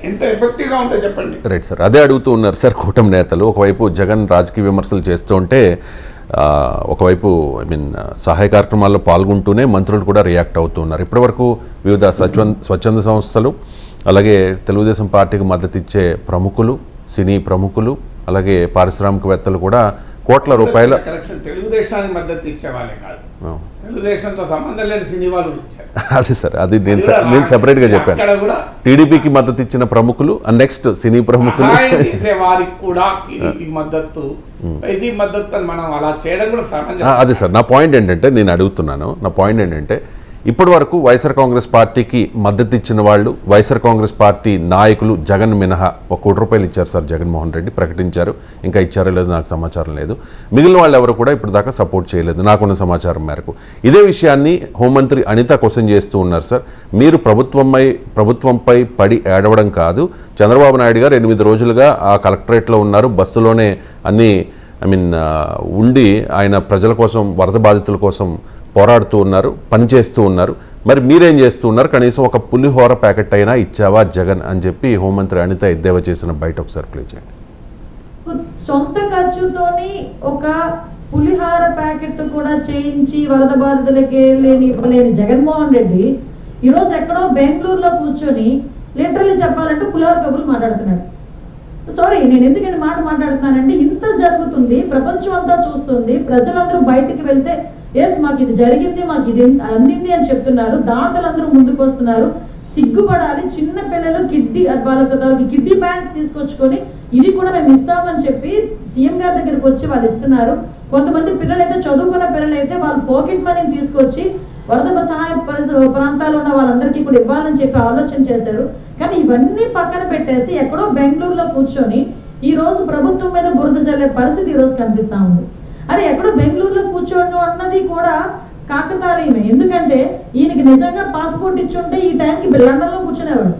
ఎంత ఎఫెక్టివ్గా ఉంటుందో చెప్పండి. రైట్ సార్, అదే అడుగుతూ ఉన్నారు సార్ కూటమి నేతలు. ఒకవైపు జగన్ రాజకీయ విమర్శలు చేస్తూ ఉంటే, ఒకవైపు సహాయ కార్యక్రమాల్లో పాల్గొంటూనే మంత్రులు కూడా రియాక్ట్ అవుతూ ఉన్నారు. ఇప్పటివరకు వివిధ స్వచ్ఛంద సంస్థలు, అలాగే తెలుగుదేశం పార్టీకి మద్దతు ఇచ్చే ప్రముఖులు, సినీ ప్రముఖులు, అలాగే పారిశ్రామికవేత్తలు కూడా కోట్ల రూపాయల తెలుగుదేశానికి మద్దతు ఇచ్చే వాళ్ళే కాదు, తెలుగుదేశంతో సంబంధం లేని సినీ వాళ్ళు ఇచ్చారు. అది సార్, అది నేను సెపరేట్గా చెప్పాను. టీడీపీకి మద్దతు ఇచ్చిన ప్రముఖులు, నెక్స్ట్ సినీ ప్రముఖులు వారికి కూడా టీడీపీ మద్దతు, వైసీపీ మద్దతు అని మనం అలా చేయడం కూడా సమంజసం. అదే సార్, నా పాయింట్ ఏంటంటే ఇప్పటి వరకు వైఎస్ఆర్ కాంగ్రెస్ పార్టీకి మద్దతు ఇచ్చిన వాళ్ళు, వైఎస్ఆర్ కాంగ్రెస్ పార్టీ నాయకులు జగన్ మినహా 1 కోటి రూపాయలు ఇచ్చారు సార్ జగన్మోహన్ రెడ్డి, ప్రకటించారు. ఇంకా ఇచ్చారో లేదో నాకు సమాచారం లేదు. మిగిలిన వాళ్ళు ఎవరు కూడా ఇప్పుడు దాకా సపోర్ట్ చేయలేదు నాకున్న సమాచారం మేరకు. ఇదే విషయాన్ని హోంమంత్రి అనిత క్వశ్చన్ చేస్తూ ఉన్నారు సార్. మీరు ప్రభుత్వంపై పడి ఏడవడం కాదు, చంద్రబాబు నాయుడు గారు 8 రోజులుగా ఆ కలెక్టరేట్లో ఉన్నారు, బస్సులోనే అన్నీ ఉండి ఆయన ప్రజల కోసం, వరద బాధితుల కోసం పోరాడుతూ ఉన్నారు, పనిచేస్తూ ఉన్నారు. మరి మీరేం చేస్తూ ఉన్నారు? కనీసం ఒక పులిహోర ప్యాకెట్ అయినా ఇచ్చావా జగన్ అని చెప్పి హోంమంత్రి అనిత ఎద్దేవా చేసిన బయట ఒకసారి ప్లే చేయండి. సొంత ఖర్చుతోని ఒక పులిహార ప్యాకెట్ కూడా చేయించి వరద బాధితులకి ఇవ్వలేని జగన్మోహన్ రెడ్డి ఈరోజు ఎక్కడో బెంగళూరులో కూర్చొని లిటరల్లీ చెప్పాలంటే పులిహోర కబుర్లు మాట్లాడుతున్నాడు. సారీ, నేను ఎందుకంటే మాట్లాడుతున్నానంటే ఇంత జరుగుతుంది, ప్రపంచం అంతా చూస్తుంది, ప్రజలందరూ బయటికి వెళ్తే ఎస్ మాకు ఇది జరిగింది, మాకు ఇది అందింది అని చెప్తున్నారు, దాతలందరూ ముందుకు వస్తున్నారు. సిగ్గుపడాలి. చిన్న పిల్లలు వాళ్ళకి కిడ్నీ బ్యాంక్స్ తీసుకొచ్చుకొని ఇది కూడా మేము ఇస్తామని చెప్పి సీఎం గారి దగ్గరికి వచ్చి వాళ్ళు ఇస్తున్నారు. కొంతమంది పిల్లలైతే, చదువుకున్న పిల్లలైతే వాళ్ళు పాకెట్ మనీని తీసుకొచ్చి వరద సహాయ ప్రాంతాల్లో ఉన్న వాళ్ళందరికీ కూడా ఇవ్వాలని చెప్పి ఆలోచన చేశారు. కానీ ఇవన్నీ పక్కన పెట్టేసి ఎక్కడో బెంగళూరులో కూర్చొని ఈ రోజు ప్రభుత్వం మీద బురద జల్లే పరిస్థితి ఈ రోజు కనిపిస్తా ఉంది. అరే ఎక్కడో బెంగళూరులో కూర్చోండి అన్నది కూడా కాకతాళీయమే. ఎందుకంటే ఈయనకి నిజంగా పాస్పోర్ట్ ఇచ్చుంటే ఈ టైంకి లండన్లో కూర్చునేవాడు.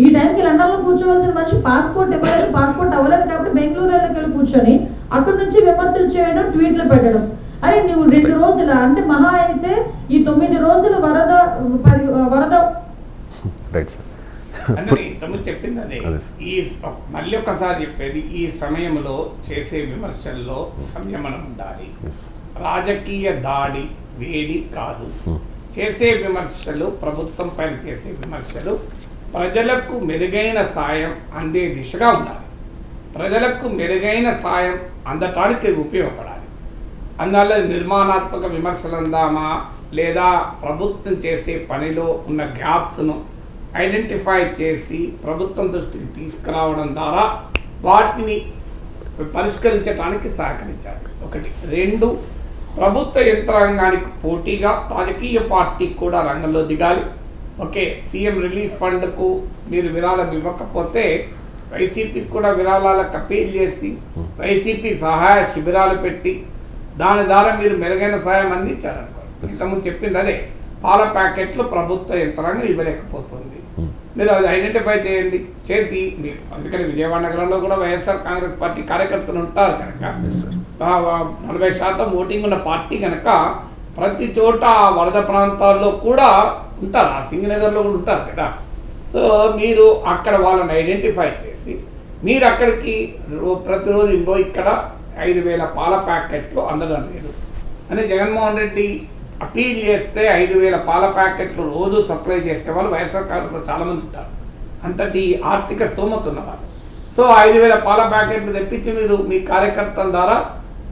ఈ టైంకి లండన్లో కూర్చోవలసిన మనిషి పాస్పోర్ట్ ఇవ్వలేదు, పాస్పోర్ట్ అవ్వలేదు కాబట్టి బెంగళూరులోకి వెళ్ళి కూర్చొని అక్కడి నుంచి విమర్శలు చేయడం, ట్వీట్లు పెట్టడం. అరే నువ్వు 2 రోజుల అంటే మహా అయితే ఈ 9 రోజులు వరద రైట్ సార్. అంటే ఇంతకుముందు చెప్పింది అదే. ఈ మళ్ళీ ఒకసారి చెప్పేది, ఈ సమయంలో చేసే విమర్శల్లో సంయమనం ఉండాలి. రాజకీయ దాడి వేడి కాదు. చేసే విమర్శలు, ప్రభుత్వం పైన చేసే విమర్శలు ప్రజలకు మెరుగైన సాయం అందే దిశగా ఉండాలి. ప్రజలకు మెరుగైన సాయం అందటానికి ఉపయోగపడాలి. అందువల్ల నిర్మాణాత్మక విమర్శలు అందామా, లేదా ప్రభుత్వం చేసే పనిలో ఉన్న గ్యాప్స్ను ఐడెంటిఫై చేసి ప్రభుత్వం దృష్టికి తీసుకురావడం ద్వారా వాటిని పరిష్కరించడానికి సహకరించాలి. 1. 2, ప్రభుత్వ యంత్రాంగానికి పోటీగా రాజకీయ పార్టీ కూడా రంగంలో దిగాలి. ఓకే, సీఎం రిలీఫ్ ఫండ్కు మీరు విరాళం ఇవ్వకపోతే వైసీపీకి కూడా విరాళాలకు అప్పీల్ చేసి వైసీపీ సహాయ శిబిరాలు పెట్టి దాని ద్వారా మీరు మెరుగైన సహాయం అందించారనుకోండి. ఇంతకుముందు చెప్పింది అదే, పాల ప్యాకెట్లు ప్రభుత్వ యంత్రాంగం ఇవ్వలేకపోతుంది. మీరు అది ఐడెంటిఫై చేయండి, చేసి మీరు, అందుకని విజయవాడ నగరంలో కూడా వైఎస్ఆర్ కాంగ్రెస్ పార్టీ కార్యకర్తలు ఉంటారు కనుక 40% ఓటింగ్ ఉన్న పార్టీ కనుక ప్రతి చోట వరద ప్రాంతాల్లో కూడా ఉంటారు, ఆ సింగనగర్లో కూడా ఉంటారు కదా. సో మీరు అక్కడ వాళ్ళని ఐడెంటిఫై చేసి మీరు అక్కడికి ప్రతిరోజు ఇంకో ఇక్కడ 5,000 పాల ప్యాకెట్లు అందడం లేదు అని జగన్మోహన్ రెడ్డి అపీల్ చేస్తే 5,000 పాల ప్యాకెట్లు రోజు సప్లై చేసే వాళ్ళు వైఎస్ఆర్ కాంగ్రెస్లో చాలామంది ఉంటారు, అంతటి ఆర్థిక స్తోమత ఉన్నవాళ్ళు. సో 5,000 పాల ప్యాకెట్లు తెప్పించి మీరు మీ కార్యకర్తల ద్వారా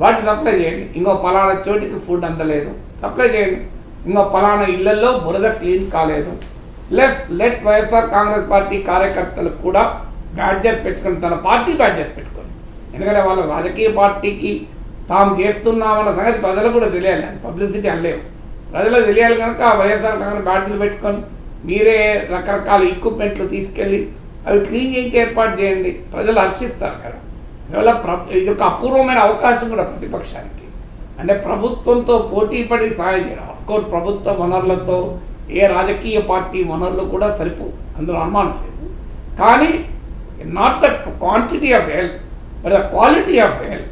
వాటిని సప్లై చేయండి. ఇంకో పలానా చోటికి ఫుడ్ అందలేదు, సప్లై చేయండి. ఇంకో పలానా ఇళ్లలో బురద క్లీన్ కాలేదు, లెట్ వైఎస్ఆర్ కాంగ్రెస్ పార్టీ కార్యకర్తలకు కూడా బ్యాడ్జెస్ పెట్టుకొని, తన పార్టీ బ్యాడ్జెస్ పెట్టుకొని, ఎందుకంటే వాళ్ళ రాజకీయ పార్టీకి తాము చేస్తున్నామన్న సంగతి ప్రజలకు కూడా తెలియాలి. అది పబ్లిసిటీ అనలేము, ప్రజలకు తెలియాలి కనుక వైఎస్ఆర్ కాంగ్రెస్ బ్యాడ్జీలు పెట్టుకొని మీరే రకరకాల ఎక్విప్మెంట్లు తీసుకెళ్ళి అవి క్లీన్ చేయించి ఏర్పాటు చేయండి, ప్రజలు హర్షిస్తారు కదా. అందువల్ల ఇది ఒక అపూర్వమైన అవకాశం కూడా ప్రతిపక్షానికి, అంటే ప్రభుత్వంతో పోటీ పడి సాయం చేయడం. అఫ్కోర్స్ ప్రభుత్వ వనరులతో ఏ రాజకీయ పార్టీ వనరులు కూడా సరిపో, అందులో అనుమానం లేదు. కానీ not the quantity of help but the quality of help,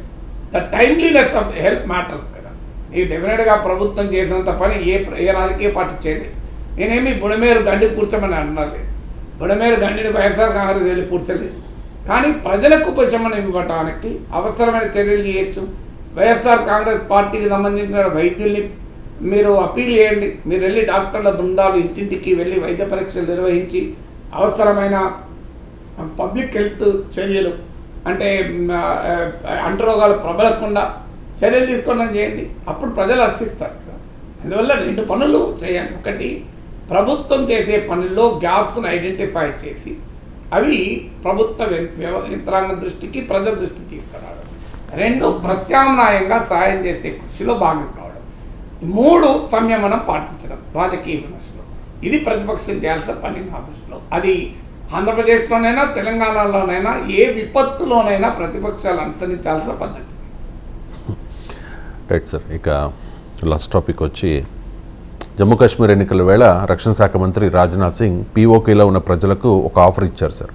the timeliness of help matters కదా. నీకు డెఫినెట్గా ప్రభుత్వం చేసినంత పని ఏ రాజకీయ పార్టీ చేయలేదు. నేనేమి బుడమేరు గండి పూడ్చమని అన్నది, బుడమేరు గండిని వైఎస్ఆర్ కాంగ్రెస్ వెళ్ళి పూడ్చలేదు. కానీ ప్రజలకు ఉపశమనం ఇవ్వడానికి అవసరమైన చర్యలు చేయొచ్చు. వైఎస్ఆర్ కాంగ్రెస్ పార్టీకి సంబంధించిన వైద్యుల్ని మీరు అపీల్ చేయండి, మీరు వెళ్ళి డాక్టర్ల బృందాలు ఇంటింటికి వెళ్ళి వైద్య పరీక్షలు నిర్వహించి అవసరమైన పబ్లిక్ హెల్త్ చర్యలు, అంటే అంటురోగాలు ప్రబలకుండా చర్యలు తీసుకోవడం చేయండి, అప్పుడు ప్రజలు హర్షిస్తారు. అందువల్ల 2 పనులు చేయాలి. 1, ప్రభుత్వం చేసే పనుల్లో గ్యాప్స్ను ఐడెంటిఫై చేసి అవి ప్రభుత్వ యంత్రాంగం దృష్టికి, ప్రజల దృష్టికి తీసుకురావడం. 2, ప్రత్యామ్నాయంగా సాయం చేసే కృషిలో భాగం కావడం. 3, సంయమనం పాటించడం రాజకీయ విమర్శలో. ఇది ప్రతిపక్షం చేయాల్సిన పని నా దృష్టిలో. అది ఆంధ్రప్రదేశ్లోనైనా తెలంగాణలోనైనా ఏ విపత్తులోనైనా ప్రతిపక్షాలు అనుసరించాల్సిన పద్ధతి. Right sir. ఇక లాస్ట్ టాపిక్ వచ్చి జమ్మూ కాశ్మీర్ ఎన్నికల వేళ రక్షణ శాఖ మంత్రి రాజ్నాథ్ సింగ్ పీఓకేలో ఉన్న ప్రజలకు ఒక ఆఫర్ ఇచ్చారు సార్.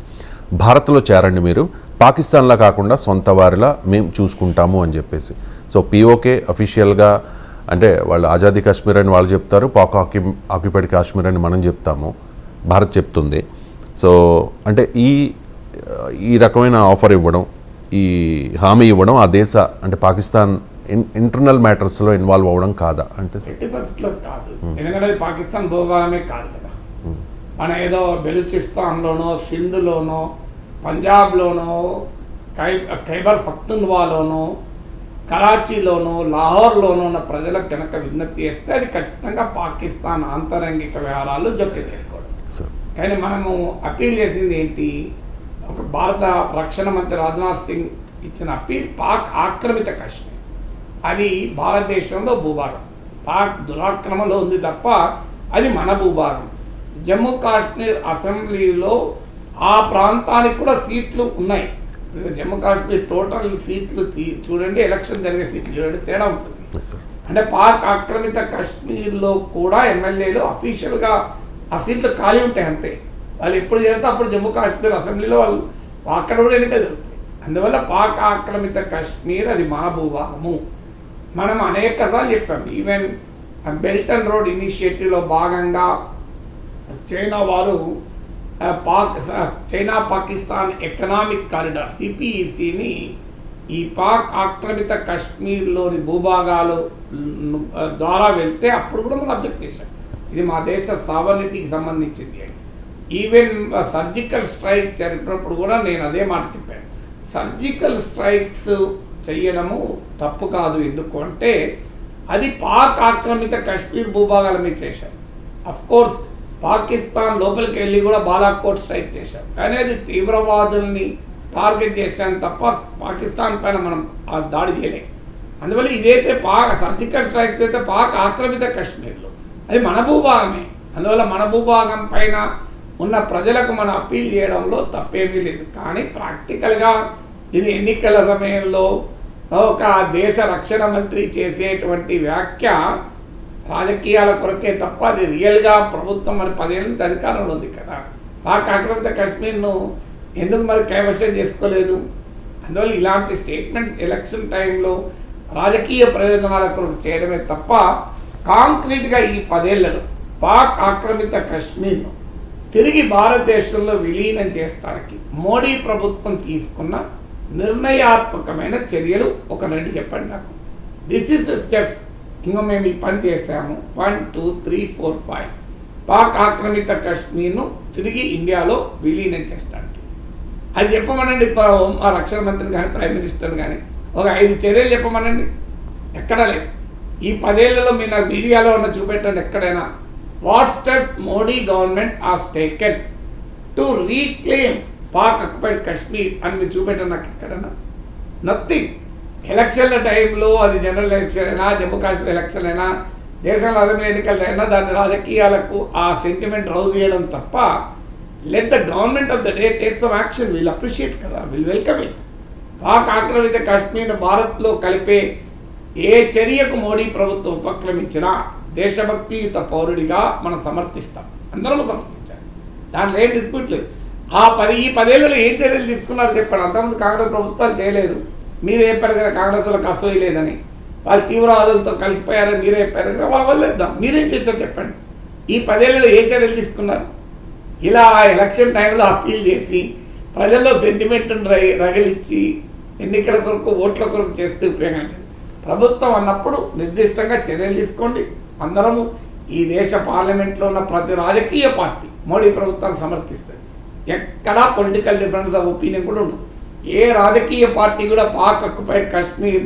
భారత్లో చేరండి, మీరు పాకిస్తాన్లా కాకుండా సొంత వారిలా మేము చూసుకుంటాము అని చెప్పేసి. సో పీఓకే అఫీషియల్గా అంటే వాళ్ళు ఆజాదీ కాశ్మీర్ అని వాళ్ళు చెప్తారు, పాక్ ఆక్యుపైడ్ కాశ్మీర్ అని మనం చెప్తాము, భారత్ చెప్తుంది. సో అంటే ఈ రకమైన ఆఫర్ ఇవ్వడం, ఈ హామీ ఇవ్వడం ఆ దేశ అంటే పాకిస్తాన్ ఇంటర్నల్ మ్యాటర్స్లో ఇన్వాల్వ్ అవ్వడం కాదా అంటే? 80% కాదు, ఎందుకంటే అది పాకిస్తాన్ భూభాగమే కాదు కదా. మన ఏదో బెలూచిస్తాన్లోనో, సింధులోనో, పంజాబ్లోనో, ఖైబర్ పఖ్తూన్ఖ్వాలోనో, కరాచీలోనో, లాహోర్లోనో ఉన్న ప్రజలకు కనుక విజ్ఞప్తి చేస్తే అది ఖచ్చితంగా పాకిస్తాన్ ఆంతరంగిక వ్యవహారాలు జోక్యం చేసుకోవడం. కానీ మనము అప్పీల్ చేసింది ఏంటి? ఒక భారత రక్షణ మంత్రి రాజ్నాథ్ సింగ్ ఇచ్చిన అప్పీల్ పాక్ ఆక్రమిత కాశ్మీర్, అది భారతదేశంలో భూభాగం, పాక్ దురాక్రమణలో ఉంది తప్ప అది మన భూభాగం. జమ్మూ కాశ్మీర్ అసెంబ్లీలో ఆ ప్రాంతానికి కూడా సీట్లు ఉన్నాయి. జమ్మూ కాశ్మీర్ టోటల్ సీట్లు చూడండి, ఎలక్షన్ జరిగే సీట్లు చూడండి, తేడా ఉంటుంది. అంటే పాక్ ఆక్రమిత కాశ్మీర్లో కూడా ఎమ్మెల్యేలు అఫీషియల్గా ఆ సీట్లు ఖాళీ ఉంటాయి అంతే. వాళ్ళు ఎప్పుడు చేరితే అప్పుడు జమ్మూ కాశ్మీర్ అసెంబ్లీలో వాళ్ళు అక్కడ కూడా ఎన్నికలు జరుగుతాయి. అందువల్ల పాక్ ఆక్రమిత కాశ్మీర్ అది మన భూభాగము. మనం అనేక సార్లు చెప్పాం. ఈవెన్ బెల్ట్ అండ్ రోడ్ ఇనిషియేటివ్లో భాగంగా చైనా వారు చైనా పాకిస్తాన్ ఎకనామిక్ కారిడార్ సిపిఈసిని ఈ పాక్ ఆక్రమిత కాశ్మీర్లోని భూభాగాలు ద్వారా వెళ్తే అప్పుడు కూడా మనం అబ్జెక్ట్ చేశాం. ఇది మా దేశ సావర్నిటీకి సంబంధించింది అని. ఈవెన్ సర్జికల్ స్ట్రైక్ జరిపినప్పుడు కూడా నేను అదే మాట చెప్పాను. సర్జికల్ స్ట్రైక్స్ చేయడము తప్పు కాదు. ఎందుకు అంటే అది పాక్ ఆక్రమిత కాశ్మీర్ భూభాగాల మీద చేశాం. అఫ్కోర్స్ పాకిస్తాన్ లోపలికి వెళ్ళి కూడా బాలాకోట్ స్ట్రైక్ చేశాం, కానీ అది తీవ్రవాదుల్ని టార్గెట్ చేశాను తప్ప పాకిస్తాన్ పైన మనం ఆ దాడి చేయలేం. అందువల్ల ఇదైతే సర్జికల్ స్ట్రైక్ అయితే పాక్ ఆక్రమిత కాశ్మీర్లో అది మన భూభాగమే. అందువల్ల మన భూభాగం పైన ఉన్న ప్రజలకు మనం అప్పీల్ చేయడంలో తప్పేమీ లేదు. కానీ ప్రాక్టికల్గా ఇది ఎన్నికల సమయంలో ఒక దేశ రక్షణ మంత్రి చేసేటువంటి వ్యాఖ్య రాజకీయాల కొరకే తప్ప అది రియల్గా ప్రభుత్వం మరి 10 ఏళ్ళ నుంచి అధికారంలో ఉంది కదా. పాక్ ఆక్రమిత కాశ్మీర్ను ఎందుకు మరి కైవసం చేసుకోలేదు? అందువల్ల ఇలాంటి స్టేట్మెంట్స్ ఎలక్షన్ టైంలో రాజకీయ ప్రయోజనాల కొరకు చేయడమే తప్ప కాంక్రీట్గా ఈ 10 ఏళ్లలో పాక్ ఆక్రమిత కాశ్మీర్ను తిరిగి భారతదేశంలో విలీనం చేస్తానికి మోడీ ప్రభుత్వం తీసుకున్న నిర్ణయాత్మకమైన చర్యలు ఒక 2 చెప్పండి నాకు. This is steps. ఇంకా మేము ఈ పని చేసాము 1 2 3 4 5 పాక్ ఆక్రమిత కాశ్మీర్ను తిరిగి ఇండియాలో విలీనం చేస్తానికి అది చెప్పమనండి. రక్షణ మంత్రి కానీ ప్రైమ్ మినిస్టర్ కానీ ఒక 5 చర్యలు చెప్పమనండి. ఎక్కడా లేదు. ఈ 10 ఏళ్లలో మీరు నాకు మీడియాలో ఉన్న చూపెట్టండి ఎక్కడైనా. What steps Modi government has taken to reclaim Pak occupied Kashmir అని మీరు చూపెట్టండి నాకు ఎక్కడైనా. నథింగ్. ఎలక్షన్ల టైంలో అది జనరల్ ఎలక్షన్ అయినా జమ్మూ కాశ్మీర్ ఎలక్షన్ అయినా దేశంలో అసెంబ్లీ ఎన్నికలు అయినా దాన్ని రాజకీయాలకు ఆ సెంటిమెంట్ రౌజ్ చేయడం తప్ప let the government of the day take some action. We'll appreciate కదా, వీల్ వెల్కమ్ ఇట్. పాక్ ఆక్రమిత కాశ్మీర్ భారత్లో కలిపే ఏ చర్యకు మోడీ ప్రభుత్వం ఉపక్రమించినా దేశభక్తియుత పౌరుడిగా మనం సమర్థిస్తాం. అందరూ సమర్థించాలి, దాంట్లో ఏం డిస్ప్యూట్ లేదు. ఈ 10 ఏళ్ళలో ఏం చర్యలు తీసుకున్నారు చెప్పండి. అంతకుముందు కాంగ్రెస్ ప్రభుత్వాలు చేయలేదు. మీరే చెప్పారు కదా కాంగ్రెస్ వాళ్ళకి అసూయ లేదని, వాళ్ళు తీవ్రవాదులతో కలిసిపోయారని మీరే చెప్పారు కదా, వాళ్ళ వదిలేద్దాం. మీరేం చేశారు చెప్పండి. ఈ 10 ఏళ్ళలో ఏ చర్యలు తీసుకున్నారు? ఇలా ఎలక్షన్ టైంలో అప్పీల్ చేసి ప్రజల్లో సెంటిమెంట్ను రగిలిచ్చి ఎన్నికల కొరకు ఓట్ల కొరకు చేస్తే ఉపయోగం లేదు. ప్రభుత్వం అన్నప్పుడు నిర్దిష్టంగా చర్యలు తీసుకోండి. అందరము ఈ దేశ పార్లమెంట్లో ఉన్న ప్రతి రాజకీయ పార్టీ మోడీ ప్రభుత్వాన్ని సమర్థిస్తుంది. ఎక్కడా పొలిటికల్ డిఫరెన్స్ ఆఫ్ ఒపీనియన్ కూడా ఉండదు. ఏ రాజకీయ పార్టీ కూడా పాక్ ఆక్యుపైడ్ కాశ్మీర్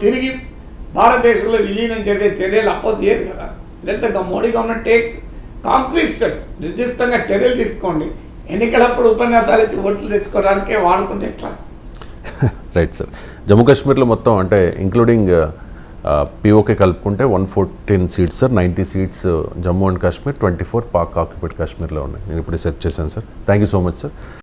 తిరిగి భారతదేశంలో విలీనం చేసే చర్యలు అపోజ్ చేయదు కదా. లేదా Modi government take concrete steps. నిర్దిష్టంగా చర్యలు తీసుకోండి. ఎన్నికలప్పుడు ఉపన్యాసాలు ఇచ్చి ఓట్లు తెచ్చుకోవడానికే వాడుకుంటే ఎట్లా? Right sir. జమ్మూ కాశ్మీర్లో మొత్తం అంటే ఇంక్లూడింగ్ పీఓకే కలుపుకుంటే 114 seats sir. 90 seats Jammu and Kashmir, 24 Pak occupied కాశ్మీర్లో ఉన్నాయి. నేను ఇప్పుడు సెర్చ్ చేశాను sir. Thank you so much sir.